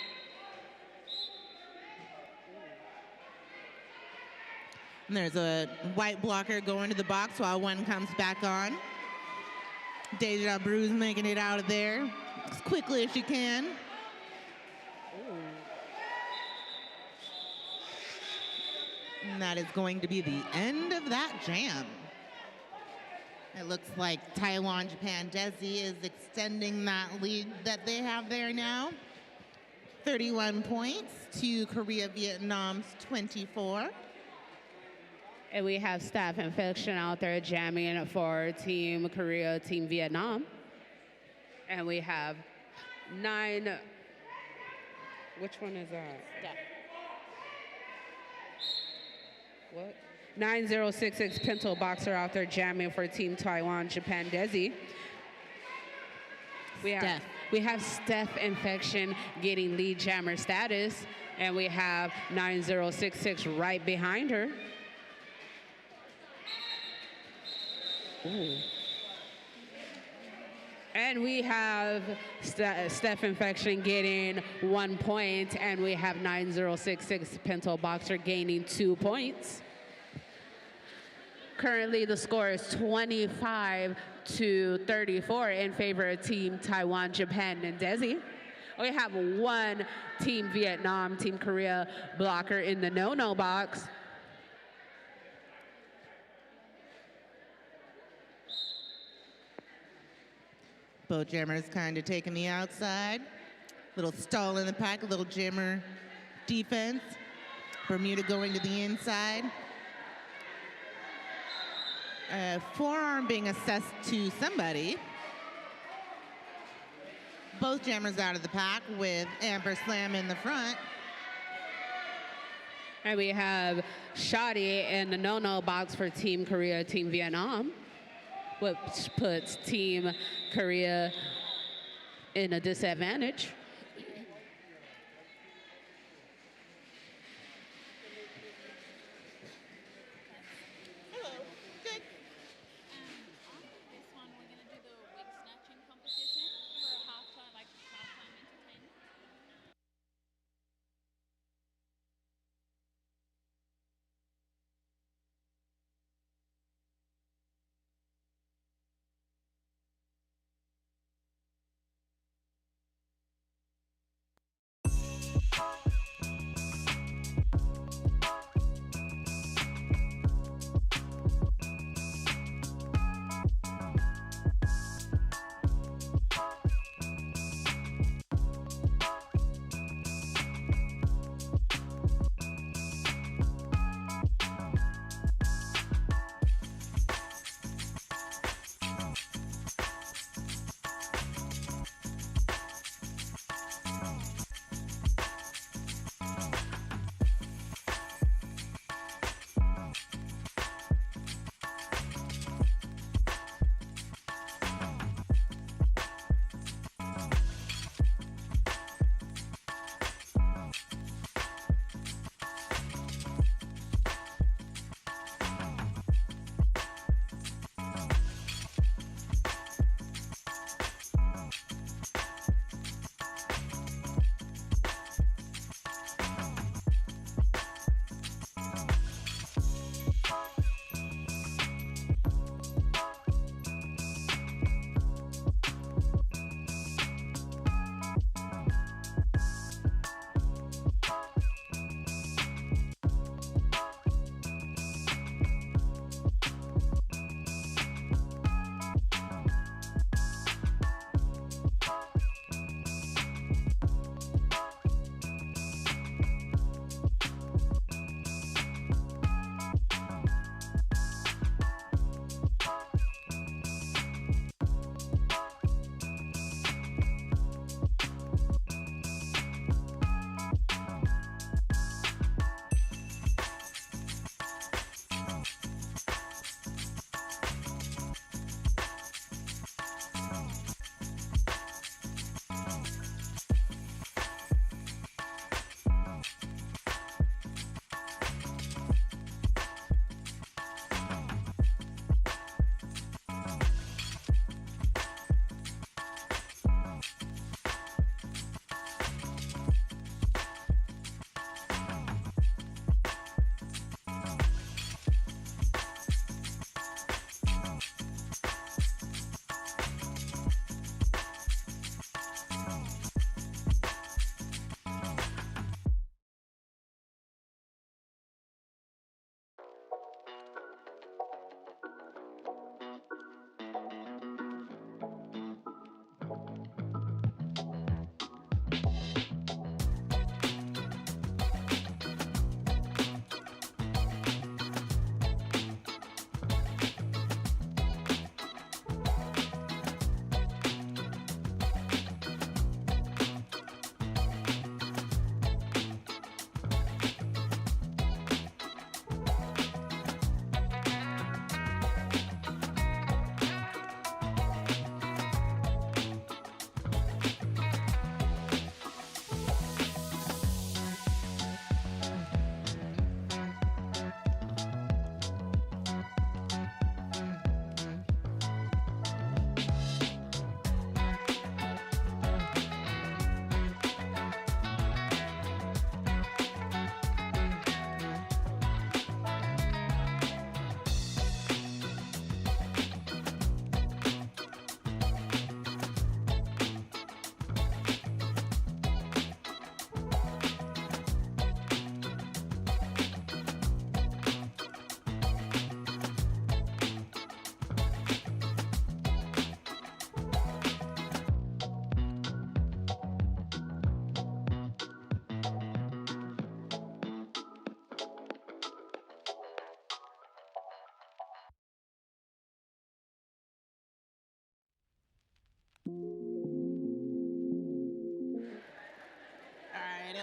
And there's a white blocker going to the box while one comes back on. Deja Bruce making it out of there as quickly as she can. And that is going to be the end of that jam. It looks like Taiwan, Japan, Desi is extending that lead that they have there now. 31 points to Korea, Vietnam's 24. And we have Staff Infection out there jamming for Team Korea, Team Vietnam. And we have 9, which one is that? What? 9066 Pinto Boxer out there jamming for Team Taiwan, Japan, Desi. We have Steph Infection getting lead jammer status, and we have 9066 right behind her. And we have Steph Infection getting 1 point, and we have 9066 Pinto Boxer gaining 2 points. Currently, the score is 25-34 in favor of Team Taiwan, Japan, and Desi. We have 1 Team Vietnam, Team Korea blocker in the no-no box. Both jammers kind of taking the outside. Little stall in the pack, a little jammer defense. Bermuda going to the inside. Forearm being assessed to somebody. Both jammers out of the pack with Amber Slam in the front. And we have Shadi in the no-no box for Team Korea, Team Vietnam, which puts Team Korea in a disadvantage.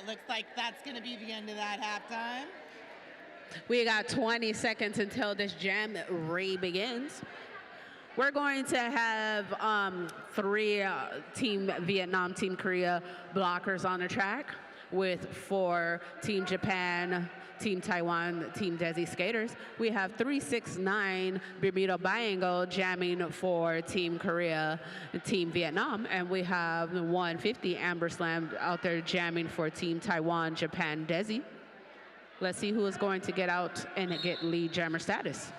it looks like that's going to be the end of that halftime. We got 20 seconds until this jam begins. We're going to have 3 Team Vietnam, Team Korea blockers on the track with 4 Team Japan, Team Taiwan, Team Desi skaters. We have 369 Bermuda Biangle jamming for Team Korea, Team Vietnam, and we have 150 Amber Slam out there jamming for Team Taiwan, Japan, Desi. Let's see who is going to get out and get lead jammer status.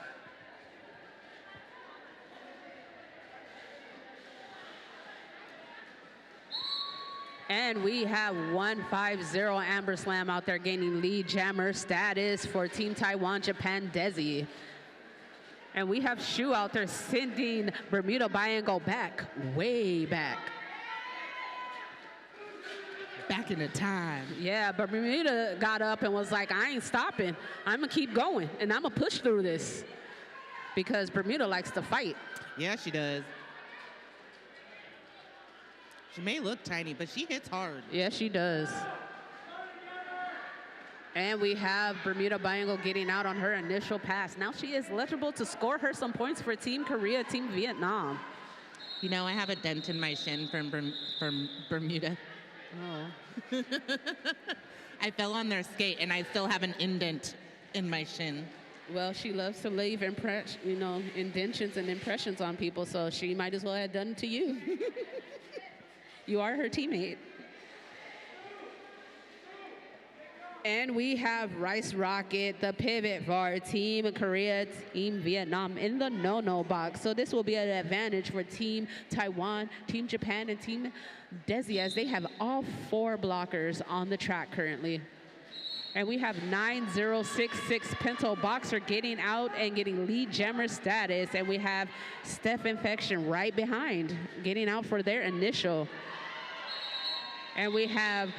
And we have 150 Amber Slam out there gaining lead jammer status for Team Taiwan, Japan, Desi. And we have Shu out there sending Bermuda Biangle back, way back. Back in the time. Yeah, but Bermuda got up and was like, I ain't stopping. I'm going to keep going, and I'm going to push through this. Because Bermuda likes to fight. Yeah, she does. She may look tiny, but she hits hard. Yeah, she does. And we have Bermuda Biangle getting out on her initial pass. Now she is eligible to score her some points for Team Korea, Team Vietnam. You know, I have a dent in my shin from Bermuda. Oh. I fell on their skate, and I still have an indent in my shin. Well, she loves to leave indentions and impressions on people, so she might as well have done it to you. You are her teammate. And we have Rice Rocket, the pivot for Team Korea, Team Vietnam in the no-no box. So this will be an advantage for Team Taiwan, Team Japan, and Team Desi, as they have all 4 blockers on the track currently. And we have 9066 Pinto Boxer getting out and getting lead jammer status. And we have Steph Infection right behind, getting out for their initial. And we have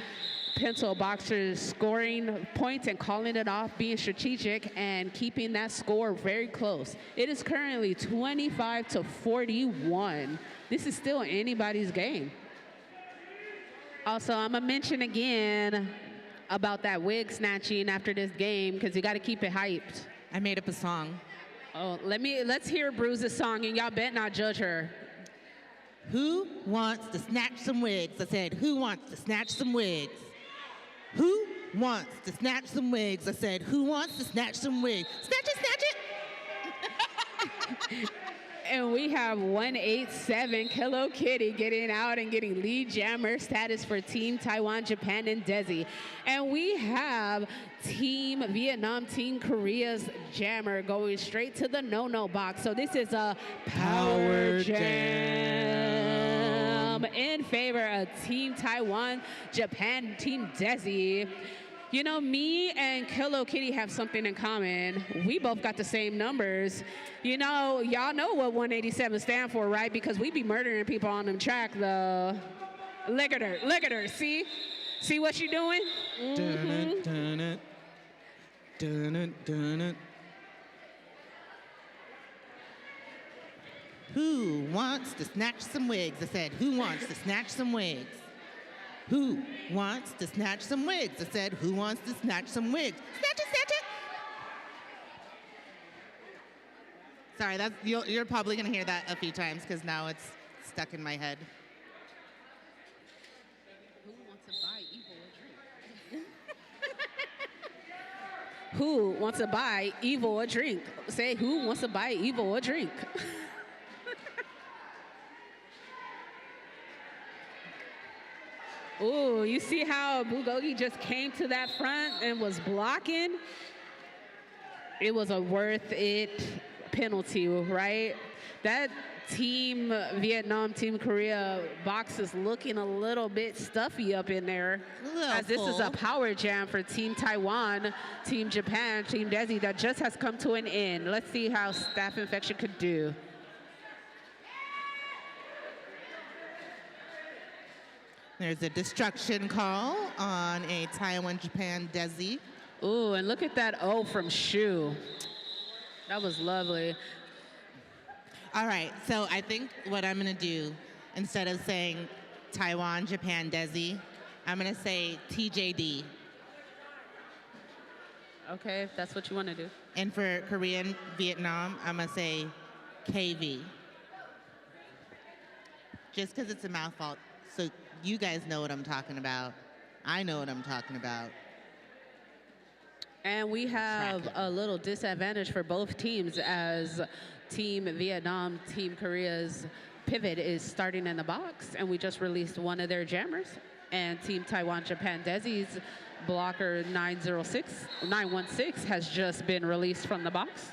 Pinto Boxers scoring points and calling it off, being strategic and keeping that score very close. It is currently 25-41. This is still anybody's game. Also, I'm gonna mention again about that wig snatching after this game, because you got to keep it hyped. I made up a song. Oh, let's hear Bruce's song, and y'all bet not judge her. Who wants to snatch some wigs? I said, who wants to snatch some wigs? Who wants to snatch some wigs? I said, who wants to snatch some wigs? Snatch it, snatch it! And we have 187 Hello Kitty getting out and getting lead jammer status for Team Taiwan, Japan, and Desi. And we have Team Vietnam, Team Korea's jammer going straight to the no-no box. So this is a power jam in favor of Team Taiwan, Japan, Team Desi. You know, me and Hello Kitty have something in common. We both got the same numbers. You know, y'all know what 187 stand for, right? Because we be murdering people on the track. Look at her, see? See what she doing? Mm-hmm. Dun it, dun it, dun it. Who wants to snatch some wigs? I said, who wants to snatch some wigs? Who wants to snatch some wigs? I said, who wants to snatch some wigs? Snatch it, snatch it! Sorry, you're probably gonna hear that a few times because now it's stuck in my head. Who wants to buy evil a drink? Who wants to buy evil a drink? Say, who wants to buy evil a drink? Ooh, you see how Bulgogi just came to that front and was blocking? It was a worth it penalty, right? That Team Vietnam, Team Korea box is looking a little bit stuffy up in there. As this is a power jam for Team Taiwan, Team Japan, Team Desi that just has come to an end. Let's see how Staph Infection could do. There's a destruction call on a Taiwan, Japan, Desi. Ooh, and look at that O from Shu. That was lovely. All right, so I think what I'm gonna do, instead of saying Taiwan, Japan, Desi, I'm going to say TJD. Okay, if that's what you want to do. And for Korean, Vietnam, I'm going to say KV. Just because it's a mouthful, so you guys know what I'm talking about. I know what I'm talking about. And we have a little disadvantage for both teams as Team Vietnam, Team Korea's pivot is starting in the box, and we just released one of their jammers. And Team Taiwan, Japan, Desi's blocker 916 has just been released from the box.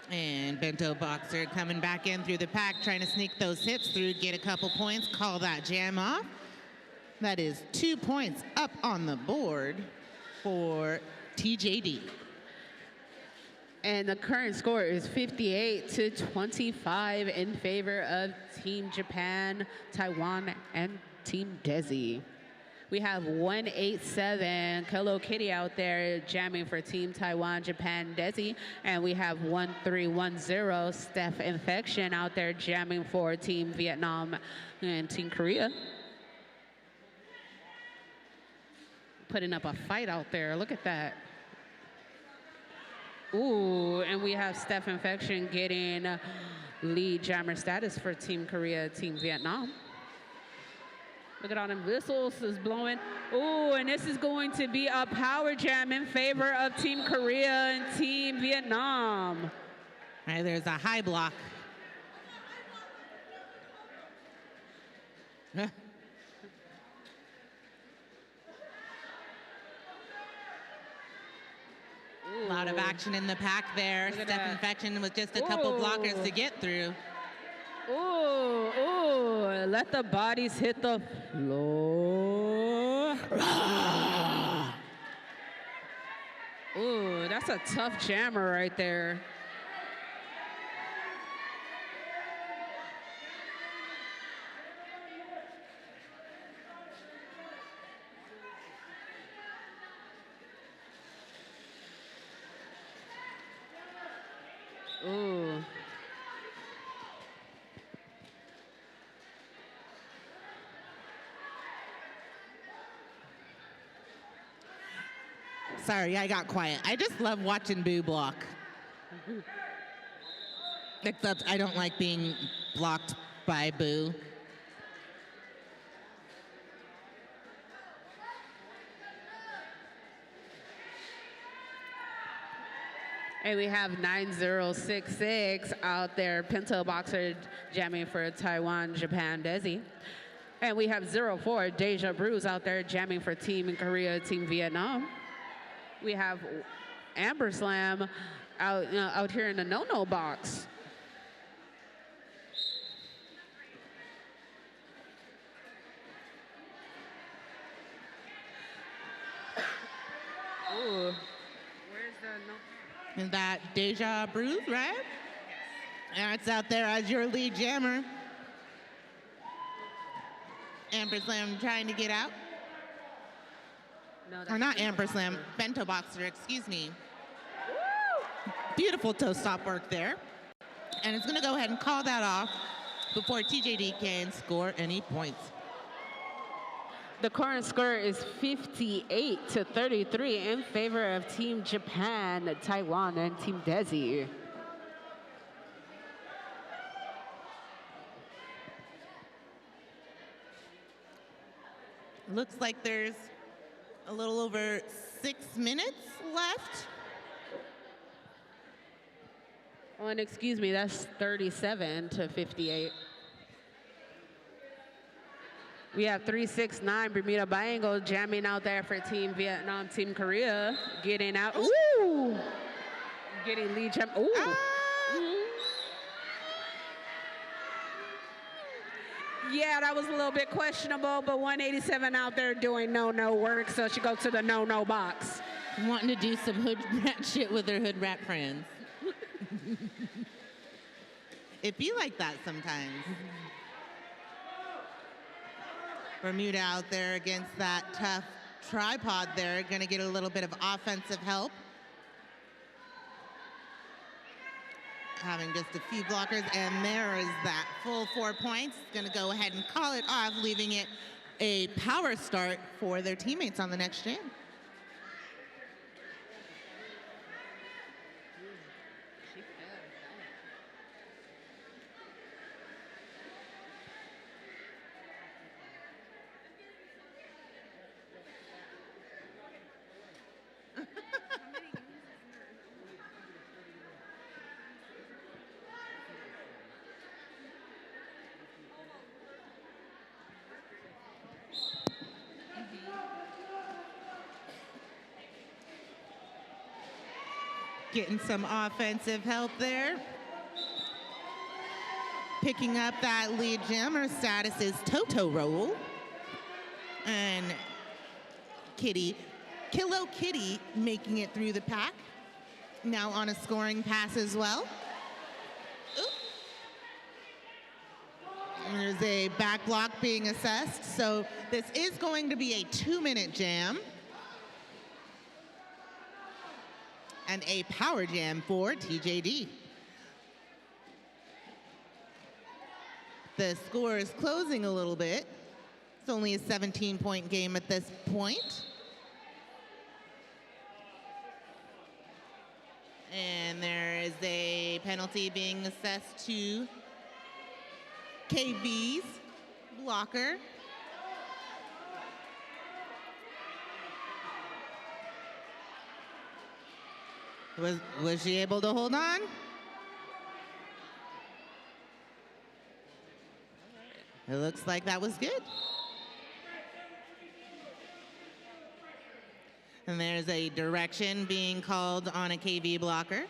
And Bento Boxer coming back in through the pack, trying to sneak those hits through, get a couple points, call that jam off. That is 2 points up on the board for TJD. And the current score is 58-25 in favor of Team Japan, Taiwan, and Team Desi. We have 187 Hello Kitty out there jamming for Team Taiwan, Japan, Desi. And we have 1310 Steph Infection out there jamming for Team Vietnam and Team Korea. Putting up a fight out there. Look at that. Ooh, and we have Steph Infection getting lead jammer status for Team Korea, Team Vietnam. Look at all them whistles is blowing. Ooh, and this is going to be a power jam in favor of Team Korea and Team Vietnam. All right, there's a high block. Ooh. A lot of action in the pack there. Look at Steph that. Infection with just a couple blockers to get through. Ooh, ooh, let the bodies hit the floor. Ooh, that's a tough jammer right there. Ooh. Sorry, I got quiet. I just love watching Boo block. Except I don't like being blocked by Boo. And we have 9066 out there, Pinto Boxer jamming for Taiwan, Japan, Desi. And we have 04 Deja Bruise out there jamming for Team Korea, Team Vietnam. We have Amber Slam out here in the no-no box. Ooh. Where's the no? And that Deja Bruise, right? And it's out there as your lead jammer. Amber Slam trying to get out. No, Or not Amber Slam, Bento Boxer, excuse me. Beautiful toe stop work there. And it's going to go ahead and call that off before TJD can score any points. The current score is 58-33 in favor of Team Japan, Taiwan, and Team Desi. Looks like there's a little over 6 minutes left. Oh, and excuse me, that's 37-58. We have 369 Bermuda Biangle jamming out there for Team Vietnam, Team Korea, getting out. Ooh! Getting lead jam. Ooh! Yeah, that was a little bit questionable, but 187 out there doing no-no work, so she goes to the no-no box. Wanting to do some hood rat shit with her hood rat friends. It be like that sometimes. Bermuda out there against that tough tripod there, gonna get a little bit of offensive help. having just a few blockers, and there is that full 4 points. Going to go ahead and call it off, leaving it a power start for their teammates on the next jam. Getting some offensive help there. Picking up that lead jammer status is Toto Roll. And Kilo Kitty making it through the pack. Now on a scoring pass as well. Ooh. And there's a back block being assessed. So this is going to be a 2-minute jam. And a power jam for TJD. The score is closing a little bit. It's only a 17-point game at this point. And there is a penalty being assessed to KV's blocker. Was she able to hold on? It looks like that was good. And there's a direction being called on a KV blocker.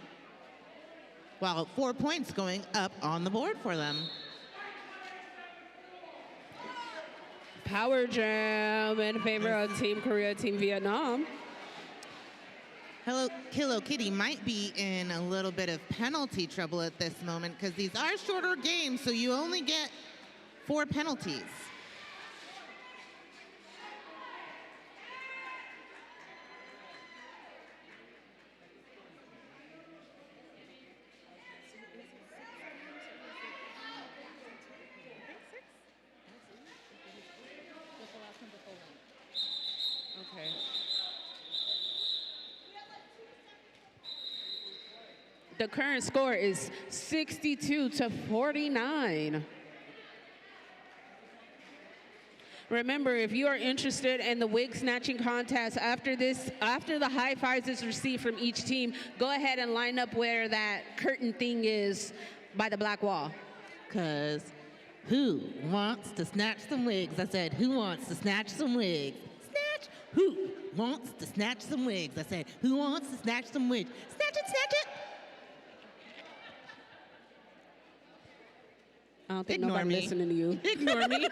Well, 4 points going up on the board for them. Power jam in favor of Team Korea, Team Vietnam. Hello, Kilo Kitty might be in a little bit of penalty trouble at this moment because these are shorter games, so you only get 4 penalties. Okay. The current score is 62-49. Remember, if you are interested in the wig snatching contest after the high fives is received from each team, go ahead and line up where that curtain thing is by the black wall. Because who wants to snatch some wigs? I said, who wants to snatch some wigs? Snatch? Who wants to snatch some wigs? I said, who wants to snatch some wigs? Snatch it, snatch it. I don't think Ignore nobody me. listening to you. Ignore me.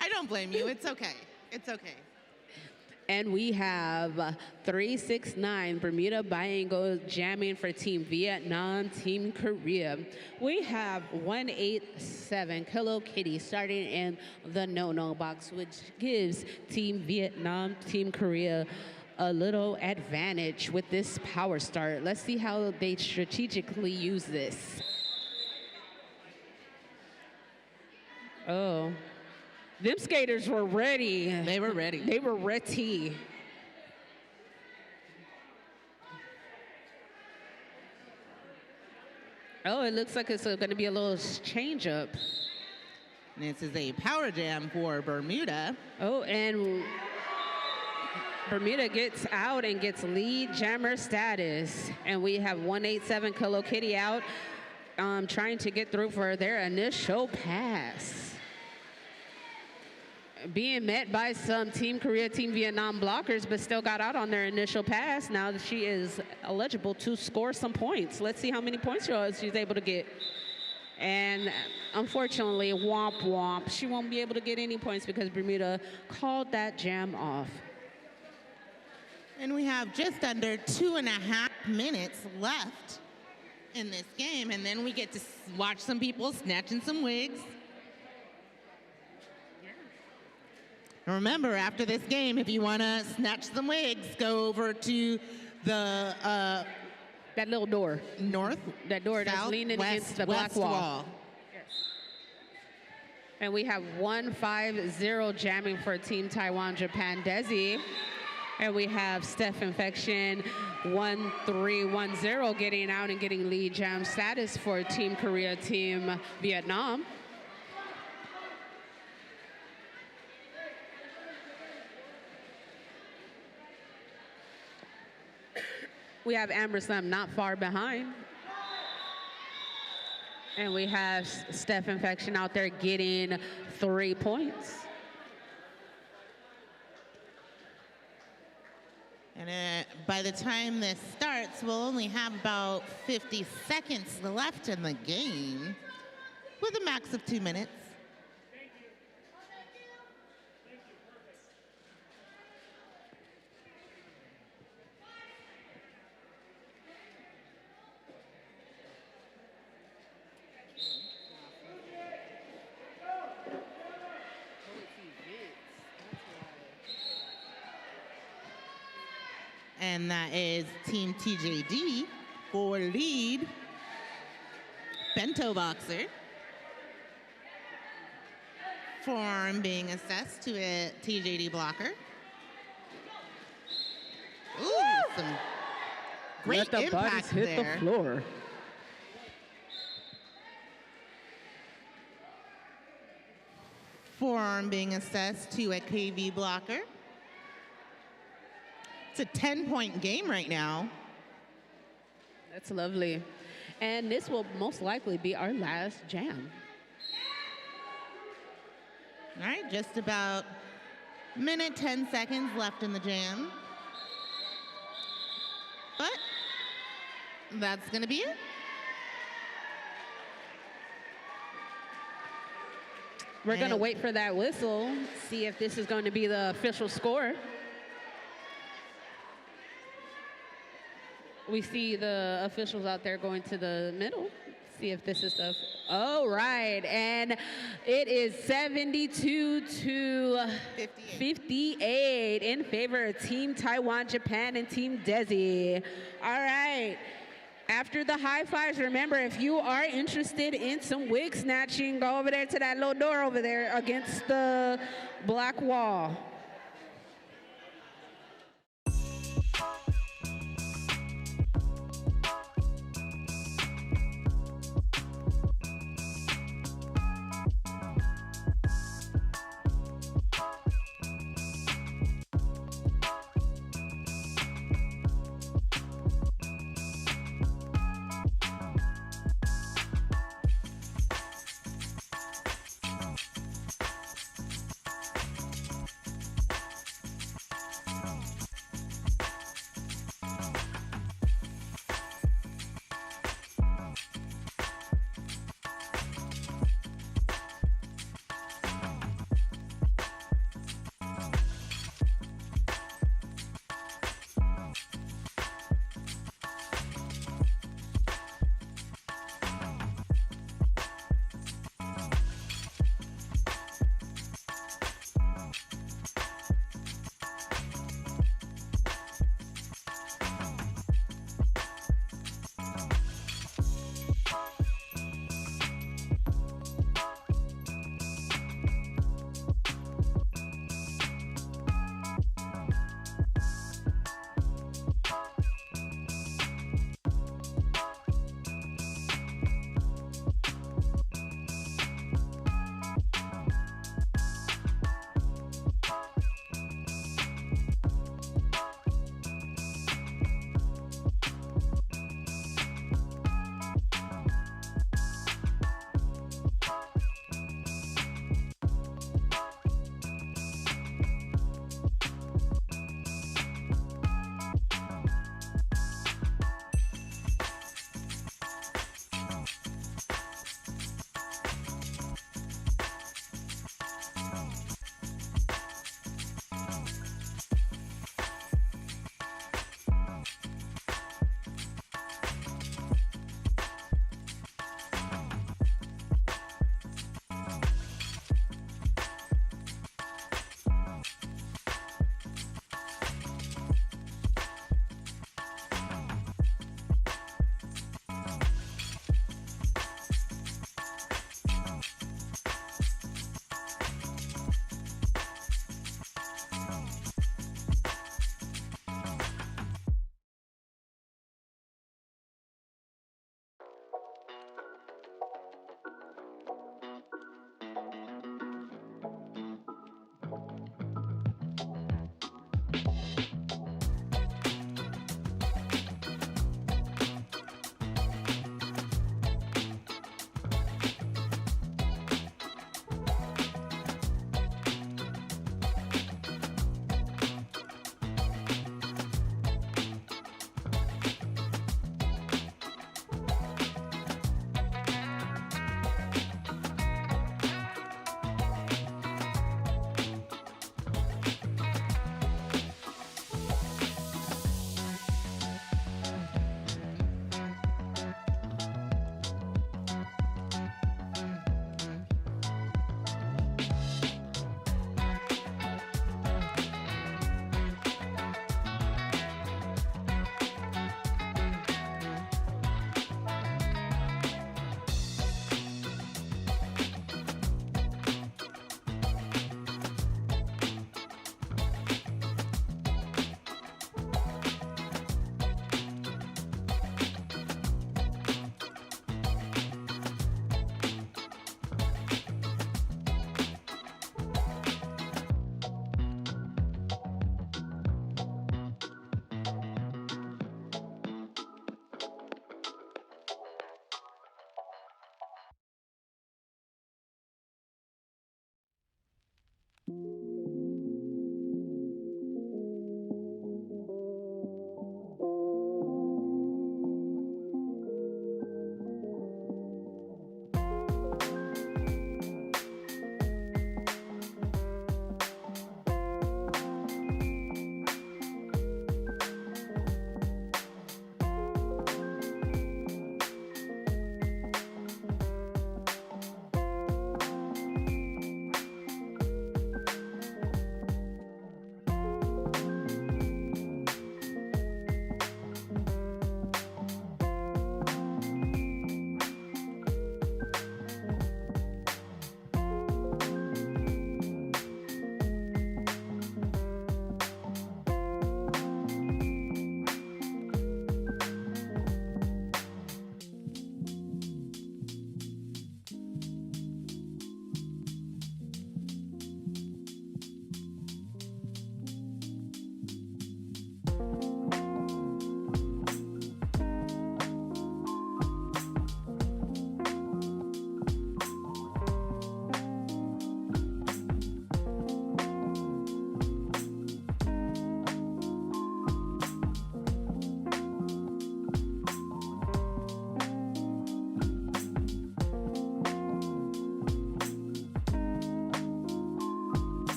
I don't blame you. It's okay. It's okay. And we have 369 Bermuda Biangle jamming for Team Vietnam, Team Korea. We have 187 Kilo Kitty starting in the no-no box, which gives Team Vietnam, Team Korea a little advantage with this power start. Let's see how they strategically use this. Oh. Them skaters were ready. They were ready. They were ready. Oh, it looks like it's going to be a little change up. This is a power jam for Bermuda. Oh, and Bermuda gets out and gets lead jammer status. And we have 187 Kilo Kitty out trying to get through for their initial pass. Being met by some Team Korea, Team Vietnam blockers, but still got out on their initial pass. Now she is eligible to score some points. Let's see how many points she's able to get. And unfortunately, womp womp, she won't be able to get any points because Bermuda called that jam off. And we have just under 2.5 minutes left in this game, and then we get to watch some people snatching some wigs. And remember, after this game, if you want to snatch some wigs, go over to the That little door. North, That door that's south, leaning west, against the west black wall. And we have 150 jamming for Team Taiwan, Japan, Desi. And we have Steph Infection 1310 getting out and getting lead jam status for Team Korea, Team Vietnam. We have Amber Slam not far behind. And we have Steph Infection out there getting 3 points. And by the time this starts, we'll only have about 50 seconds left in the game with a max of 2 minutes. And that is Team TJD for lead. Bento Boxer. Form being assessed to a TJD blocker. Ooh, some great Let the impact bodies hit there. the floor. Form being assessed to a KV blocker. It's a 10-point game right now. That's lovely. And this will most likely be our last jam. All right, just about a minute, 10 seconds left in the jam. But that's going to be it. We're going to wait for that whistle, see if this is going to be the official score. We see the officials out there going to the middle. See if this is the. Oh, right. And it is 72 to 58 in favor of Team Taiwan, Japan, and Team Desi. All right. After the high fives, remember, if you are interested in some wig snatching, go over there to that little door over there against the black wall.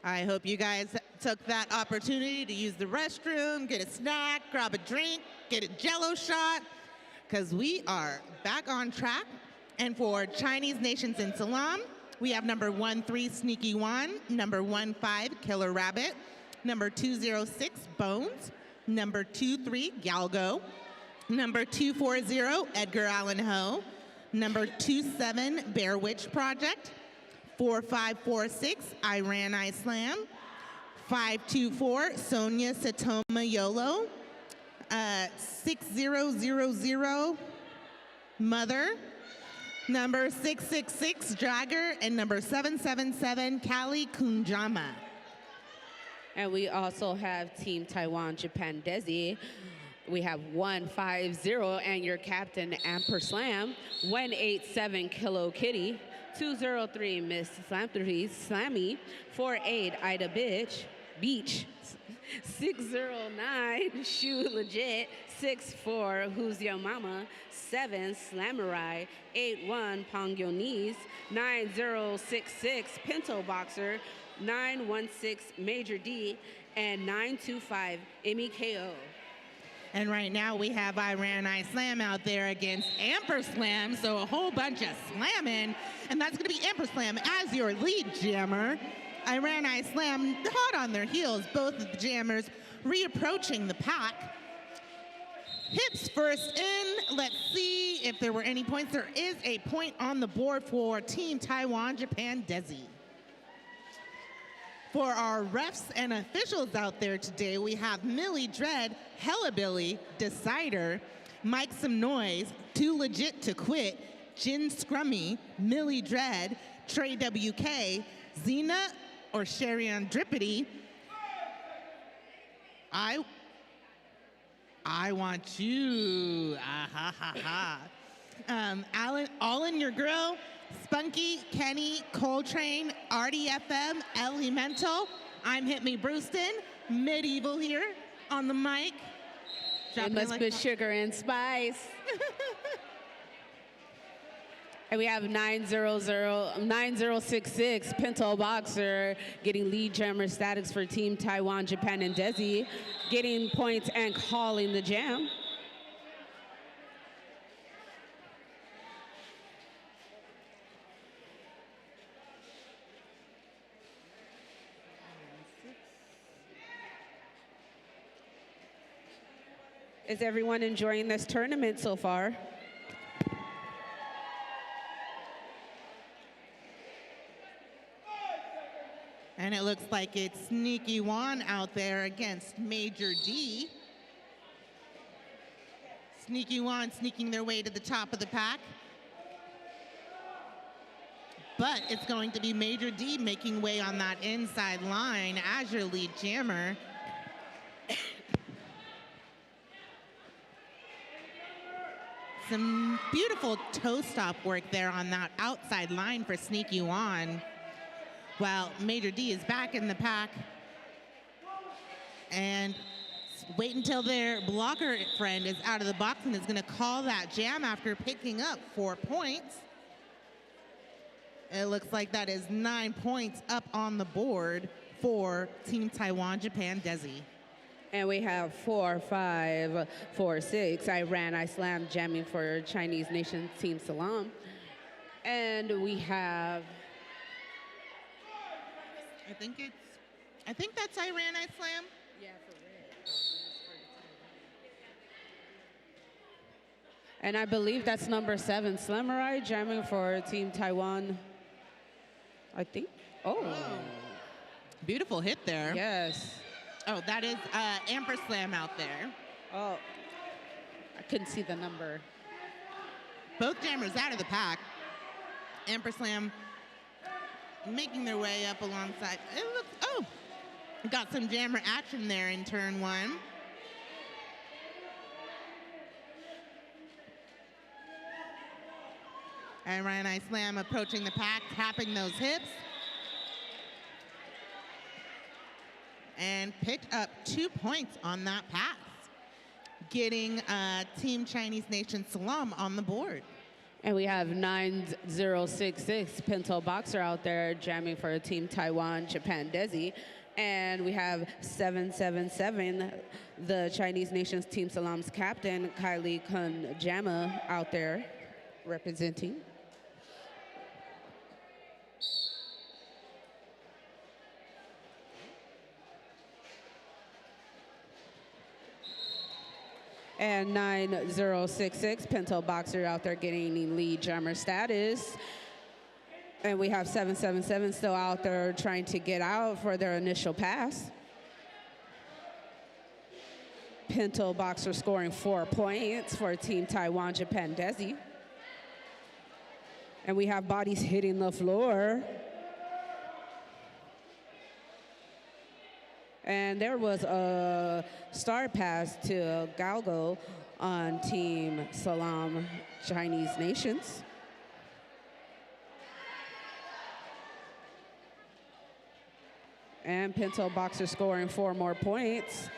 I hope you guys took that opportunity to use the restroom, get a snack, grab a drink, get a Jell-O shot, because we are back on track. And for Chinese Nations in SALAAM, we have number 13, Sneaky Wan, number 15, Killer Rabbit, number 206, Bones, number 23, Galgo, number 240, Edgar Allan Ho, number 27, Bear Witch Project, 4546, Iran Islam, 524, Sonia Satoma Yolo, 6000, Mother, number 666, Dragger, and number 777, Kali Kunjama. And we also have Team Taiwan, Japan, Desi. We have 150, and your captain, Amperslam, 187, Kilo Kitty, 203, Miss Slammy, 48, Ida Beach, 609, Shoe Legit, 64, Who's Your Mama, 7, Slamurai, 81, Pongyonese, 9066, Pinto Boxer, 916, Major D, and 925, Emmy KO. And right now we have Iran Islam out there against Amperslam, so a whole bunch of slamming. And that's going to be Amperslam as your lead jammer. Iran Islam hot on their heels, both of the jammers reapproaching the pack. Hips first in. Let's see if there were any points. There is a point on the board for Team Taiwan, Japan, Desi. For our refs and officials out there today, we have Millie Dread, Hellabilly, Decider, Mike Some Noise, Too Legit to Quit, Jin Scrummy, Millie Dread, Trey WK, Xena or Sherian Drippity. I want you. Ah, ha, ha, ha. Alan, All in Your Grill, Spunky, Kenny, Coltrane, RDFM, Elemental. I'm Hit Me Brewston, Medieval here on the mic. It must be sugar and spice. And we have 9066, Pinto Boxer, getting lead jammer status for Team Taiwan, Japan, and Desi, getting points and calling the jam. Is everyone enjoying this tournament so far? And it looks like it's Sneaky Wan out there against Major D. Sneaky Wan sneaking their way to the top of the pack. But it's going to be Major D making way on that inside line as your lead jammer. Some beautiful toe stop work there on that outside line for Sneaky Wan. While Major D is back in the pack. And wait until their blocker friend is out of the box and is going to call that jam after picking up 4 points. It looks like that is 9 points up on the board for Team Taiwan, Japan, Desi. And we have 4546, Iran Islam jamming for Chinese Nation Team SALAAM. And we have, I think that's Iran Islam. yeah, for red. And I believe that's number 7, Slamurai jamming for Team Taiwan. I think. Oh. Beautiful hit there. Yes. Oh, that is Amperslam out there. Oh, I couldn't see the number. Both jammers out of the pack. Amperslam making their way up alongside. It looks, oh, got some jammer action there in turn 1. And Ryan Islam approaching the pack, tapping those hips. And picked up 2 points on that pass, getting Team Chinese Nation SALAAM on the board. And we have 9066 Pinto Boxer out there jamming for Team Taiwan, Japan, Desi. And we have 777, the Chinese Nations Team SALAAM's captain, Kylie Kun Jama, out there representing. And 9066 Pinto Boxer out there getting lead jammer status. And we have 777 still out there trying to get out for their initial pass. Pinto Boxer scoring 4 points for Team Taiwan, Japan, Desi. And we have bodies hitting the floor. And there was a star pass to Galgo on Team SALAAM Chinese Nations. And Pinto Boxer scoring 4 more points.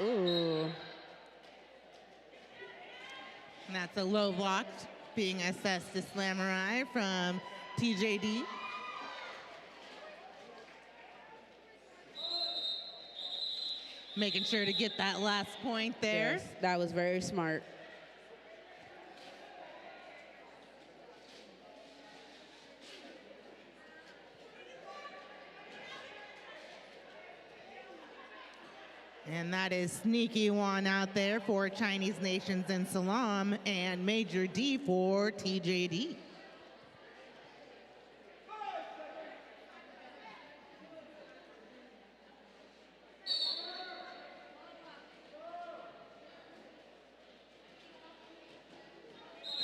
Ooh. And that's a low block being assessed to Slamurai from TJD. Making sure to get that last point there. Yes, that was very smart. And that is Sneaky One out there for Chinese Nations and SALAAM, and Major D for TJD.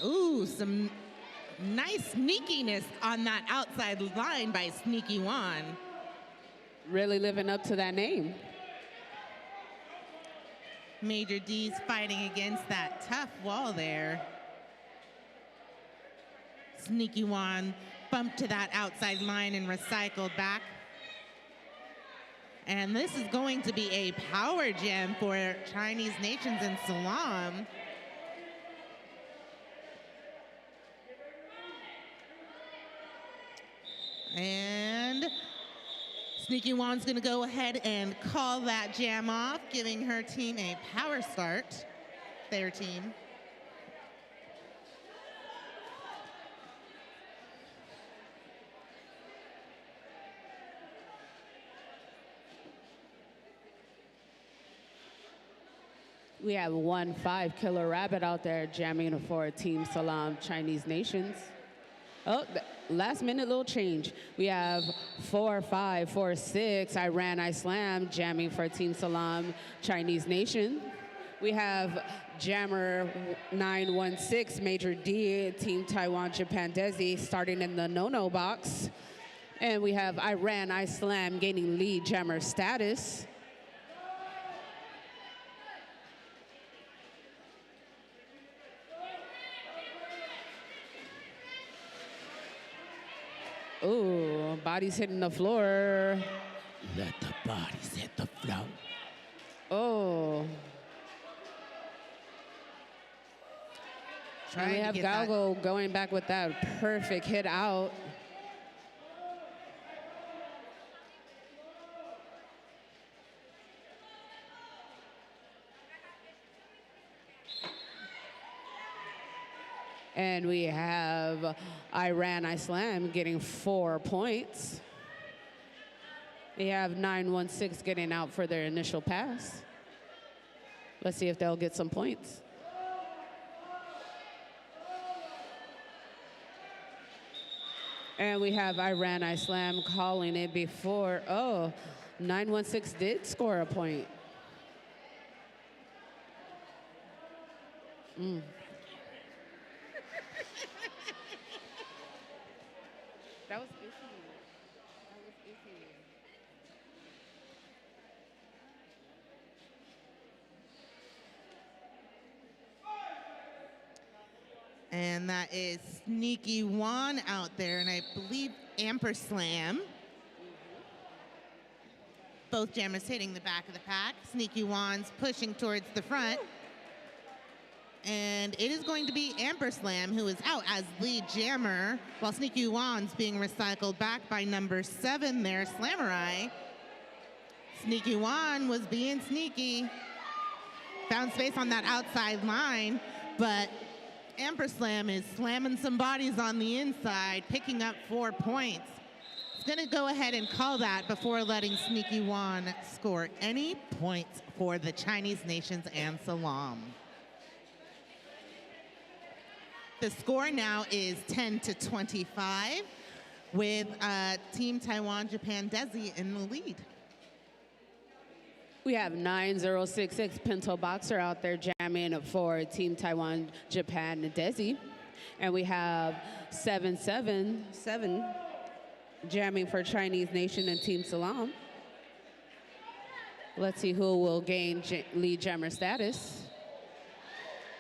Ooh, some nice sneakiness on that outside line by Sneaky One. Really living up to that name. Major D's fighting against that tough wall there. Sneaky One bumped to that outside line and recycled back. And this is going to be a power jam for Chinese Nations and SALAAM. And Sneaky One's gonna go ahead and call that jam off, giving her team a power start, their team. We have 1-5 Killer Rabbit out there jamming for Team SALAAM Chinese Nations. Oh, last minute little change. We have 4-5, 4-6 Iran Islam jamming for Team SALAAM Chinese Nation. We have Jammer 916 Major D Team Taiwan Japan Desi starting in the no-no box. And we have Iran Islam gaining lead jammer status. Ooh, bodies hitting the floor. Let the bodies hit the floor. Oh. And we have Galgo going back with that perfect hit out. And we have Iran Islam getting 4 points. We have 916 getting out for their initial pass. Let's see if they'll get some points. And we have Iran Islam calling it before. Oh, 916 did score a point. That was iffy. That was iffy. And that is Sneaky One out there, and I believe Amperslam Both jammers hitting the back of the pack. Sneaky Wands pushing towards the front. And it is going to be Amperslam who is out as lead jammer, while Sneaky Wands being recycled back by number 7 there, Slamurai. Sneaky Wand was being sneaky. Found space on that outside line, but Amperslam is slamming some bodies on the inside, picking up 4 points. It's gonna go ahead and call that before letting Sneaky Wand score any points for the Chinese nations and SALAAM. The score now is 10-25 with Team Taiwan, Japan, Desi in the lead. We have 9066 Pinto Boxer out there jamming for Team Taiwan, Japan, and Desi. And we have 777 jamming for Chinese Nation and Team SALAAM. Let's see who will gain lead jammer status.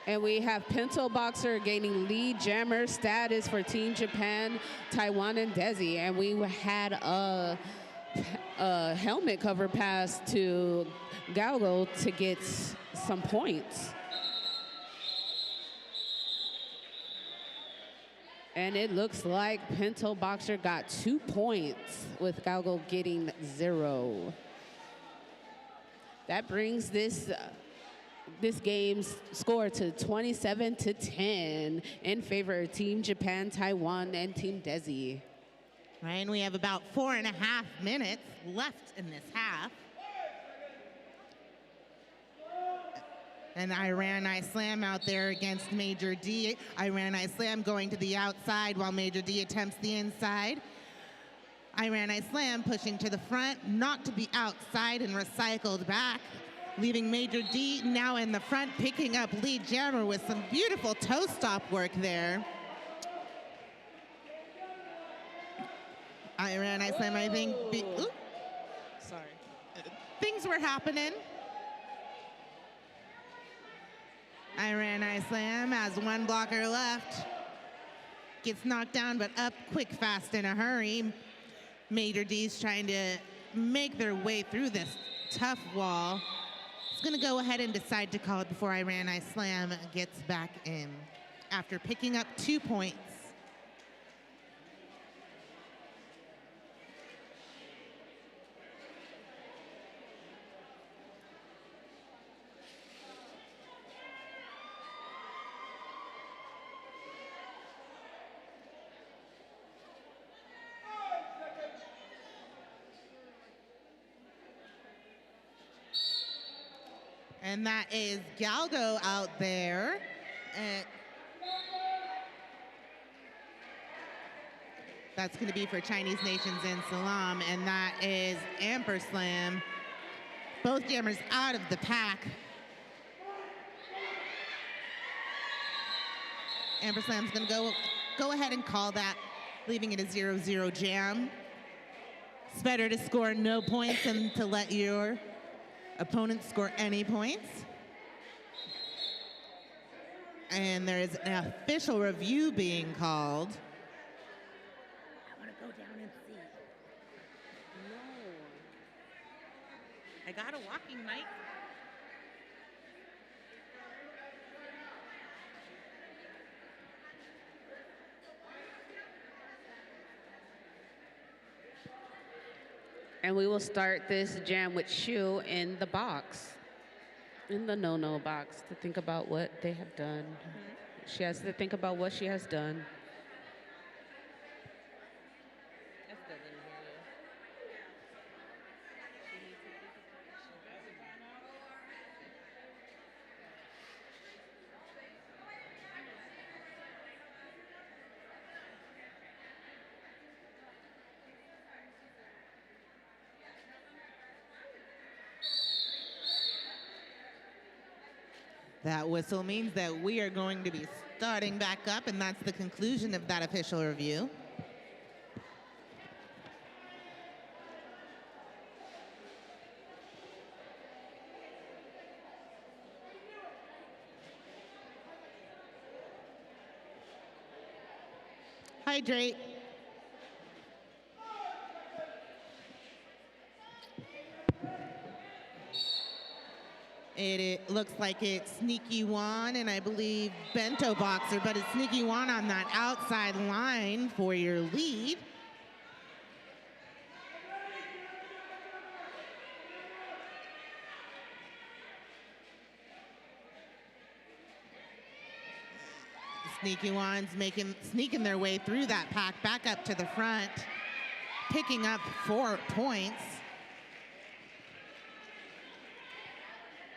And we have Pinto Boxer gaining lead jammer status for Team Japan, Taiwan, and Desi. And we had a helmet cover pass to Galgo to get some points. And it looks like Pinto Boxer got 2 points with Galgo getting 0. That brings this game's score to 27-10 in favor of Team Japan, Taiwan, and Team Desi. Right, and we have about 4.5 minutes left in this half. And Iran Islam out there against Major D. Iran Islam going to the outside while Major D attempts the inside. Iran Islam pushing to the front, not to be outside and recycled back, leaving Major D now in the front, picking up lead jammer with some beautiful toe stop work there. Iran Islam, I think, sorry. Things were happening. Iran Islam has 1 blocker left. Gets knocked down, but up quick, fast, in a hurry. Major D's trying to make their way through this tough wall. It's gonna go ahead and decide to call it before Iran Islam gets back in after picking up 2 points. And that is Galgo out there. That's going to be for Chinese Nations and SALAAM, and that is Amperslam. Both jammers out of the pack. Amperslam's going to go ahead and call that, leaving it a 0-0 jam. It's better to score no points than to let your opponent score any points. And there is an official review being called. I want to go down and see. No. I got a walking mic. And we will start this jam with Shu in the box, in the no-no box, to think about what they have done. She has to think about what she has done. That whistle means that we are going to be starting back up, and that's the conclusion of that official review. Hydrate. It looks like it's Sneaky Wan and I believe Bento Boxer, but it's Sneaky Wan on that outside line for your lead. Sneaky Wan's sneaking their way through that pack back up to the front, picking up 4 points.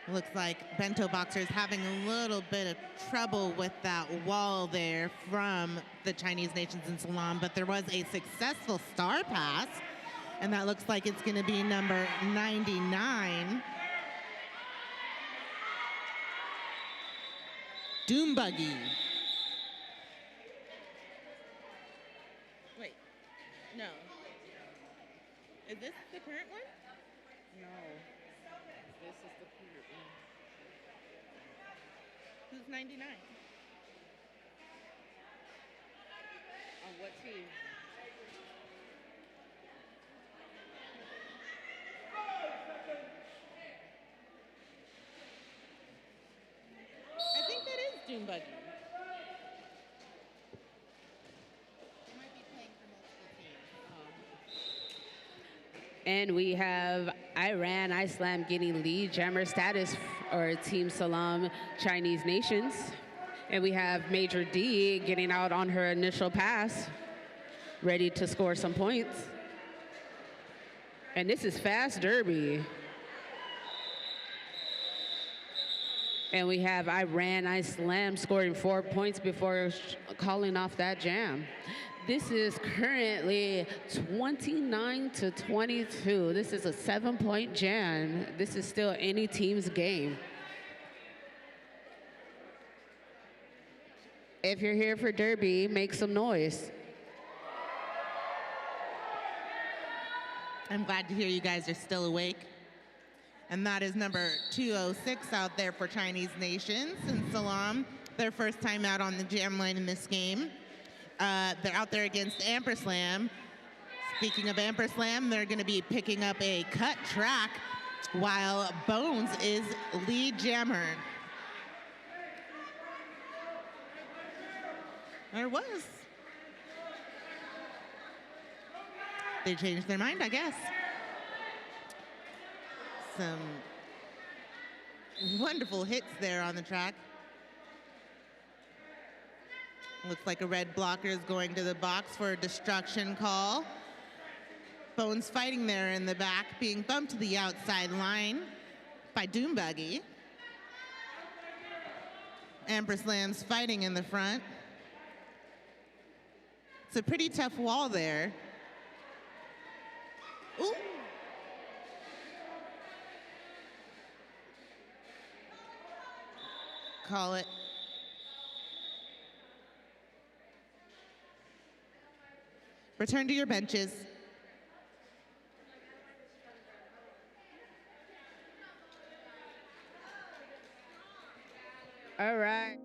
Looks like Bento Boxer is having a little bit of trouble with that wall there from the Chinese nations in SALAAM, but there was a successful star pass, and that looks like it's going to be number 99. Doombuggy. Wait, no. Is this the current one? No. This is the current one. Who's 99? On what team? I think that is Doombuggy. They might be playing for multiple teams. And we have Iran, Islam getting lead jammer status, or Team SALAAM Chinese nations. And we have Major D getting out on her initial pass, ready to score some points. And this is fast derby. And we have Iran, Islam scoring 4 points before calling off that jam. This is currently 29-22. This is a 7-point jam. This is still any team's game. If you're here for Derby, make some noise. I'm glad to hear you guys are still awake. And that is number 206 out there for Chinese nations in SALAAM. Their first time out on the jam line in this game. They're out there against Amperslam. Speaking of Amperslam, they're going to be picking up a cut track while Bones is lead jammer. There was. They changed their mind, I guess. Some wonderful hits there on the track. Looks like a red blocker is going to the box for a destruction call. Bones fighting there in the back, being bumped to the outside line by Doombuggy. Amperslam's fighting in the front. It's a pretty tough wall there. Ooh. Call it. Return to your benches. All right.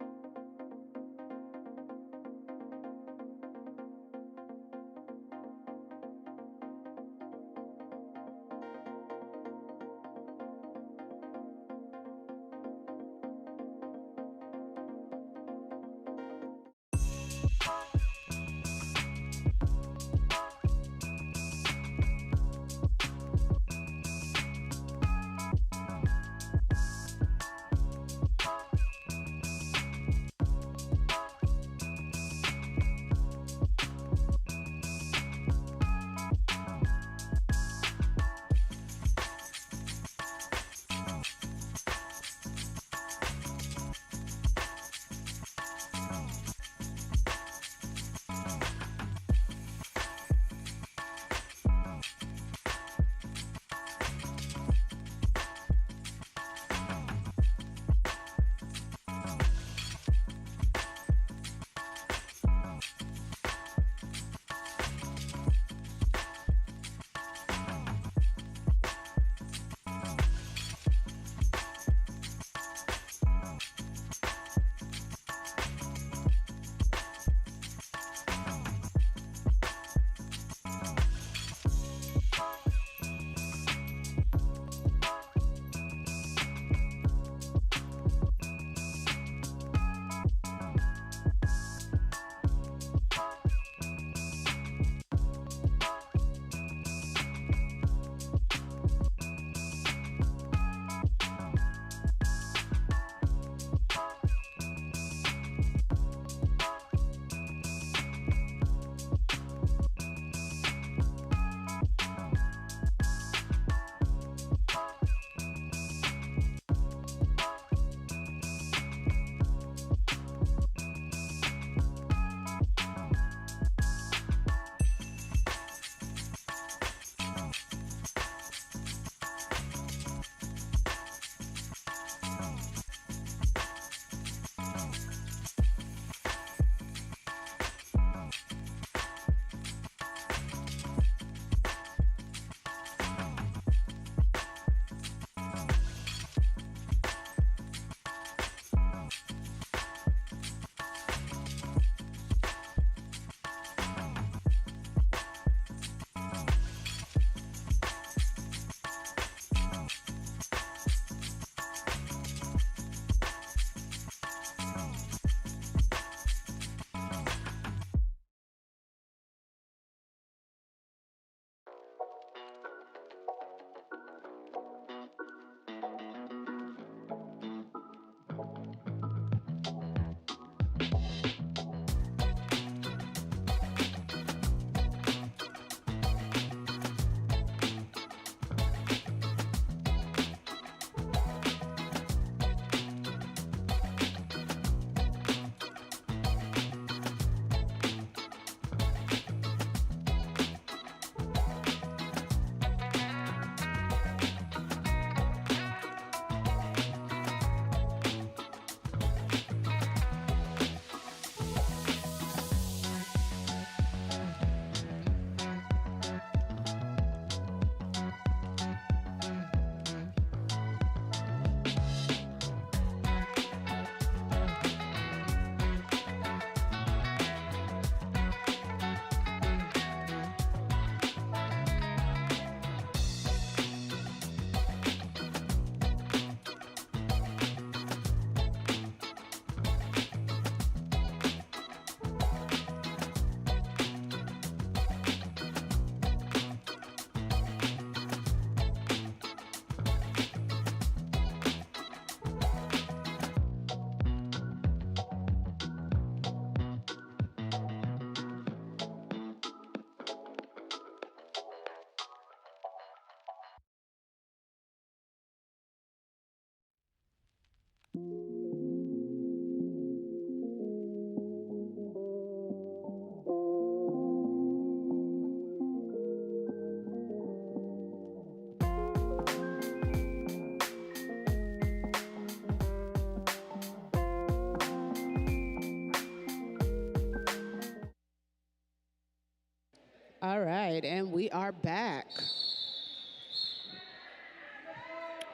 All right, and we are back.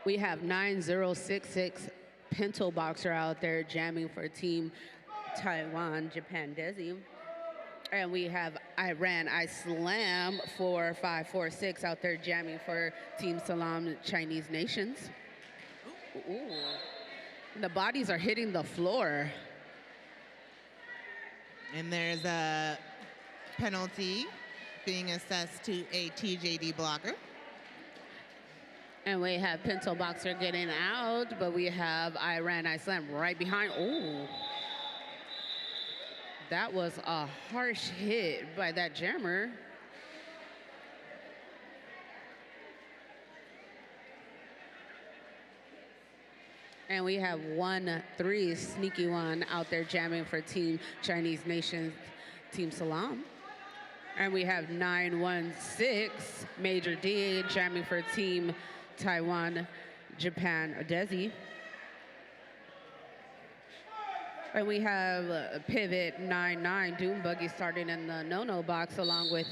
We have 9066 Pinto Boxer out there jamming for Team Taiwan, Japan, Desi. And we have Iran SALAAM 4546 out there jamming for Team SALAAM, Chinese Nations. Ooh. The bodies are hitting the floor. And there's a penalty being assessed to a TJD blocker. And we have Pinto Boxer getting out, but we have Iran SALAAM right behind. Ooh. That was a harsh hit by that jammer. And we have 1-3 Sneaky One out there jamming for Team Chinese Nations, Team SALAAM. And we have 916 Major D jamming for Team Taiwan, Japan, Desi. And we have Pivot 99 Doom Buggy starting in the no-no box, along with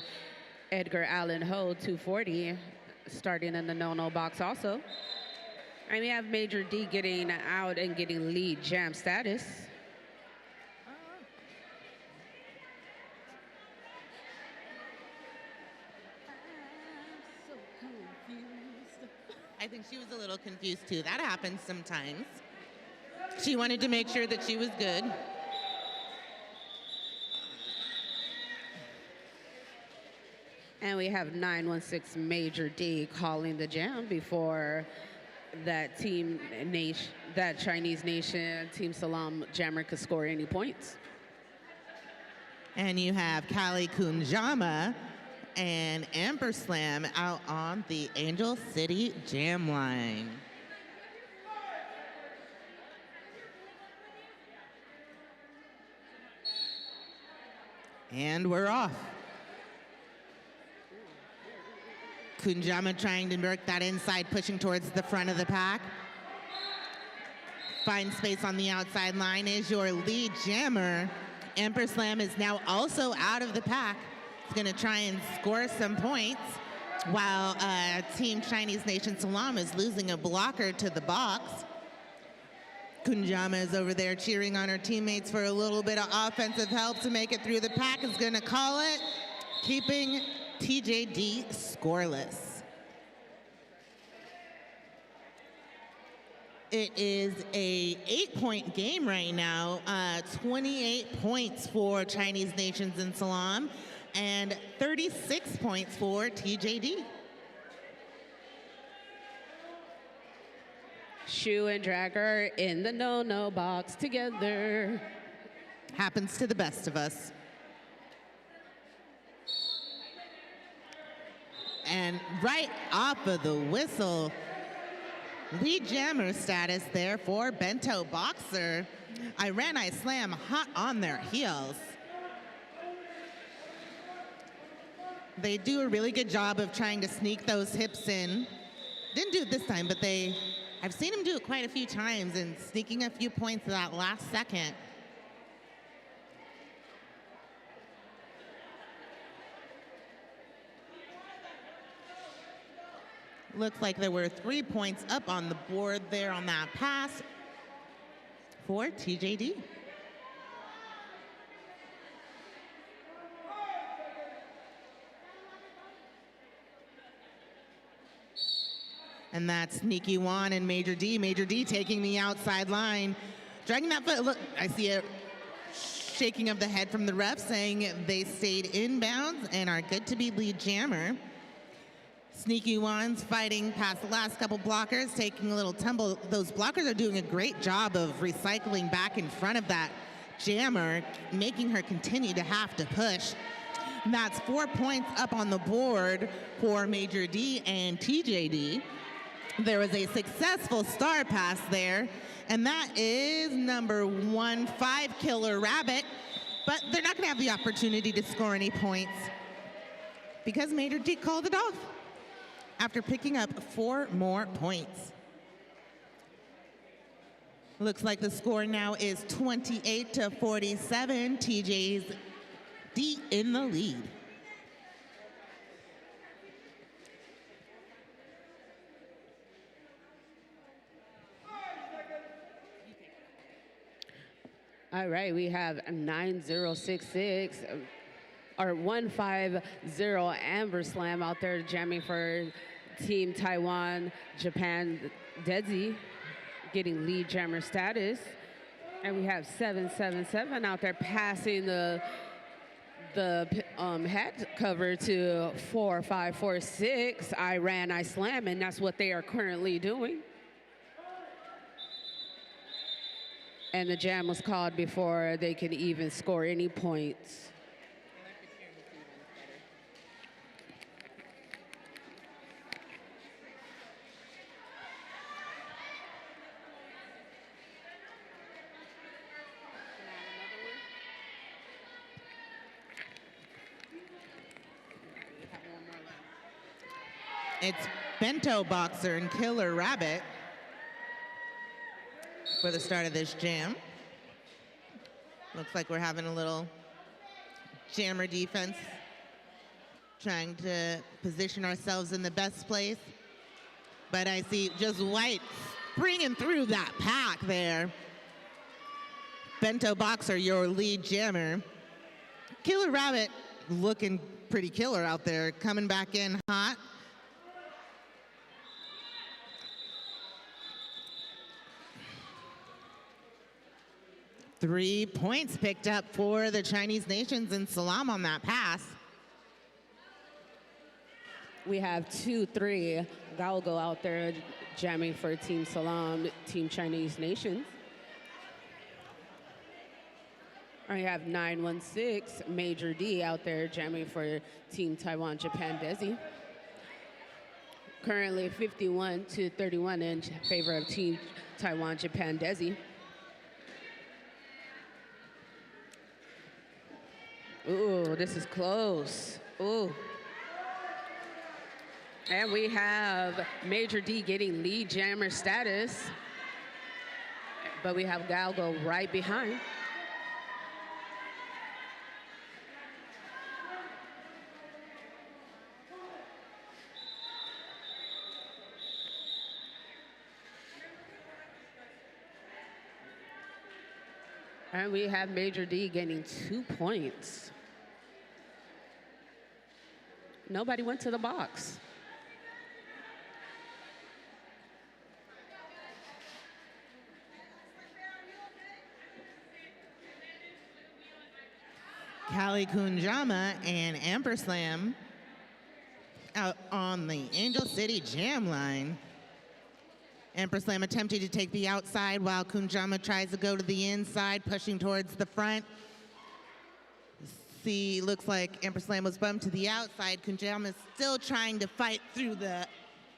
Edgar Allan Ho 240 starting in the no-no box also. And we have Major D getting out and getting lead jam status. I think she was a little confused too. That happens sometimes. She wanted to make sure that she was good. And we have 916 Major D calling the jam before that that Chinese Nation, Team SALAAM jammer could score any points. And you have Kali Kunjama and Amperslam out on the Angel City jam line. And we're off. Kunjama trying to work that inside, pushing towards the front of the pack. Find space on the outside line is your lead jammer. Amperslam is now also out of the pack. He's going to try and score some points while Team Chinese Nation SALAAM is losing a blocker to the box. Kunjama is over there cheering on her teammates for a little bit of offensive help to make it through the pack. Is going to call it, keeping TJD scoreless. It is a 8-point game right now. 28 points for Chinese Nations and SALAAM, and 36 points for TJD. Shu and Dragger in the no-no box together. Happens to the best of us. And right off of the whistle, lead jammer status there for Bento Boxer. Iran SALAAM hot on their heels. They do a really good job of trying to sneak those hips in. Didn't do it this time, but I've seen them do it quite a few times and sneaking a few points at that last second. Looks like there were 3 points up on the board there on that pass for TJD. And that's Sneaky One and Major D. Major D taking the outside line. Dragging that foot. Look, I see a shaking of the head from the ref saying they stayed inbounds and are good to be lead jammer. Sneaky One's fighting past the last couple blockers, taking a little tumble. Those blockers are doing a great job of recycling back in front of that jammer, making her continue to have to push. And that's 4 points up on the board for Major D and TJD. There was a successful star pass there, and that is number 15 Killer Rabbit, but they're not gonna have the opportunity to score any points because Major D called it off after picking up 4 more points. Looks like the score now is 28-47, TJ's D in the lead. All right, we have 9066 or 150 Amber Slam out there jamming for Team Taiwan, Japan, Desi, getting lead jammer status. And we have 777 out there passing the hat cover to 4546. I ran, I slam, and that's what they are currently doing. And the jam was called before they could even score any points. It's Bento Boxer and Killer Rabbit for the start of this jam. Looks like we're having a little jammer defense, trying to position ourselves in the best place. But I see just White springing through that pack there. Bento Boxer, your lead jammer. Killer Rabbit looking pretty killer out there, coming back in hot. Three points picked up for the Chinese nations and SALAAM on that pass. We have 2-3 Galgo out there jamming for Team SALAAM, Team Chinese nations. We have 916 Major D out there jamming for Team Taiwan, Japan, Desi. Currently 51-31 in favor of Team Taiwan, Japan, Desi. Ooh, this is close. Ooh. And we have Major D getting lead jammer status, but we have Galgo right behind. And we have Major D getting 2 points. Nobody went to the box. Kali Kunjama and Amperslam out on the Angel City jam line. Amperslam attempting to take the outside while Kunjama tries to go to the inside, pushing towards the front. See, looks like Amperslam was bumped to the outside. Kunjama is still trying to fight through the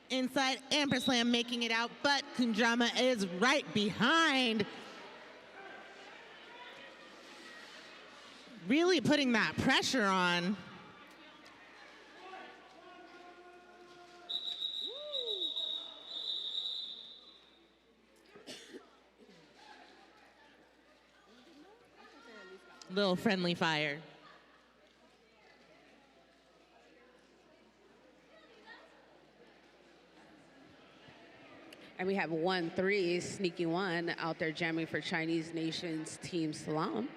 inside. Amperslam making it out, but Kunjama is right behind. Really putting that pressure on. Little friendly fire. And we have 1-3 Sneaky One out there jamming for Chinese nations Team SALAAM.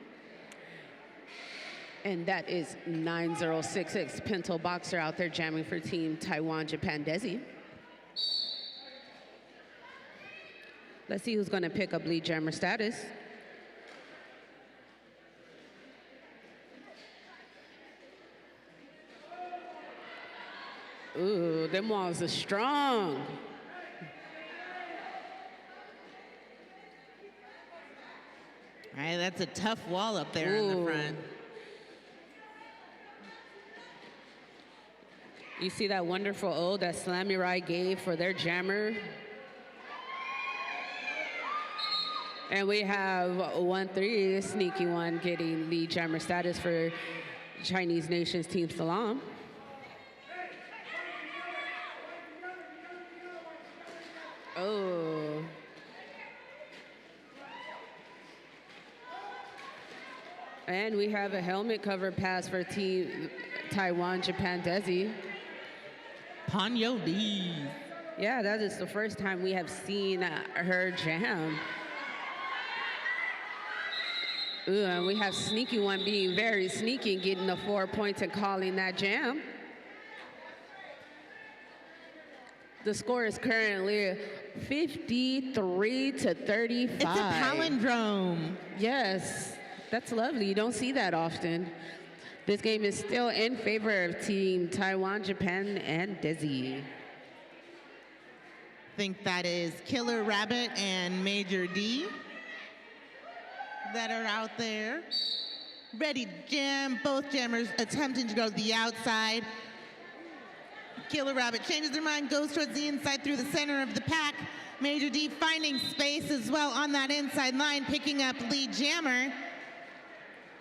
And that is 9066 Pinto Boxer out there jamming for Team Taiwan, Japan, Desi. Let's see who's going to pick up lead jammer status. Ooh, them walls are strong. All right, that's a tough wall up there in the front. You see that wonderful ode that Slamurai gave for their jammer? And we have 1-3 Sneaky One getting lead jammer status for Chinese nations Team SALAAM. Oh. And we have a helmet cover pass for Team Taiwan, Japan, Desi. Ponyo D. Yeah, that is the first time we have seen her jam. Ooh, and we have Sneaky One being very sneaky, getting the 4 points and calling that jam. The score is currently 53 to 35. It's a palindrome. Yes, that's lovely. You don't see that often. This game is still in favor of Team Taiwan, Japan, and Desi. I think that is Killer Rabbit and Major D that are out there. Ready to jam. Both jammers attempting to go to the outside. Killer Rabbit changes their mind, goes towards the inside through the center of the pack. Major D finding space as well on that inside line, picking up lead jammer.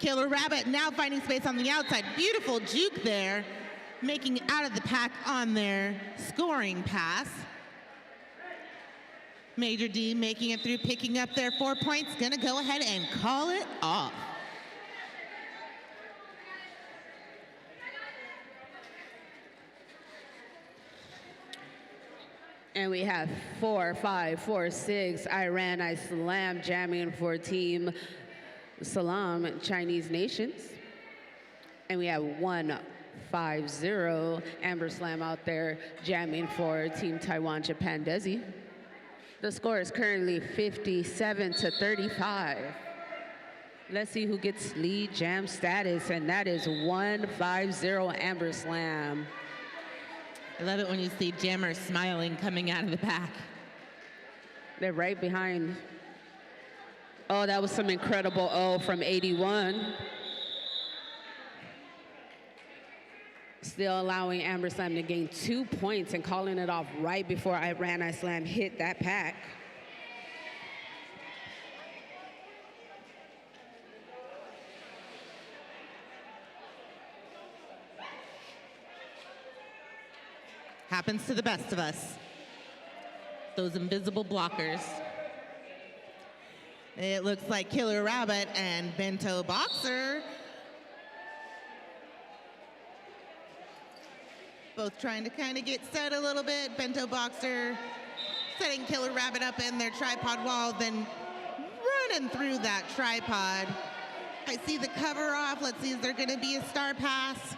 Killer Rabbit now finding space on the outside. Beautiful juke there, making it out of the pack on their scoring pass. Major D making it through, picking up their 4 points, gonna go ahead and call it off. And we have 4, 5, 4, 6, Iran, SALAAM jamming for Team SALAAM, Chinese Nations. And we have 1, 5, 0, SLAM out there jamming for Team Taiwan, Japan, Desi. The score is currently 57 to 35. Let's see who gets lead jam status, and that is 1, 5, 0, SLAM. I love it when you see jammers smiling coming out of the pack. They're right behind. Oh, that was some incredible O from 81. Still allowing SLAM to gain 2 points and calling it off right before Iran SLAM hit that pack. Happens to the best of us. Those invisible blockers. It looks like Killer Rabbit and Bento Boxer both trying to kind of get set a little bit. Bento Boxer setting Killer Rabbit up in their tripod wall, then running through that tripod. I see the cover off. Let's see, is there gonna be a star pass?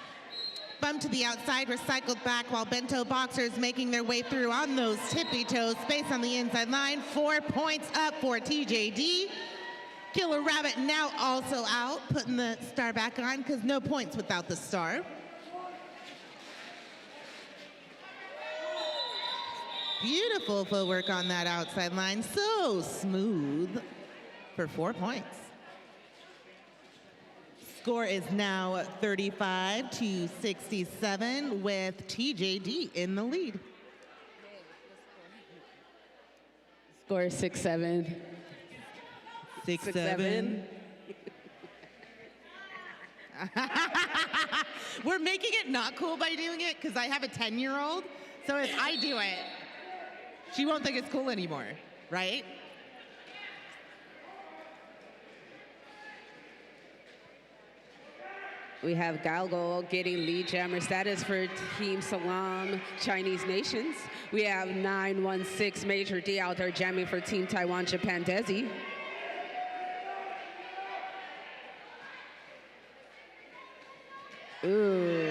Bump to the outside, recycled back while Bento Boxer is making their way through on those tippy toes. Space on the inside line, 4 points up for TJD. Killer Rabbit now also out, putting the star back on because no points without the star. Beautiful footwork on that outside line, so smooth for 4 points. Score is now 35 to 67 with TJD in the lead. Score is 6-7. 6-7. We're making it not cool by doing it because I have a 10-year-old. So if I do it, she won't think it's cool anymore, right? We have Galgo getting lead jammer status for Team SALAAM, Chinese Nations. We have 916 Major D out there jamming for Team Taiwan, Japan, Desi. Ooh.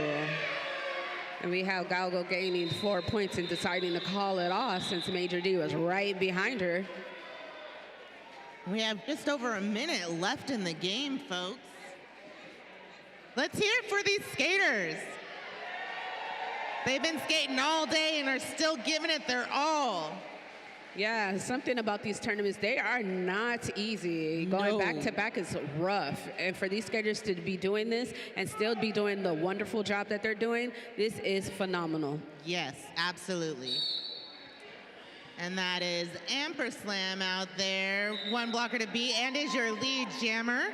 And we have Galgo gaining 4 points and deciding to call it off since Major D was right behind her. We have just over a minute left in the game, folks. Let's hear it for these skaters. They've been skating all day and are still giving it their all. Yeah, something about these tournaments, they are not easy. Going back to back is rough. And for these skaters to be doing this and still be doing the wonderful job that they're doing, this is phenomenal. Yes, absolutely. And that is Amperslam out there. 1 blocker to beat and is your lead jammer.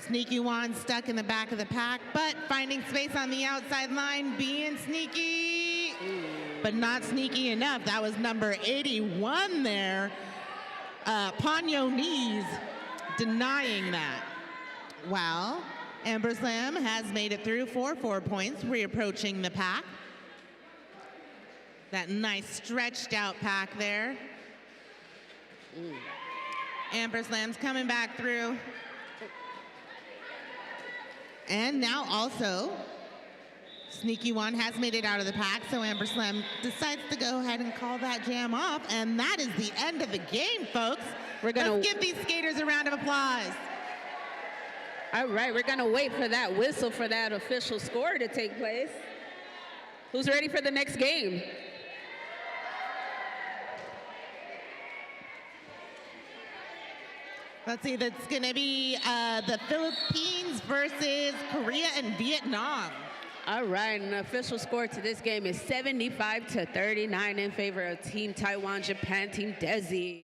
Sneaky One stuck in the back of the pack, but finding space on the outside line, being sneaky, but not sneaky enough. That was number 81 there. Ponyo Knees denying that. Wow. Amperslam has made it through for 4 points, reapproaching the pack. That nice stretched out pack there. Ampersand's coming back through. And now also, Sneaky One has made it out of the pack, so Ampersand decides to go ahead and call that jam off, and that is the end of the game, folks. Let's give these skaters a round of applause. All right, we're gonna wait for that whistle for that official score to take place. Who's ready for the next game? Let's see, that's gonna be the Philippines versus Korea and Vietnam. All right, and the official score to this game is 75-39 in favor of Team Taiwan, Japan, Team Desi.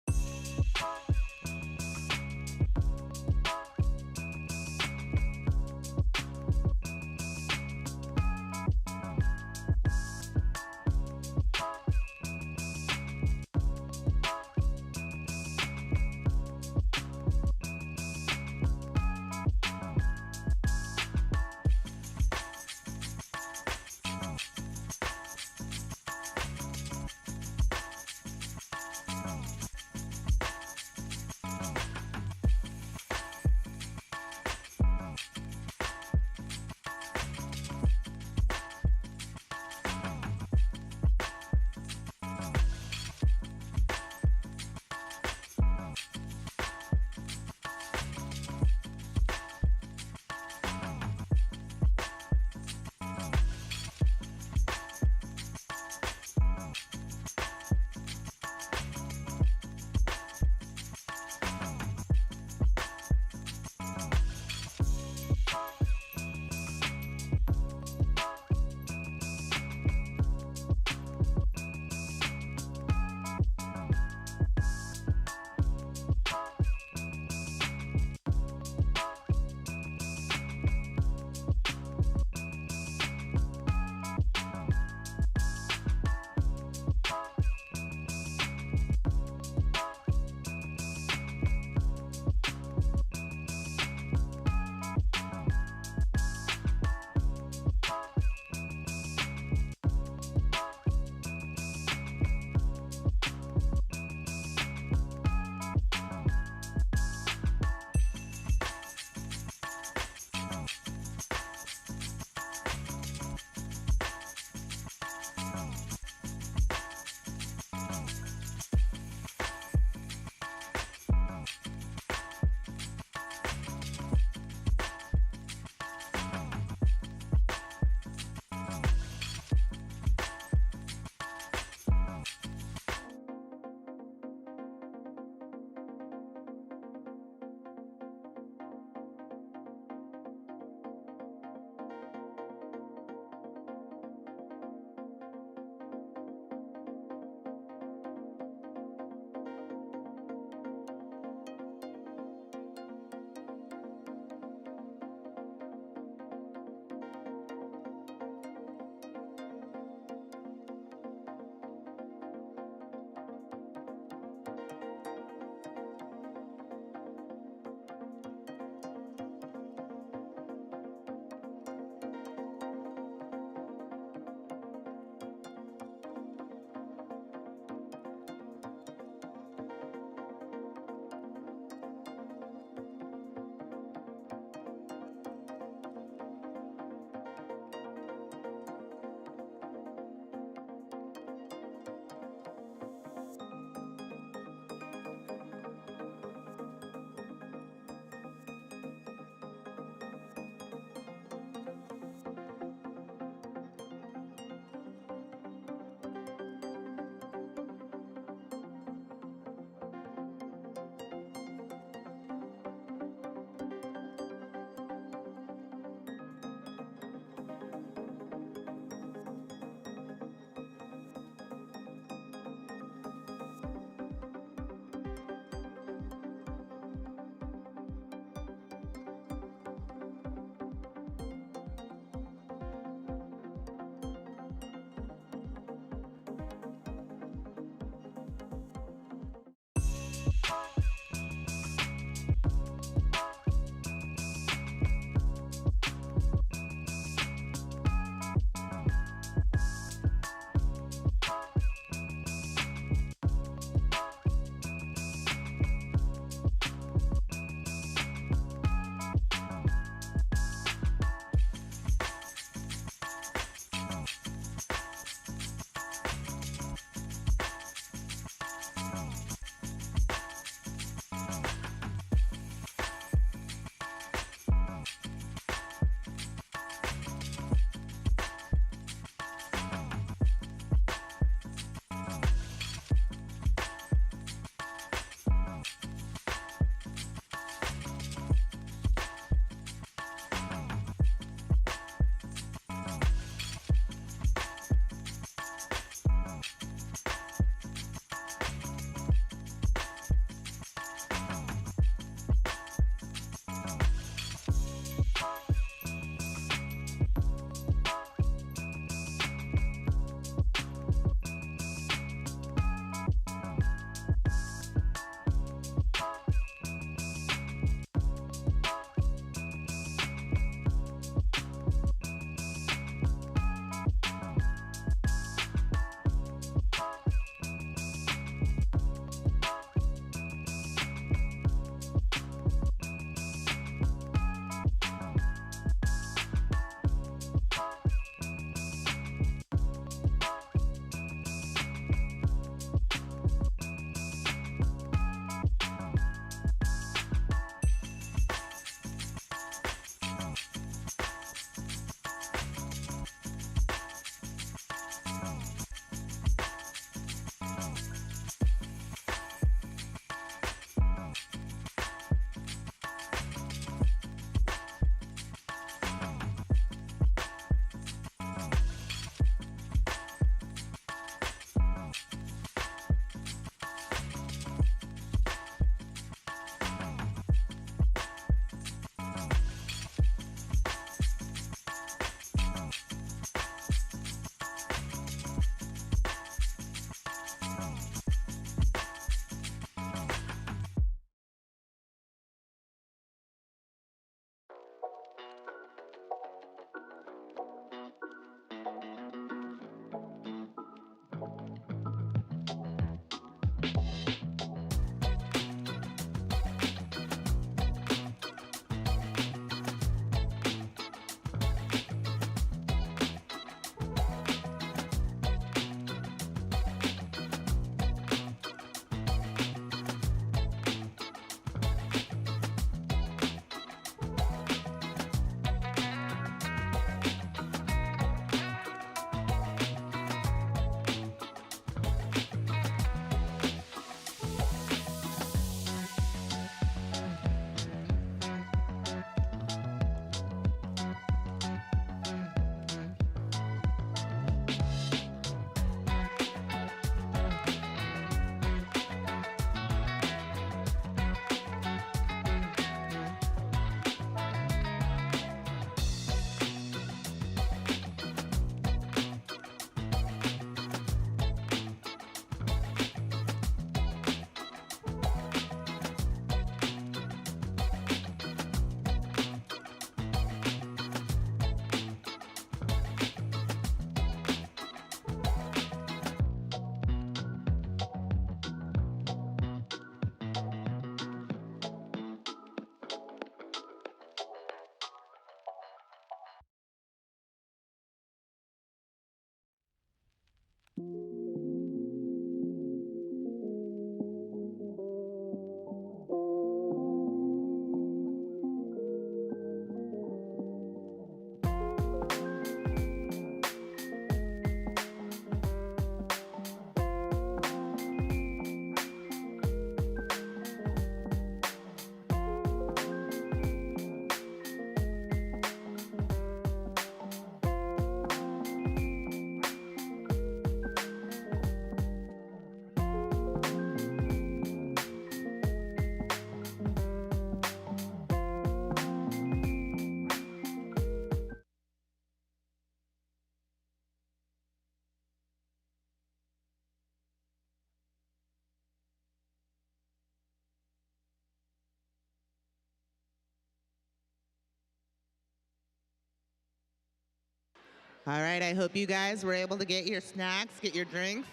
All right, I hope you guys were able to get your snacks, get your drinks.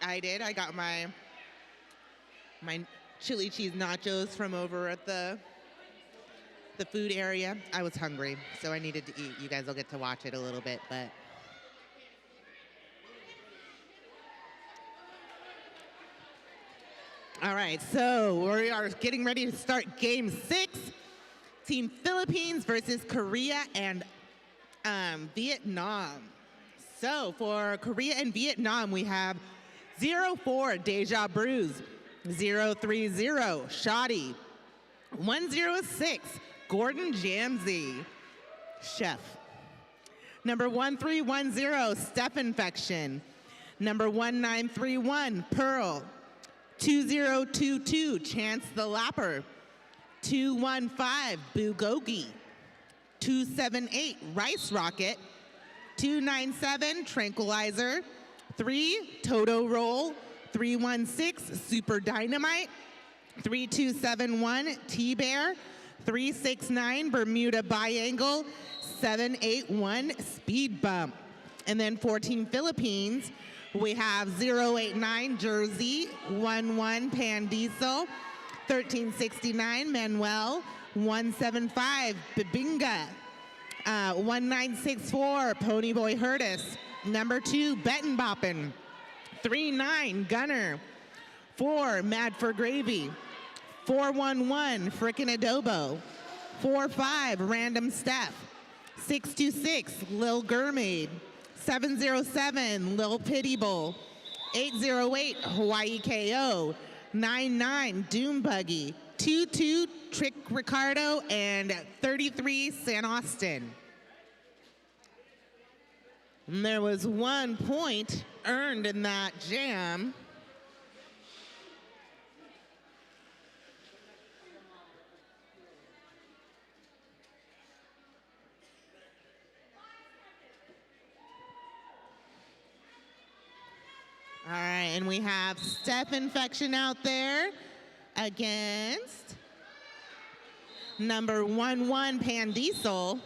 I did. I got my chili cheese nachos from over at the food area. I was hungry, so I needed to eat. You guys will get to watch it a little bit, but all right, so we are getting ready to start game 6. Team Philippines versus Korea and Vietnam. So for Korea and Vietnam, we have 0-4 Deja Brews, 0-3-0 Shoddy, 1-0-6 Gordon Jamsey, Chef. Number 1310 Steph Infection. Number 1931 Pearl. 2022 Chance the Lapper. 215 Bulgogi. 278 Rice Rocket. 297 Tranquilizer. 3 Toto Roll. 316 Super Dynamite. 3271 T-Bear. 369 Bermuda Biangle. 781 Speed Bump. And then 14 Philippines, we have 089 Jersey, 11 Pan Diesel, 1369 Manuel, 175 Bibinga, 1964 Ponyboy Hurtis, number 2 Bettin' Boppin', 39 Gunner, 4 Mad for Gravy, 411 Frickin' Adobo, 45 Random Steph, 626 Lil Gurmaid, 707 Lil Pity Bowl, 808 Hawaii KO, 99 Doom Buggy, 22 Trick Ricardo, and 33 San Austin. And there was 1 point earned in that jam. All right, and we have Steph Infection out there against number 11 Pan Diesel.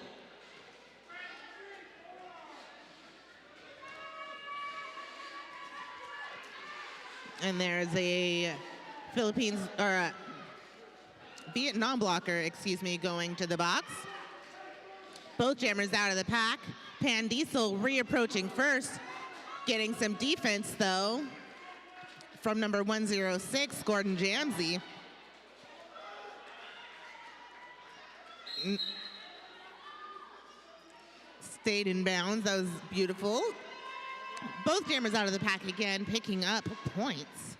And there's a Philippines, or a Vietnam blocker, excuse me, going to the box. Both jammers out of the pack. Pan Diesel reapproaching first, getting some defense though from number 106, Gordon Jamsey. Stayed in bounds, that was beautiful. Both jammers out of the pack again, picking up points.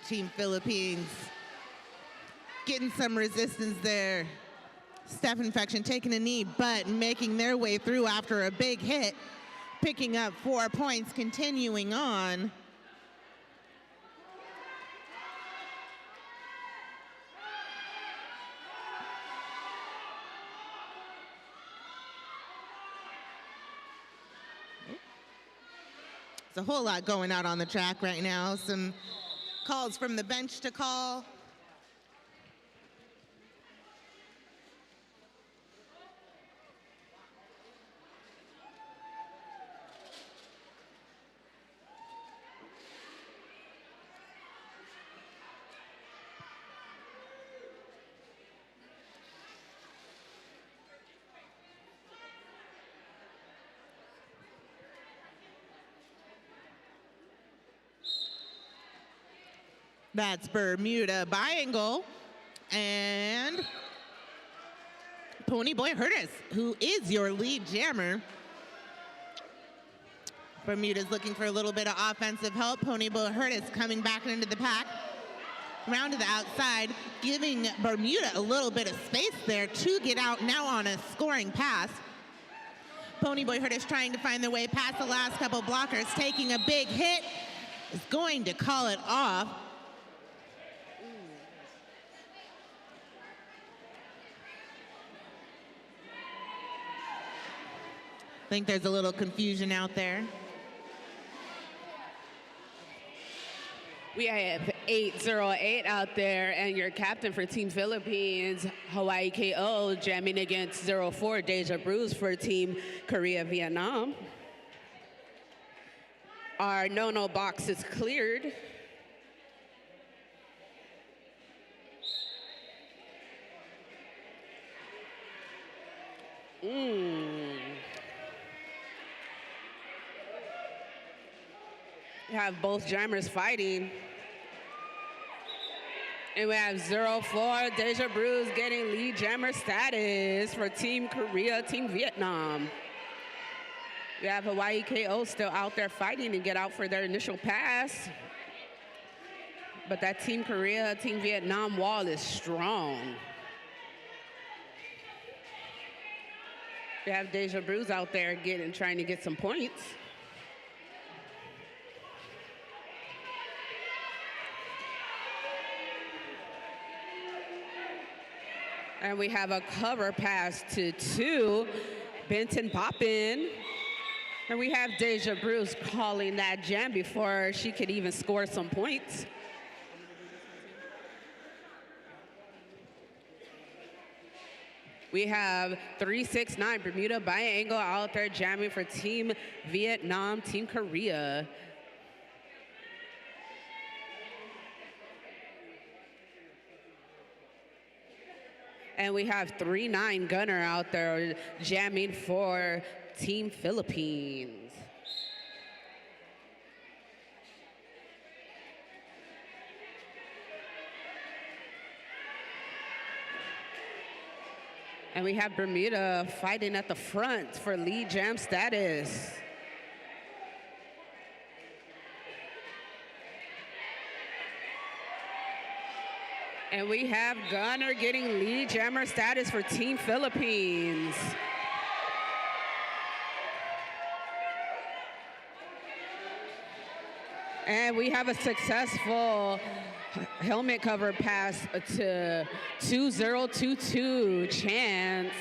Team Philippines getting some resistance there. Steph Infection taking a knee, but making their way through after a big hit, picking up 4 points, continuing on. There's a whole lot going out on the track right now. Some calls from the bench to call. That's Bermuda Biangle and Ponyboy Hurtis, who is your lead jammer. Bermuda's looking for a little bit of offensive help. Ponyboy Hurtis coming back into the pack. Round to the outside, giving Bermuda a little bit of space there to get out now on a scoring pass. Ponyboy Hurtis trying to find their way past the last couple blockers, taking a big hit, is going to call it off. I think there's a little confusion out there. We have 808 out there, and your captain for Team Philippines, Hawaii KO, jamming against 04, Deja Bruce for Team Korea Vietnam. Our no-no box is cleared. We have both jammers fighting. And we have 04, Deja Bruce getting lead jammer status for Team Korea, Team Vietnam. We have Hawaii KO still out there fighting to get out for their initial pass. But that Team Korea, Team Vietnam wall is strong. We have Deja Bruce out there trying to get some points. And we have a cover pass to 2, Benton Poppin. And we have Deja Bruce calling that jam before she could even score some points. We have 369, Bermuda Biangle out there jamming for Team Vietnam, Team Korea. And we have 39 Gunner out there jamming for Team Philippines. And we have Bermuda fighting at the front for lead jam status. And we have Gunner getting lead jammer status for Team Philippines. And we have a successful helmet cover pass to 2022 Chance.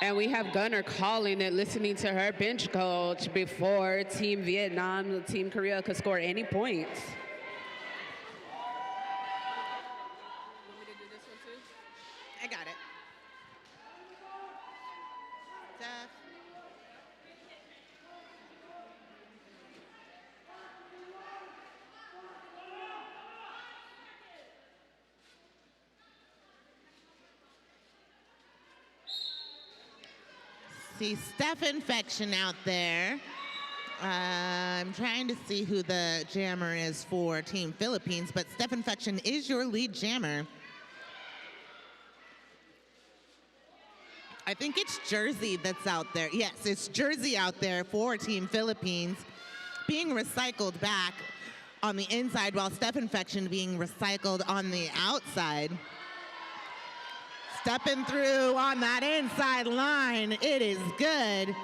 And we have Gunner calling it, listening to her bench coach before Team Vietnam, Team Korea could score any points. I got it. Steph. See Steph Infection out there. I'm trying to see who the jammer is for Team Philippines, but Steph Infection is your lead jammer. I think it's Jersey that's out there. Yes, it's Jersey out there for Team Philippines, being recycled back on the inside, while Steph Infection being recycled on the outside. Stepping through on that inside line, it is good.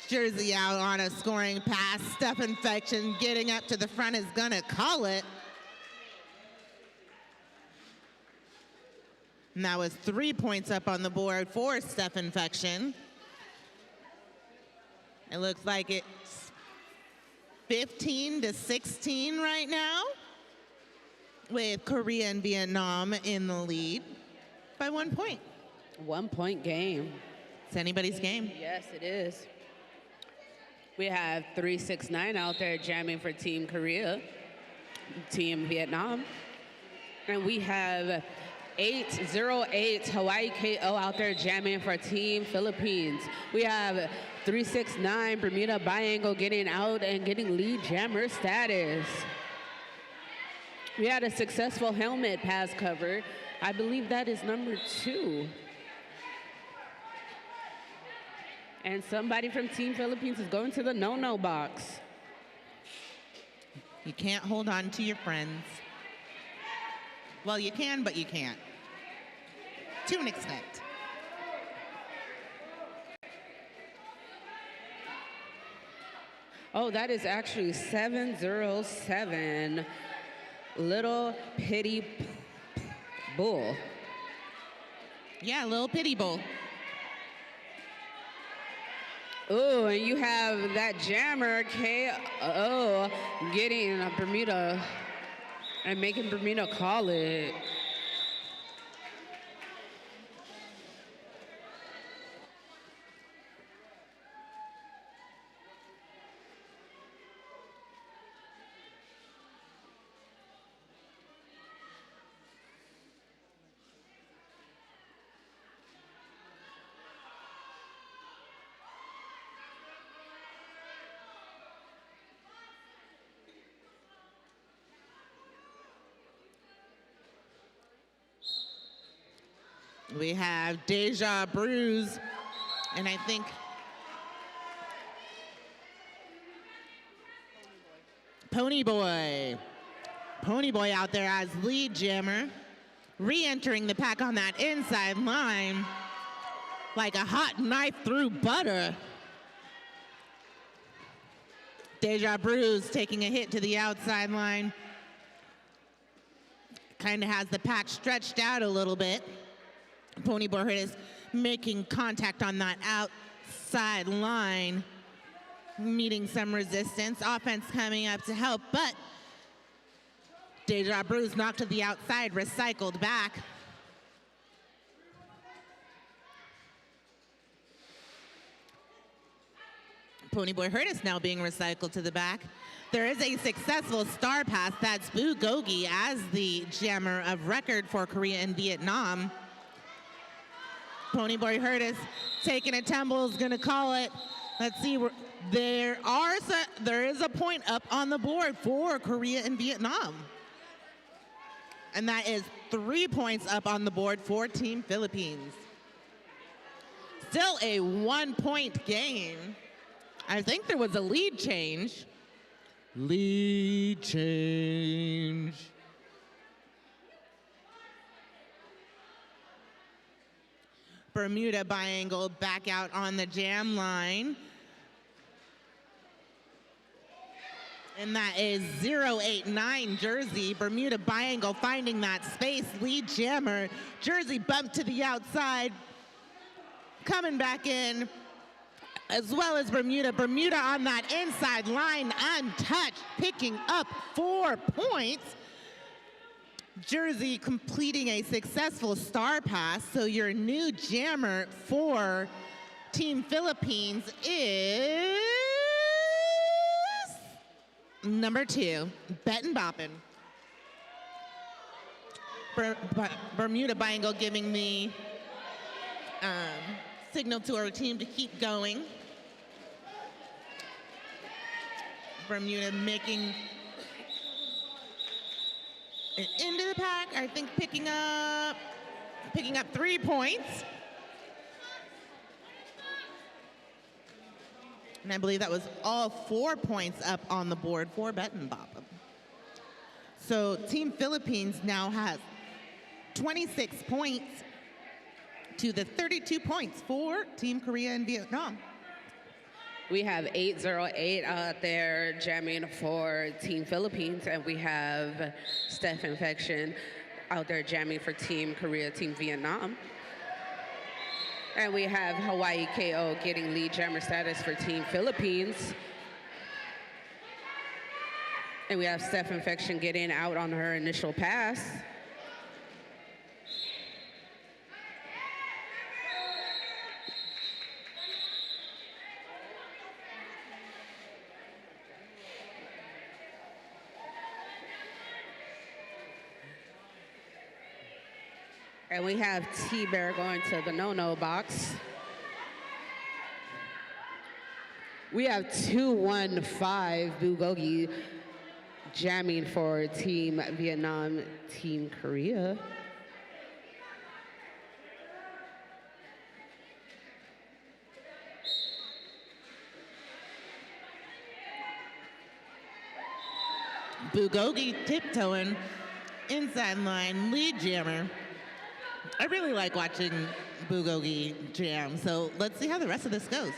Jersey out on a scoring pass. Steph Infection getting up to the front is gonna call it. And that was 3 points up on the board for Steph Infection. It looks like it's 15-16 right now, with Korea and Vietnam in the lead by 1 point. 1 point game. It's anybody's game. Yes, it is. We have 369 out there jamming for Team Korea, Team Vietnam. And we have 808 Hawaii KO out there jamming for Team Philippines. We have 369 Bermuda Biangle getting out and getting lead jammer status. We had a successful helmet pass cover. I believe that is number 2. And somebody from Team Philippines is going to the no-no box. You can't hold on to your friends. Well, you can, but you can't. To an extent. Oh, that is actually 707 Little Pity Bull. Yeah, Little Pity Bull. Oh, and you have that jammer KO getting Bermuda and making Bermuda call it. We have Deja Bruise, and I think Pony Boy out there as lead jammer, re-entering the pack on that inside line like a hot knife through butter. Deja Bruise taking a hit to the outside line. Kind of has the pack stretched out a little bit. Pony Boy is making contact on that outside line, meeting some resistance. Offense coming up to help, but Deja Bruise knocked to the outside, recycled back. Pony Boy Hurtis now being recycled to the back. There is a successful star pass. That's Bulgogi as the jammer of record for Korea and Vietnam. Pony Boy Hurtis taking a tumble, is gonna call it. Let's see, there is a point up on the board for Korea and Vietnam. And that is 3 points up on the board for Team Philippines. Still a 1 point game. I think there was a lead change. Lead change. Bermuda Biangle back out on the jam line. And that is 089 Jersey. Bermuda Biangle finding that space. Lead jammer. Jersey bumped to the outside. Coming back in, as well as Bermuda. Bermuda on that inside line, untouched, picking up 4 points. Jersey completing a successful star pass. So your new jammer for Team Philippines is number 2, Bettin Boppin. Bermuda Biangle giving the signal to our team to keep going. Bermuda making it into the pack, I think picking up 3 points. And I believe that was all 4 points up on the board for Bettin Boppin. So Team Philippines now has 26 points to the 32 points for Team Korea and Vietnam. We have 808 out there jamming for Team Philippines, and we have Steph Infection out there jamming for Team Korea, Team Vietnam. And we have Hawaii KO getting lead jammer status for Team Philippines. And we have Steph Infection getting out on her initial pass. And we have T-Bear going to the no-no box. We have 215 Bulgogi jamming for Team Vietnam, Team Korea. Bulgogi tiptoeing inside line, lead jammer. I really like watching Bulgogi jam, so let's see how the rest of this goes.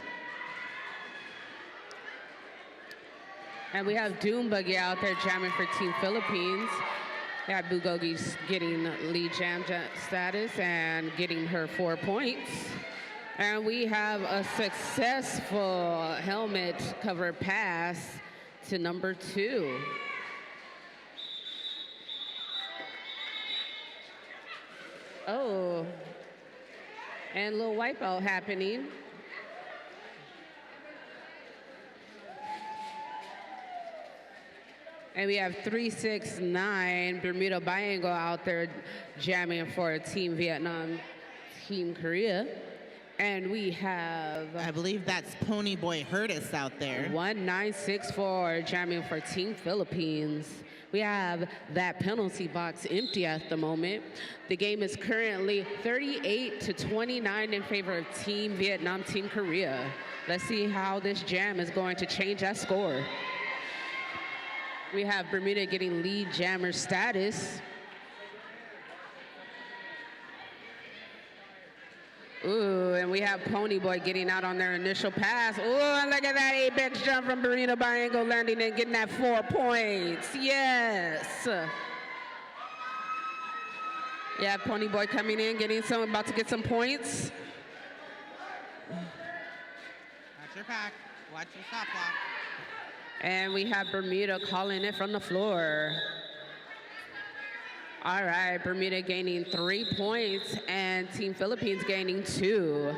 And we have Doom Buggy out there jamming for Team Philippines. We have Bulgogi's getting lead jam status and getting her 4 points. And we have a successful helmet cover pass to number 2. Oh, and a little wipeout happening. And we have 369 Bermuda Biangle out there jamming for Team Vietnam, Team Korea. And we have, I believe that's Ponyboy Hurtis out there. 1964 jamming for Team Philippines. We have that penalty box empty at the moment. The game is currently 38-29 in favor of Team Vietnam, Team Korea. Let's see how this jam is going to change that score. We have Bermuda getting lead jammer status. Ooh, and we have Ponyboy getting out on their initial pass. Ooh, and look at that apex jump from Bermuda Biangle landing and getting that 4 points. Yes. Yeah, Ponyboy coming in, about to get some points. Watch your pack. Watch your stop block. And we have Bermuda calling it from the floor. All right, Bermuda gaining 3 points and Team Philippines gaining 2.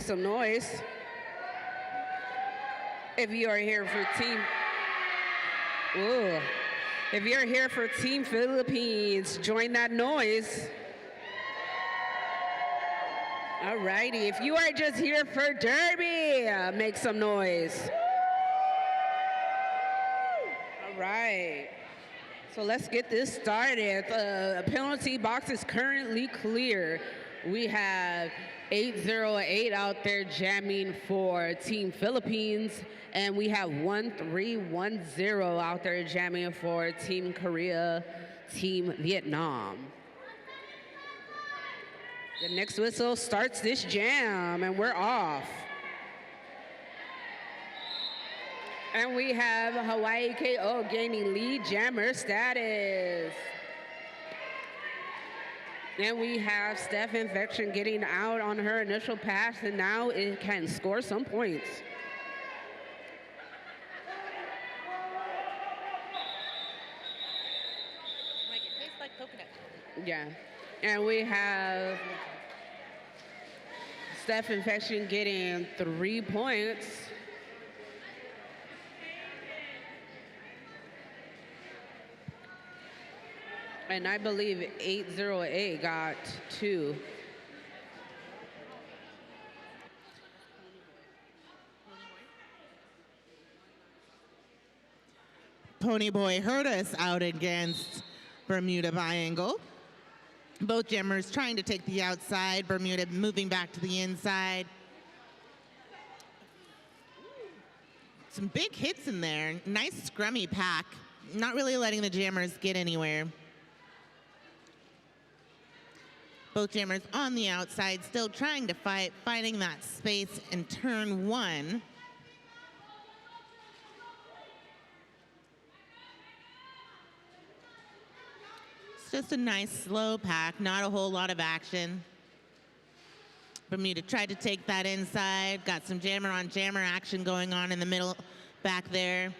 make some noise. If you are here for if you're here for Team Philippines, join that noise. All righty, if you are just here for Derby, make some noise. All right, so let's get this started. The penalty box is currently clear. We have 808 out there jamming for Team Philippines, and we have 1310 out there jamming for Team Korea, Team Vietnam. The next whistle starts this jam, and we're off. And we have Hawaii KO gaining lead jammer status. And we have Steph Infection getting out on her initial pass, and now it can score some points. Like it tastes like coconut. Yeah. And we have Steph Infection getting 3 points. And I believe 808 got 2. Ponyboy hurt us out against Bermuda Biangle. Both jammers trying to take the outside, Bermuda moving back to the inside. Some big hits in there. Nice scrummy pack. Not really letting the jammers get anywhere. Both jammers on the outside, still trying to fight, finding that space in turn 1. It's just a nice slow pack, not a whole lot of action. Bermuda tried to take that inside, got some jammer on jammer action going on in the middle back there.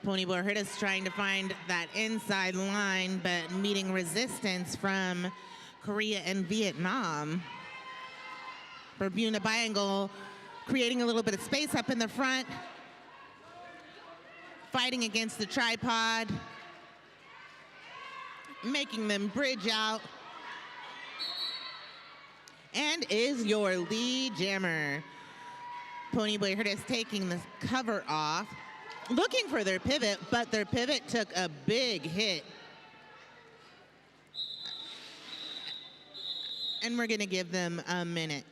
Ponyboy hurt us trying to find that inside line, but meeting resistance from Korea and Vietnam. Bermuda Biangle creating a little bit of space up in the front, fighting against the tripod, making them bridge out, and is your lead jammer. Ponyboy hurt us taking the cover off, looking for their pivot, but their pivot took a big hit. And we're gonna give them a minute.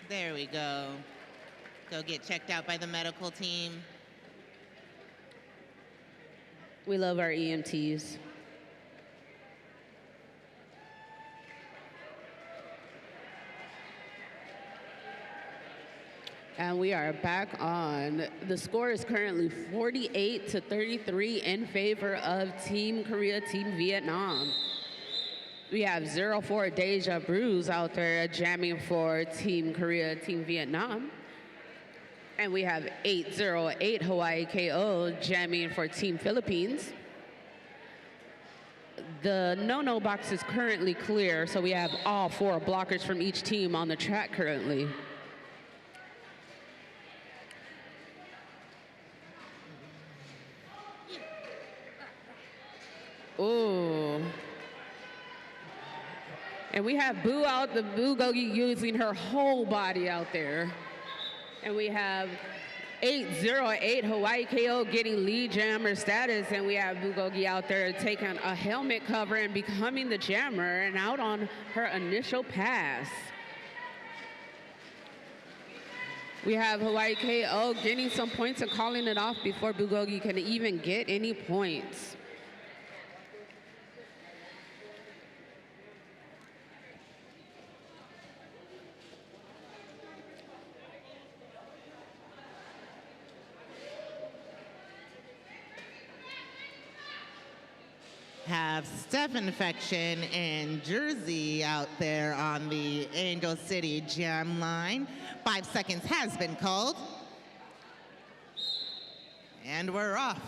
There we go. Go get checked out by the medical team. We love our EMTs. And we are back on. The score is currently 48-33 in favor of Team Korea, Team Vietnam. We have 04 Deja Brews out there jamming for Team Korea, Team Vietnam. And we have 808 Hawaii KO jamming for Team Philippines. The no-no box is currently clear, so we have all 4 blockers from each team on the track currently. Ooh. And we have Boo out, the Bulgogi using her whole body out there. And we have 808 Hawaii KO getting lead jammer status, and we have Bulgogi out there taking a helmet cover and becoming the jammer and out on her initial pass. We have Hawaii KO getting some points and calling it off before Bulgogi can even get any points. Have Steph Infection and Jersey out there on the Angel City jam line. 5 seconds has been called. And we're off.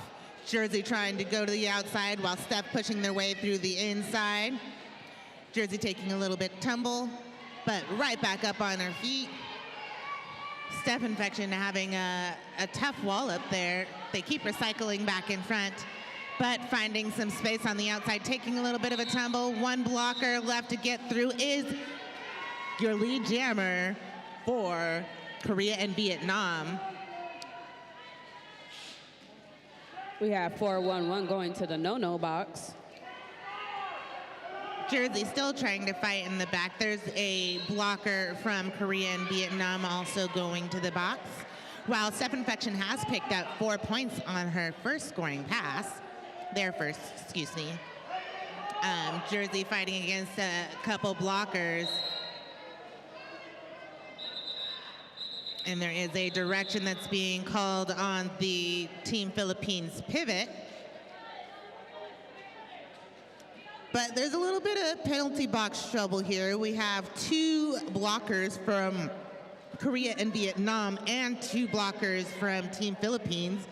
Jersey trying to go to the outside while Steph pushing their way through the inside. Jersey taking a little bit tumble, but right back up on her feet. Steph Infection having a tough wall up there. They keep recycling back in front, but finding some space on the outside, taking a little bit of a tumble. 1 blocker left to get through is your lead jammer for Korea and Vietnam. We have 411 going to the no-no box. Jersey still trying to fight in the back. There's a blocker from Korea and Vietnam also going to the box. While Steph Infection has picked up 4 points on her first scoring pass. Their first, excuse me. Jersey fighting against a couple blockers. And there is a direction that's being called on the Team Philippines pivot. But there's a little bit of penalty box trouble here. We have 2 blockers from Korea and Vietnam and 2 blockers from Team Philippines.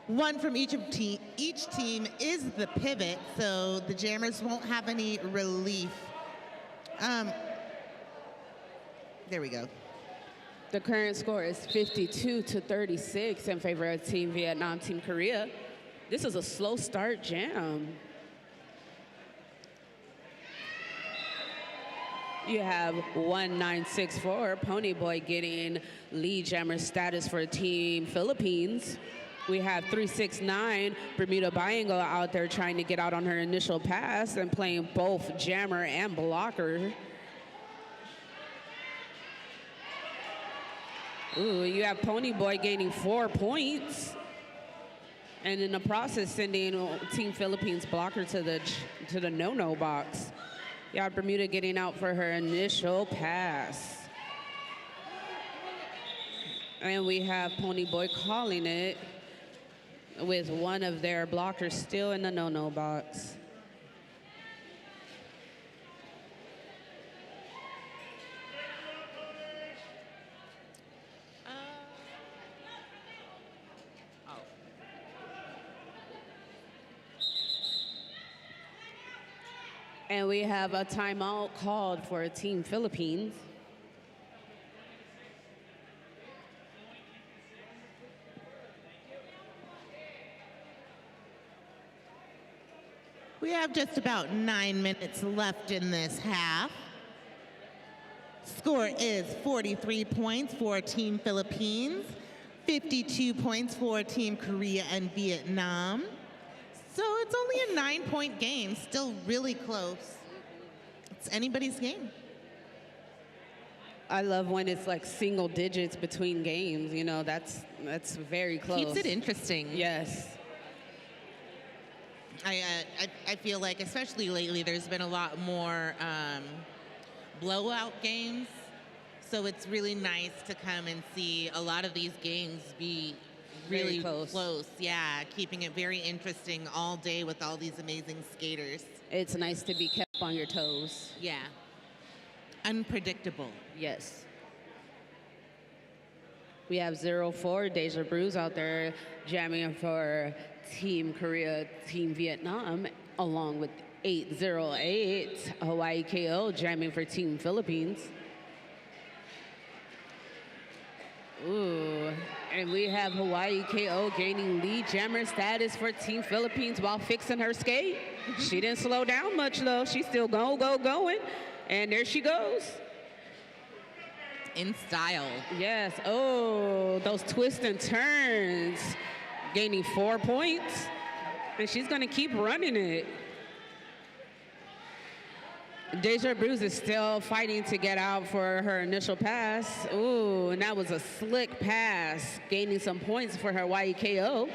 1 from each team is the pivot, so the jammers won't have any relief. There we go. The current score is 52-36 in favor of Team Vietnam, Team Korea. This is a slow start jam. You have 1964 Ponyboy getting lead jammer status for Team Philippines. We have 369 Bermuda Biango out there trying to get out on her initial pass and playing both jammer and blocker. Ooh, you have Ponyboy gaining 4 points. And in the process, sending Team Philippines blocker to the no-no box. You have Bermuda getting out for her initial pass. And we have Ponyboy calling it with one of their blockers still in the no-no box. And we have a timeout called for Team Philippines. We have just about 9 minutes left in this half. Score is 43 points for Team Philippines, 52 points for Team Korea and Vietnam. So it's only a 9-point game, still really close. It's anybody's game. I love when it's like single digits between games. You know, that's very close. Keeps it interesting. Yes. I feel like, especially lately, there's been a lot more blowout games. So it's really nice to come and see a lot of these games be really Very close. Yeah, keeping it very interesting all day with all these amazing skaters. It's nice to be kept on your toes. Yeah. Unpredictable. Yes. We have 0-4 Deja Brews out there jamming for Team Korea, Team Vietnam, along with 808 Hawaii KO jamming for Team Philippines. Ooh, and we have Hawaii KO gaining lead jammer status for Team Philippines while fixing her skate. She didn't slow down much though. She's still going. And there she goes. In style. Yes, oh, those twists and turns. Gaining 4 points. And she's gonna keep running it. Deja Brews is still fighting to get out for her initial pass. Ooh, and that was a slick pass, gaining some points for her Hawaii KO.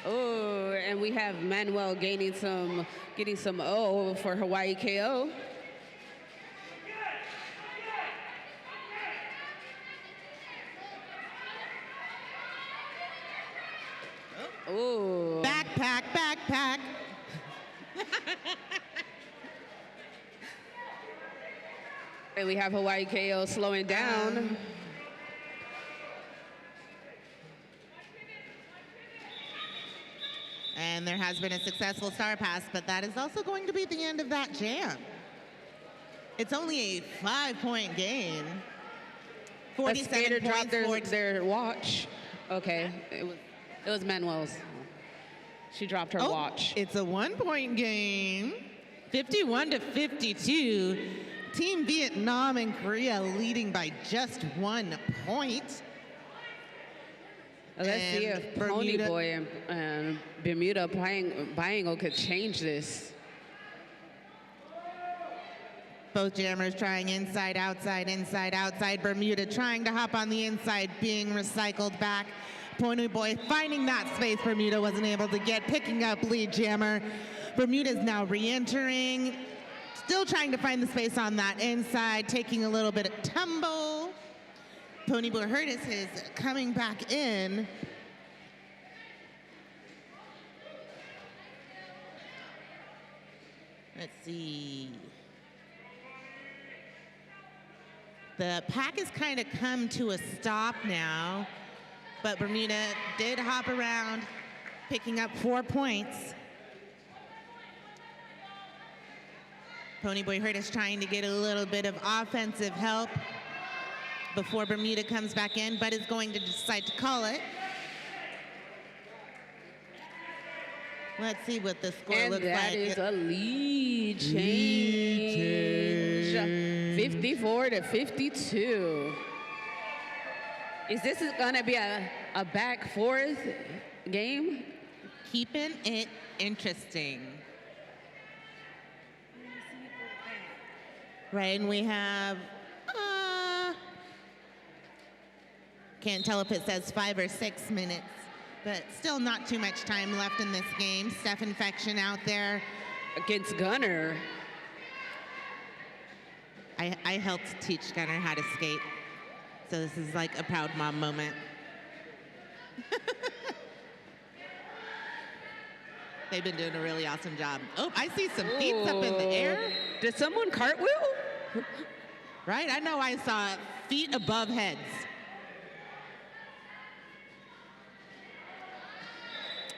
Oh, and we have Manuel getting some O for Hawaii KO. Ooh. Backpack. And we have Hawaii KO slowing down. And there has been a successful star pass, but that is also going to be the end of that jam. It's only a 5-point game. A 47 skater points dropped their watch. Okay, it was Manuel's. She dropped her watch. It's a 1-point game. 51-52. Team Vietnam and Korea leading by just 1 point. Let's see if Pony Boy and Bermuda Biango could change this. Both jammers trying inside, outside. Bermuda trying to hop on the inside, being recycled back. Pony Boy finding that space Bermuda wasn't able to get, picking up lead jammer. Bermuda's now re-entering, still trying to find the space on that inside, taking a little bit of tumble. Pony Boy Hurtis is coming back in. Let's see. The pack has kind of come to a stop now, but Bermuda did hop around, picking up 4 points. Pony Boy Hurtis trying to get a little bit of offensive help before Bermuda comes back in, but is going to decide to call it. Let's see what the score looks like. And that is a lead change. 54-52. Is this gonna be a back fourth game? Keeping it interesting. Right, and we have, can't tell if it says 5 or 6 minutes, but still not too much time left in this game. Steph Infection out there. Against Gunner. I helped teach Gunner how to skate, so this is like a proud mom moment. They've been doing a really awesome job. Oh, I see some feet up in the air. Did someone cartwheel? Right, I know I saw feet above heads.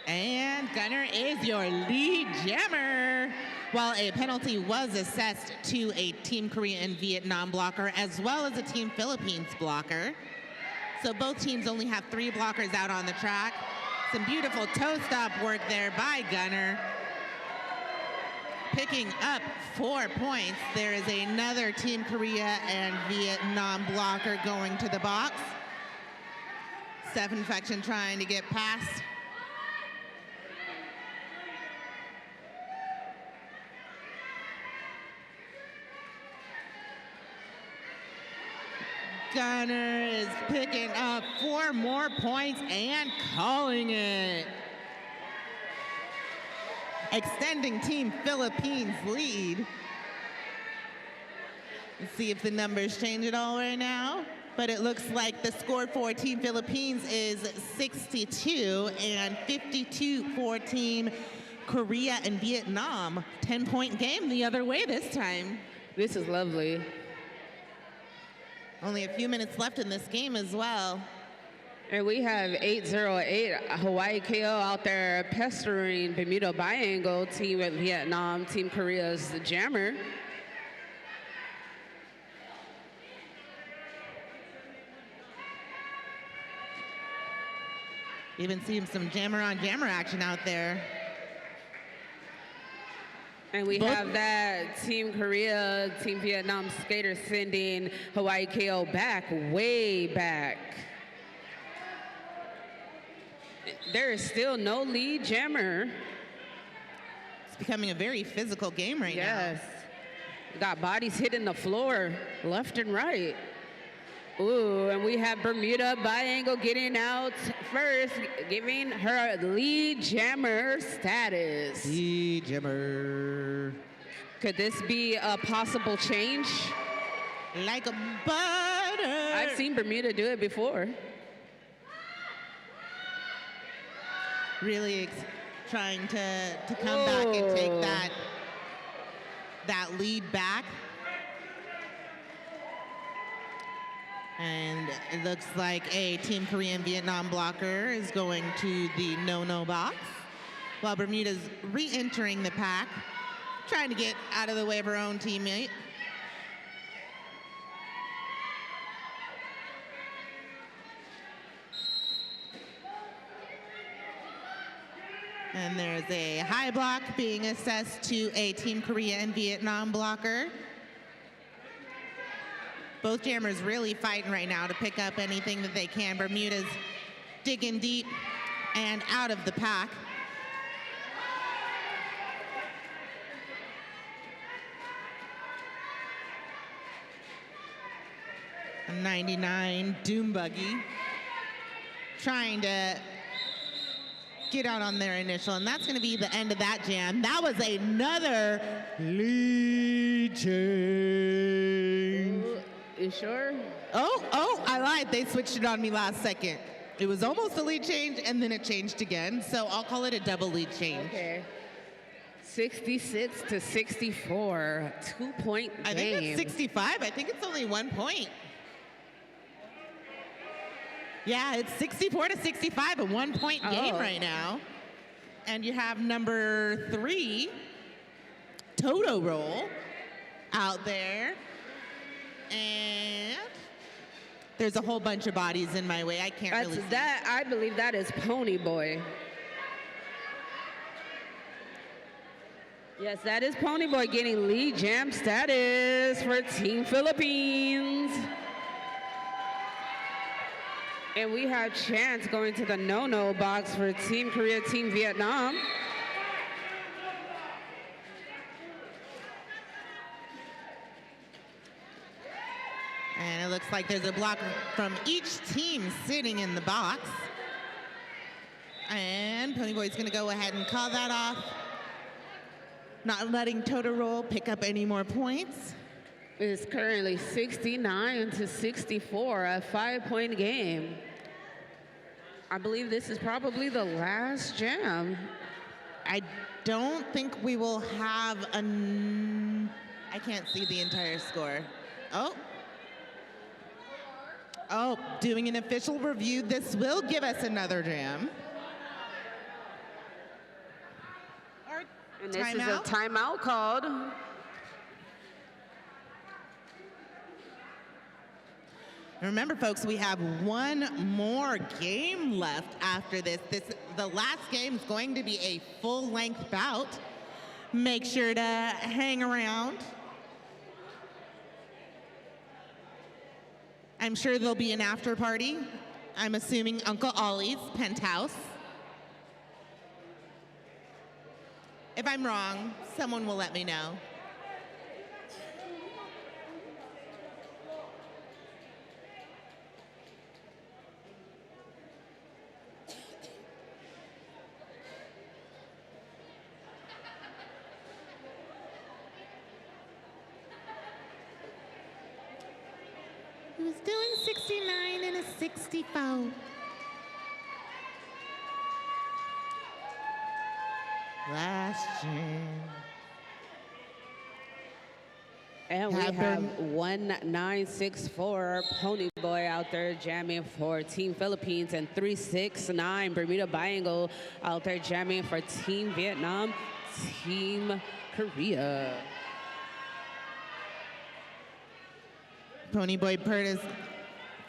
And Gunner is your lead jammer. While a penalty was assessed to a Team Korea and Vietnam blocker as well as a Team Philippines blocker. So both teams only have 3 blockers out on the track. Some beautiful toe stop work there by Gunner. Picking up 4 points. There is another Team Korea and Vietnam blocker going to the box. Steph Infection trying to get past. Gunner is picking up 4 more points and calling it. Extending Team Philippines' lead. Let's see if the numbers change at all right now. But it looks like the score for Team Philippines is 62 and 52 for Team Korea and Vietnam. 10-point game the other way this time. This is lovely. Only a few minutes left in this game as well. And we have 808 Hawaii KO out there pestering Bermuda Biangle, Team of Vietnam, Team Korea's jammer. Even seeing some jammer on jammer action out there. And we have that Team Korea, Team Vietnam skater sending Hawaii KO back, way back. There is still no lead jammer. It's becoming a very physical game right now. Yes. Got bodies hitting the floor left and right. Ooh, and we have Bermuda Biangle getting out first, giving her lead jammer status. Lead jammer. Could this be a possible change? Like a butter. I've seen Bermuda do it before. Really trying to come back and take that lead back. And it looks like a Team Korean Vietnam blocker is going to the no-no box, while Bermuda's re-entering the pack, trying to get out of the way of her own teammate. And there's a high block being assessed to a Team Korea and Vietnam blocker. Both jammers really fighting right now to pick up anything that they can. Bermuda's digging deep and out of the pack. A 99 Doom Buggy trying to get out on their initial, and that's going to be the end of that jam. That was another lead change. You sure? Oh, I lied. They switched it on me last second. It was almost a lead change, and then it changed again. So I'll call it a double lead change. Okay. 66 to 64, 2-point game. I think it's 65. I think it's only 1 point. Yeah, it's 64 to 65, a 1-point game right now. And you have number 3, Toto Roll, out there. And there's a whole bunch of bodies in my way. I can't really see. That, I believe that is Pony Boy. Yes, that is Pony Boy getting lead jam status for Team Philippines. And we have Chance going to the no-no box for Team Korea, Team Vietnam. And it looks like there's a block from each team sitting in the box. And Pony Boy's gonna go ahead and call that off. Not letting Toto Roll pick up any more points. It's currently 69 to 64, a 5-point game. I believe this is probably the last jam. I don't think we will have I can't see the entire score. Oh, doing an official review. This will give us another jam. And this is a timeout called. Remember, folks, we have one more game left after this. The last game is going to be a full-length bout. Make sure to hang around. I'm sure there'll be an after party. I'm assuming Uncle Ollie's penthouse. If I'm wrong, someone will let me know. Who's doing 69 and a 64? Last jam. And we have 1964 Pony Boy out there jamming for Team Philippines, and 369 Bermuda Biangle out there jamming for Team Vietnam, Team Korea. Pony Boy Pert is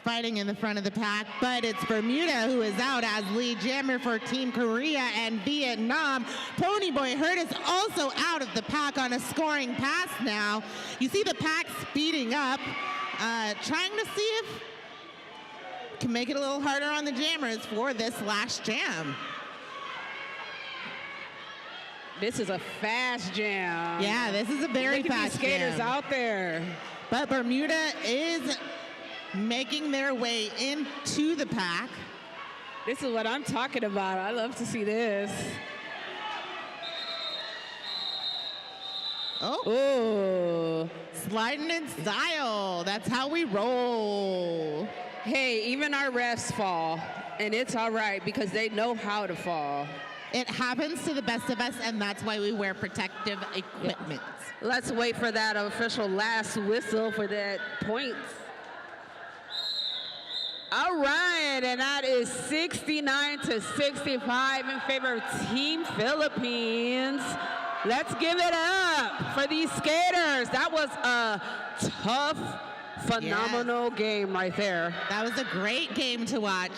fighting in the front of the pack, but it's Bermuda who is out as lead jammer for Team Korea and Vietnam. Pony Boy Hurt is also out of the pack on a scoring pass now. You see the pack speeding up, trying to see if can make it a little harder on the jammers for this last jam. This is a fast jam. Yeah, this is a very Look at fast these skaters jam. out there. But Bermuda is making their way into the pack. This is what I'm talking about. I love to see this. Oh, sliding in style. That's how we roll. Hey, even our refs fall, and it's all right because they know how to fall. It happens to the best of us, and that's why we wear protective equipment. Let's wait for that official last whistle for that points. All right, and that is 69 to 65 in favor of Team Philippines. Let's give it up for these skaters. That was a tough, phenomenal game right there. That was a great game to watch.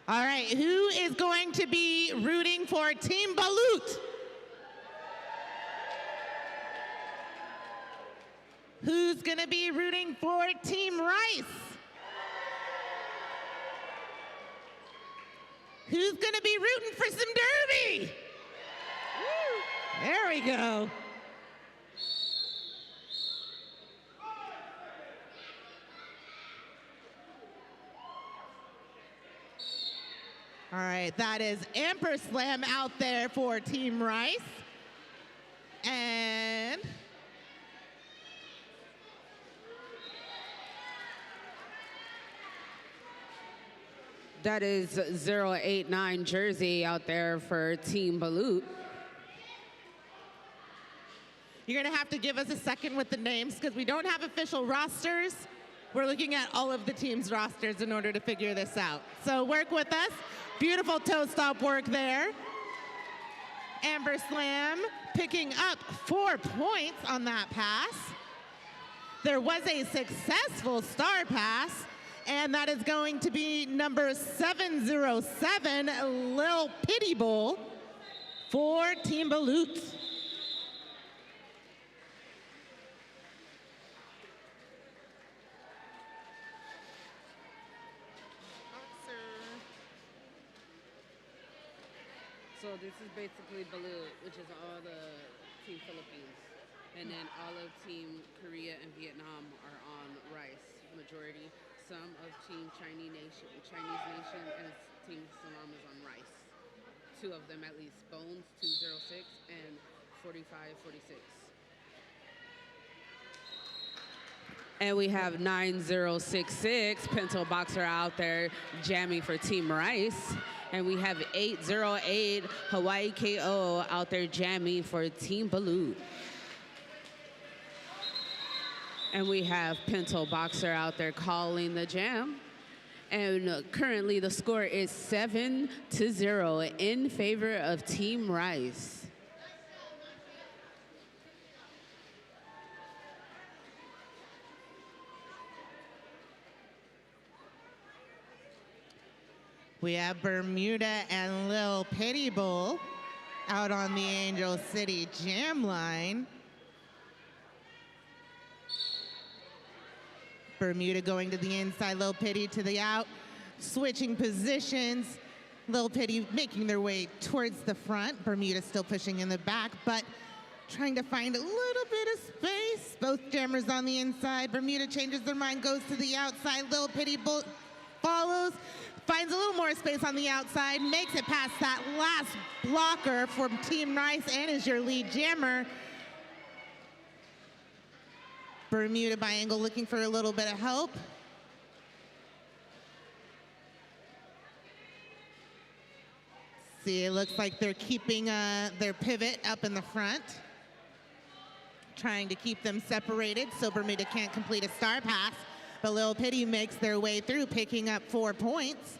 All right, who is going to be rooting for Team Balut? Who's going to be rooting for Team Rice? Who's going to be rooting for some derby? Woo. There we go. All right, that is Amperslam out there for Team Rice. And that is 089 jersey out there for Team Balut. you're gonna have to give us a second with the names because we don't have official rosters. We're looking at all of the teams' rosters in order to figure this out. So work with us. Beautiful toe stop work there. Amperslam picking up 4 points on that pass. There was a successful star pass, and that is going to be number 707, Lil Pity Bowl for Team Balut. So this is basically Balut, which is all the Team Philippines. And then all of Team Korea and Vietnam are on rice, majority. Some of Team Chinese Nation and Team SALAAM is on rice. 2 of them at least, Bones 206 and 4546. And we have 9066, Pinto Boxer out there jamming for Team Rice. And we have 808 Hawaii KO out there jamming for Team Balut. And we have Pinto Boxer out there calling the jam. And currently the score is 7-0 in favor of Team Rice. We have Bermuda and Lil Pity Bowl out on the Angel City jam line. Bermuda going to the inside, Lil Pity to the out, switching positions. Lil Pity making their way towards the front. Bermuda still pushing in the back, but trying to find a little bit of space. Both jammers on the inside. Bermuda changes their mind, goes to the outside. Lil Pity Bowl follows, finds a little more space on the outside, makes it past that last blocker from Team Rice and is your lead jammer. Bermuda by angle looking for a little bit of help. See, it looks like they're keeping their pivot up in the front, trying to keep them separated so Bermuda can't complete a star pass. But Lil Pity makes their way through, picking up 4 points.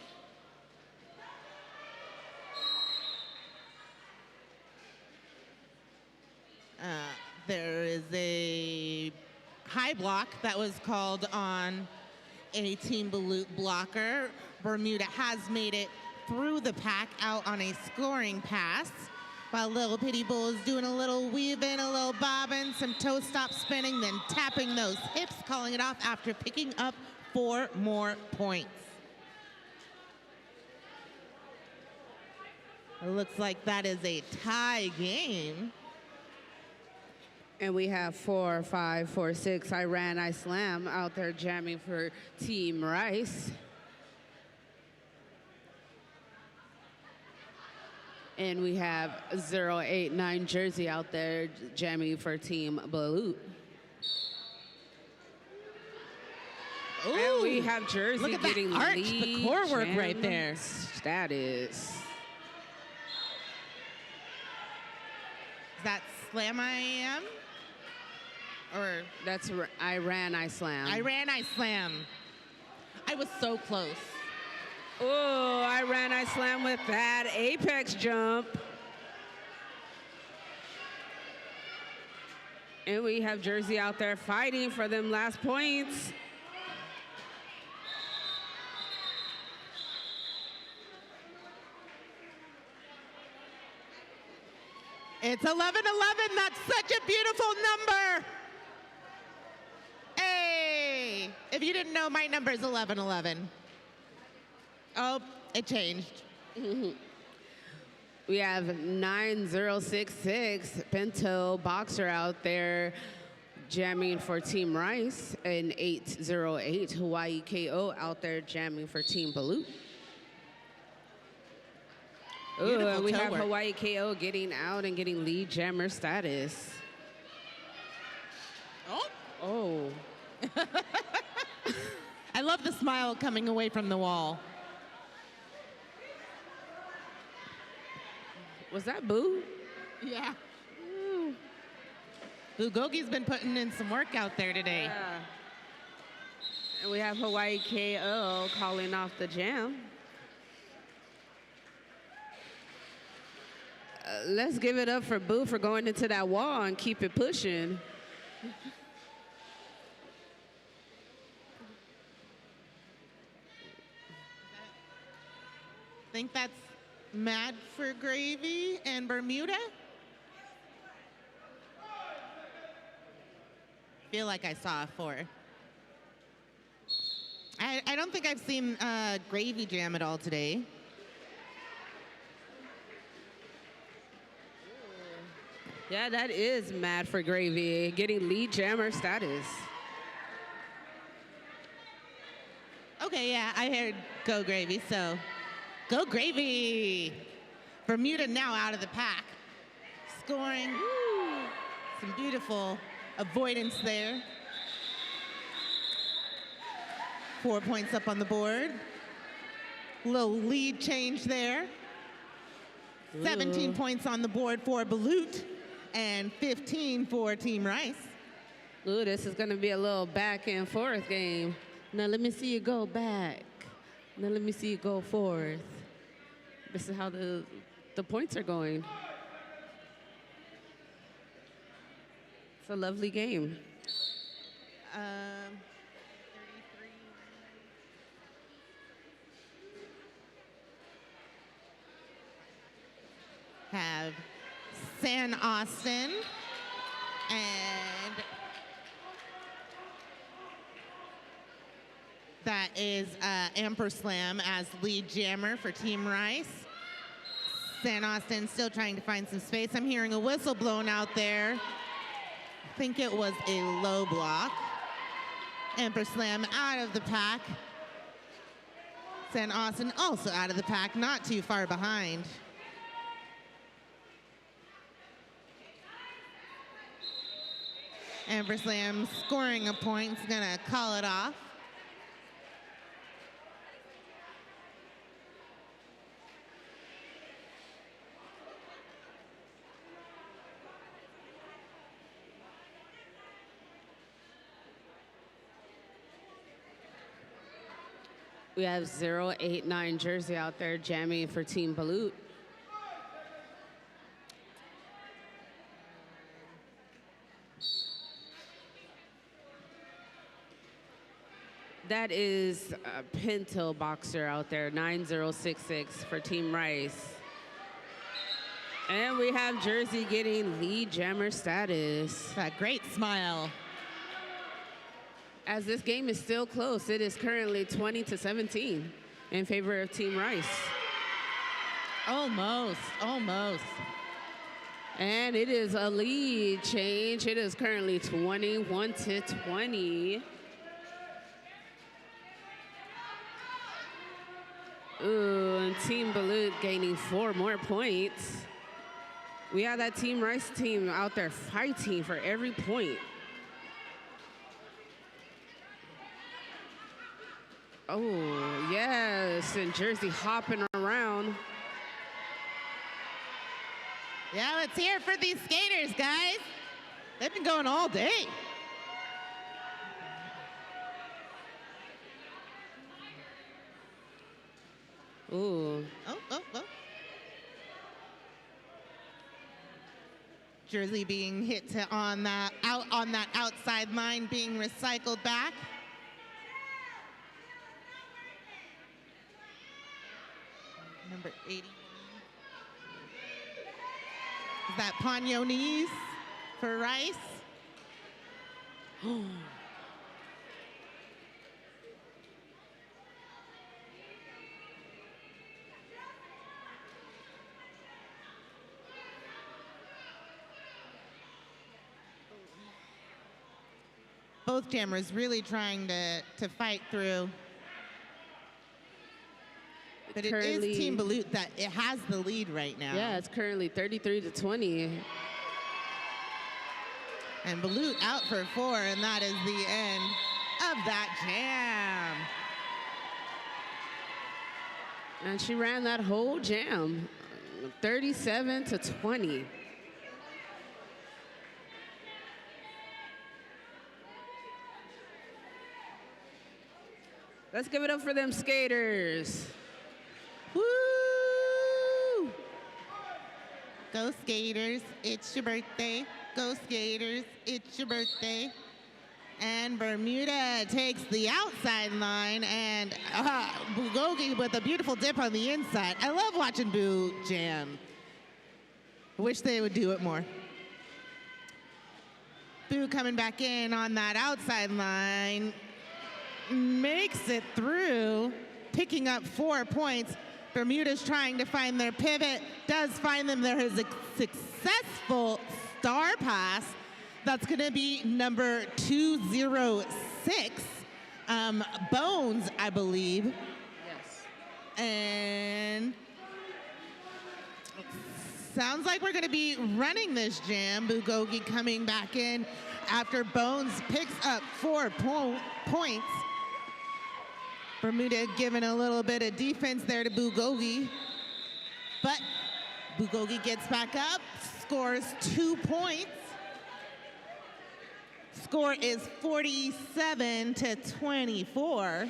There is a high block that was called on a Team Balut blocker. Bermuda has made it through the pack out on a scoring pass, while Lil Pity Bowl is doing a little weaving, a little bobbing, some toe stop spinning, then tapping those hips, calling it off after picking up 4 more points. It looks like that is a tie game. And we have 4, 5, 4, 6 Iran Islam out there jamming for Team Rice. And we have 089 Jersey out there jamming for Team Balut. And we have Jersey look at getting that arch, lead the core work jam right there. Status. Is that Slam IAM? Or That's Iran Islam. Iran Islam. I was so close. Oh, Iran Islam with that apex jump. And we have Jersey out there fighting for them last points. It's 11-11. That's such a beautiful number. Hey, if you didn't know, my number is 11-11. Oh, it changed. We have 9066 Pinto Boxer out there jamming for Team Rice, and 808 Hawaii KO out there jamming for Team Balut. Ooh, and we have work. Hawaii KO getting out and getting lead jammer status. Oh. I love the smile coming away from the wall. Was that Boo? Yeah. Bulgogi's been putting in some work out there today. Yeah. And we have Hawaii KO calling off the jam. Let's give it up for Boo for going into that wall and keep it pushing. I think that's Mad for Gravy and Bermuda. Feel like I saw a 4. I don't think I've seen Gravy Jam at all today. Yeah, that is Mad for Gravy, getting lead jammer status. Okay, yeah, I heard Go Gravy, so Go Gravy. Bermuda now out of the pack. Scoring. Some beautiful avoidance there. 4 points up on the board. Little lead change there. 17 points on the board for Balut and 15 for Team Rice. Ooh, this is going to be a little back and forth game. Now let me see you go back. Now let me see you go forth. This is how the points are going. It's a lovely game. 33. Have San Austin and that is Amperslam as lead jammer for Team Rice. San Austin still trying to find some space. I'm hearing a whistle blown out there. I think it was a low block. Amperslam out of the pack. San Austin also out of the pack, not too far behind. Amperslam scoring a point, is gonna call it off. We have 089 Jersey out there jamming for Team Balut. That is a Pinto Boxer out there, 9066 for Team Rice. And we have Jersey getting lead jammer status. That great smile. As this game is still close, it is currently 20-17 in favor of Team Rice. Almost, almost. And it is a lead change. It is currently 21-20. Ooh, and Team Balut gaining 4 more points. We have that Team Rice team out there fighting for every point. Oh, yes, and Jersey hopping around. Yeah, let's hear it for these skaters, guys. They've been going all day. Ooh. Oh. Jersey being hit on that outside line, being recycled back. Number 81. that Pagnonis for Rice. Both jammers really trying to fight through. But it is Team Balut that it has the lead right now. Yeah, it's currently 33-20. And Balut out for 4, and that is the end of that jam. And she ran that whole jam, 37-20. Let's give it up for them skaters. Woo! Go skaters, it's your birthday. Go skaters, it's your birthday. And Bermuda takes the outside line, and Bulgogi with a beautiful dip on the inside. I love watching Boo jam. I wish they would do it more. Boo coming back in on that outside line. Makes it through, picking up 4 points. Bermuda's trying to find their pivot, does find them. There is a successful star pass. That's gonna be number 206, Bones, I believe. Yes. And sounds like we're gonna be running this jam. Bulgogi coming back in after Bones picks up 4 points. Bermuda giving a little bit of defense there to Bulgogi. But Bulgogi gets back up, scores 2 points. Score is 47-24,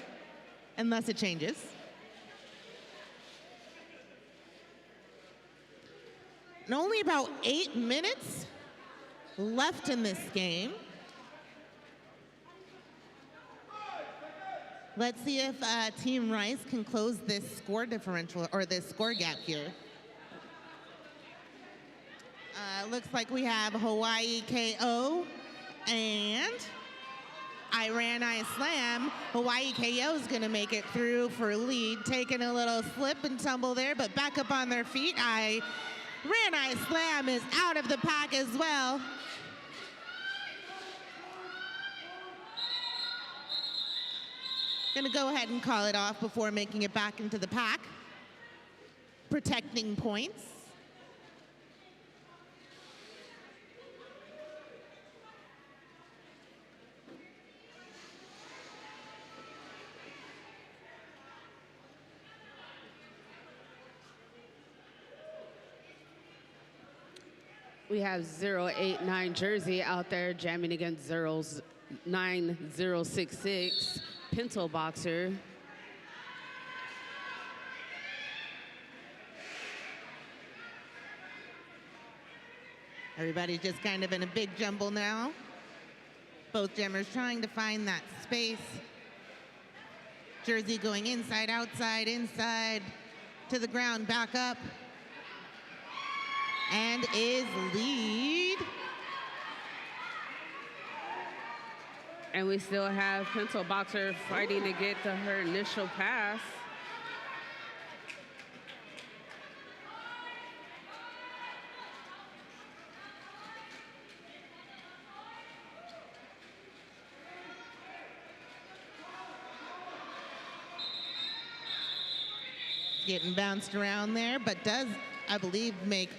unless it changes. And only about 8 minutes left in this game. Let's see if Team Rice can close this score differential or this score gap here. Looks like we have Hawaii KO and Iran Islam. Hawaii KO is going to make it through for lead, taking a little slip and tumble there, but back up on their feet. Iran Islam is out of the pack as well. Gonna go ahead and call it off before making it back into the pack. Protecting points. We have 089 Jersey out there jamming against 9066 Pinto Boxer. Everybody's just kind of in a big jumble now. Both jammers trying to find that space. Jersey going inside, outside, inside, to the ground, back up. And is lead. And we still have Pinto Boxer fighting to get to her initial pass. Getting bounced around there, but does, I believe, make,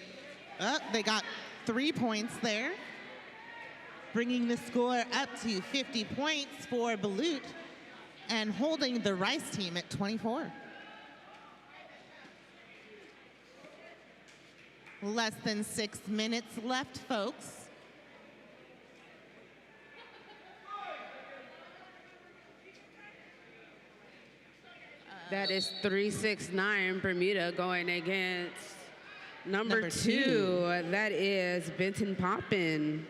they got 3 points there. Bringing the score up to 50 points for Balut and holding the Rice team at 24. Less than 6 minutes left, folks. That is 369 Bermuda going against number two. That is Benton Poppin.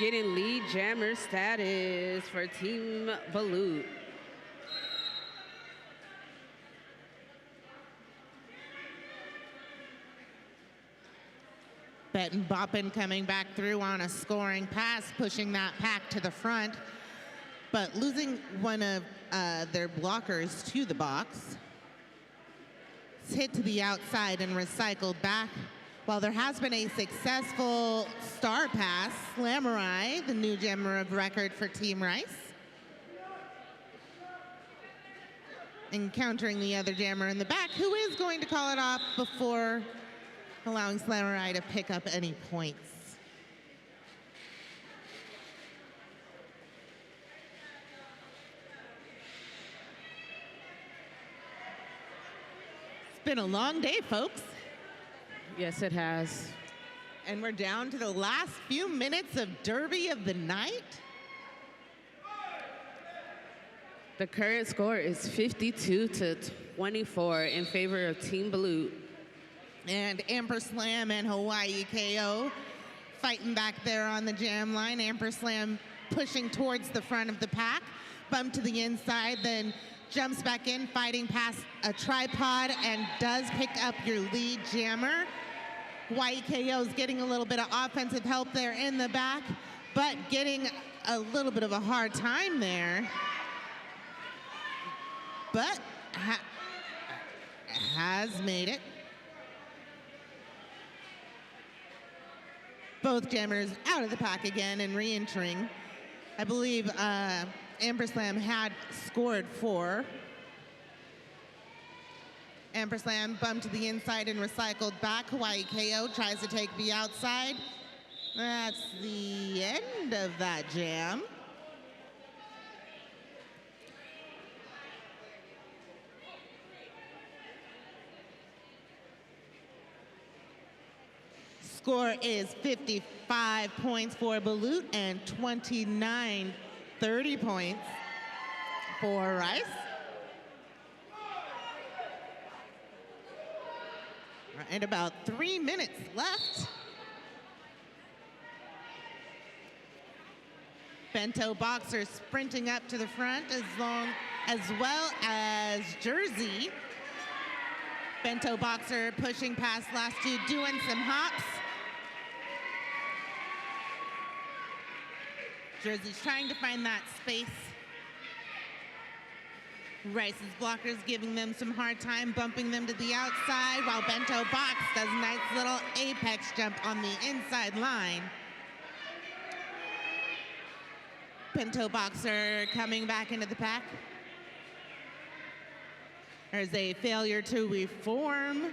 Getting lead jammer status for Team Balut. Benton Boppin coming back through on a scoring pass, pushing that pack to the front, but losing one of their blockers to the box. It's hit to the outside and recycled back. While there has been a successful star pass, Slamurai, the new jammer of record for Team Rice, encountering the other jammer in the back, who is going to call it off before allowing Slamurai to pick up any points. It's been a long day, folks. Yes, it has. And we're down to the last few minutes of Derby of the night. The current score is 52-24 in favor of Team Blue. And Amperslam and Hawaii KO fighting back there on the jam line. Amperslam pushing towards the front of the pack, bump to the inside, then jumps back in, fighting past a tripod, and does pick up your lead jammer. Hawaii KO is getting a little bit of offensive help there in the back, but getting a little bit of a hard time there. But has made it. Both jammers out of the pack again and re-entering. I believe Amperslam had scored 4. Amperslam bumped to the inside and recycled back. Hawaii KO tries to take the outside. That's the end of that jam. Score is 55 points for Balut and 29-30 points for Rice. And about 3 minutes left. Bento Boxer sprinting up to the front as well as Jersey. Bento Boxer pushing past last two, doing some hops. Jersey's trying to find that space. Rice's blockers giving them some hard time, bumping them to the outside, while Bento Box does a nice little apex jump on the inside line. Bento Boxer coming back into the pack. There's a failure to reform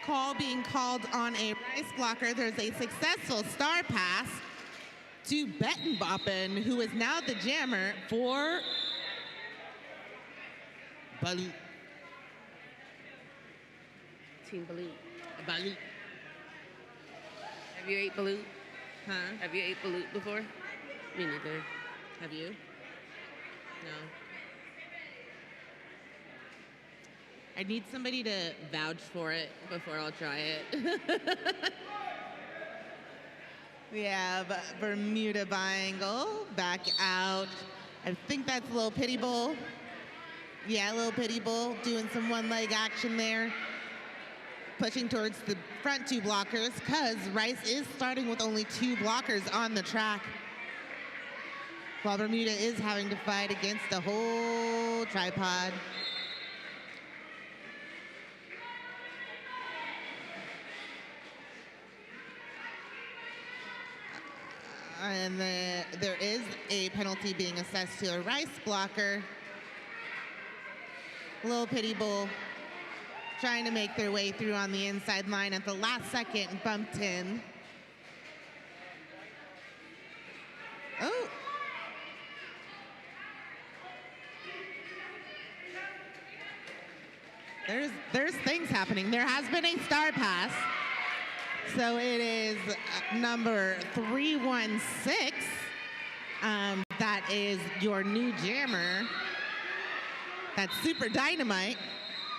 call being called on a Rice blocker. There's a successful star pass to Benton Boppin, who is now the jammer for Balut. Team Balut. Balut. Have you ate Balut? Huh? Have you ate Balut before? Me neither. Have you? No. I need somebody to vouch for it before I'll try it. We have Bermuda Biangle back out. I think that's a little pity bowl. Yeah, a little pity bowl, doing some one-leg action there. Pushing towards the front two blockers, because Rice is starting with only 2 blockers on the track, while Bermuda is having to fight against the whole tripod. And there is a penalty being assessed to a Rice blocker. Little Pity Bull trying to make their way through on the inside line at the last second, bumped in. Oh. There's things happening. There has been a star pass. So it is number 316. That is your new jammer. That's Super Dynamite.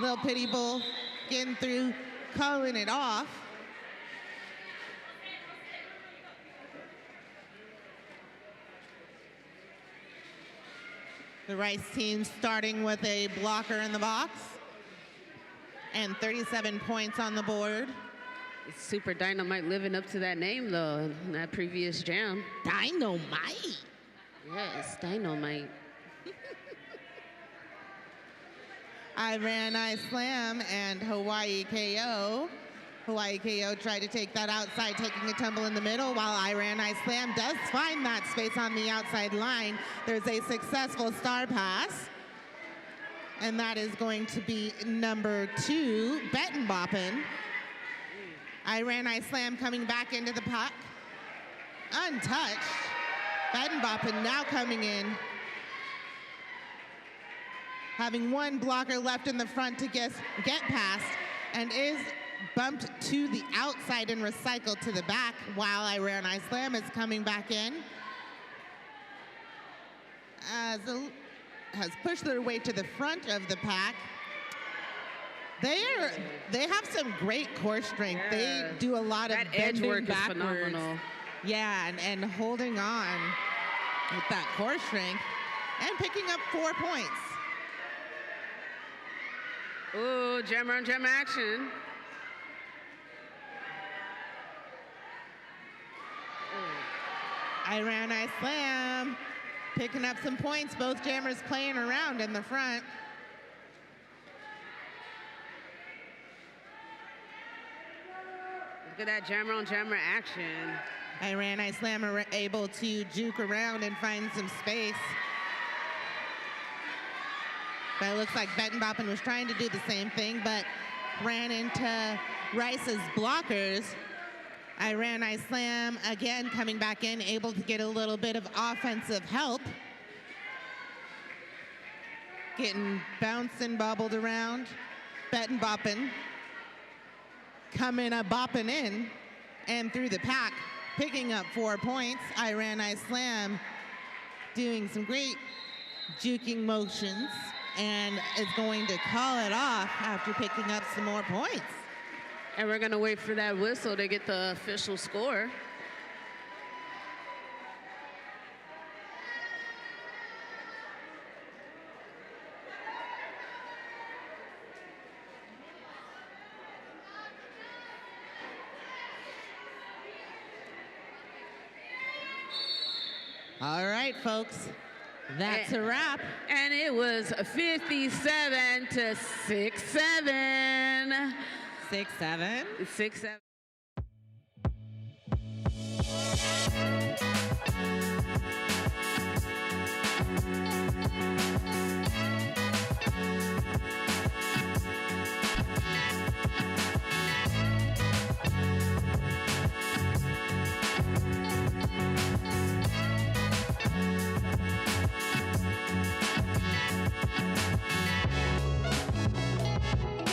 Little Pity Bull getting through, calling it off. The Rice team starting with a blocker in the box and 37 points on the board. Super Dynamite living up to that name, though, in that previous jam. Dynamite. Yes, Dynamite. Iran I Slam and Hawaii KO. Hawaii KO tried to take that outside, taking a tumble in the middle, while Iran I Slam does find that space on the outside line. There's a successful star pass, and that is going to be number 2, Bettin' Boppin'. Iran I Slam coming back into the puck. Untouched. Bettin' Boppin' now coming in, having one blocker left in the front to get past, and is bumped to the outside and recycled to the back, while Iran I Slam is coming back in. Has pushed their way to the front of the pack. They have some great core strength. Yeah. They do a lot of that edge bending work is backwards. phenomenal. Yeah, and holding on with that core strength and picking up 4 points. Ooh, jammer on jammer action. Iran I Slam picking up some points. Both jammers playing around in the front. Look at that jammer on jammer action. Iran I Slam are able to juke around and find some space. But it looks like Bettin' Boppin' was trying to do the same thing, but ran into Rice's blockers. Iran I Slam again coming back in, able to get a little bit of offensive help. Getting bounced and bobbled around. Bettin' Boppin' coming a bopping in and through the pack, picking up 4 points. Iran I Slam doing some great juking motions and is going to call it off after picking up some more points. And we're going to wait for that whistle to get the official score. All right, folks, that's a wrap. And it was 57 to 6-7. 6-7. 6-7.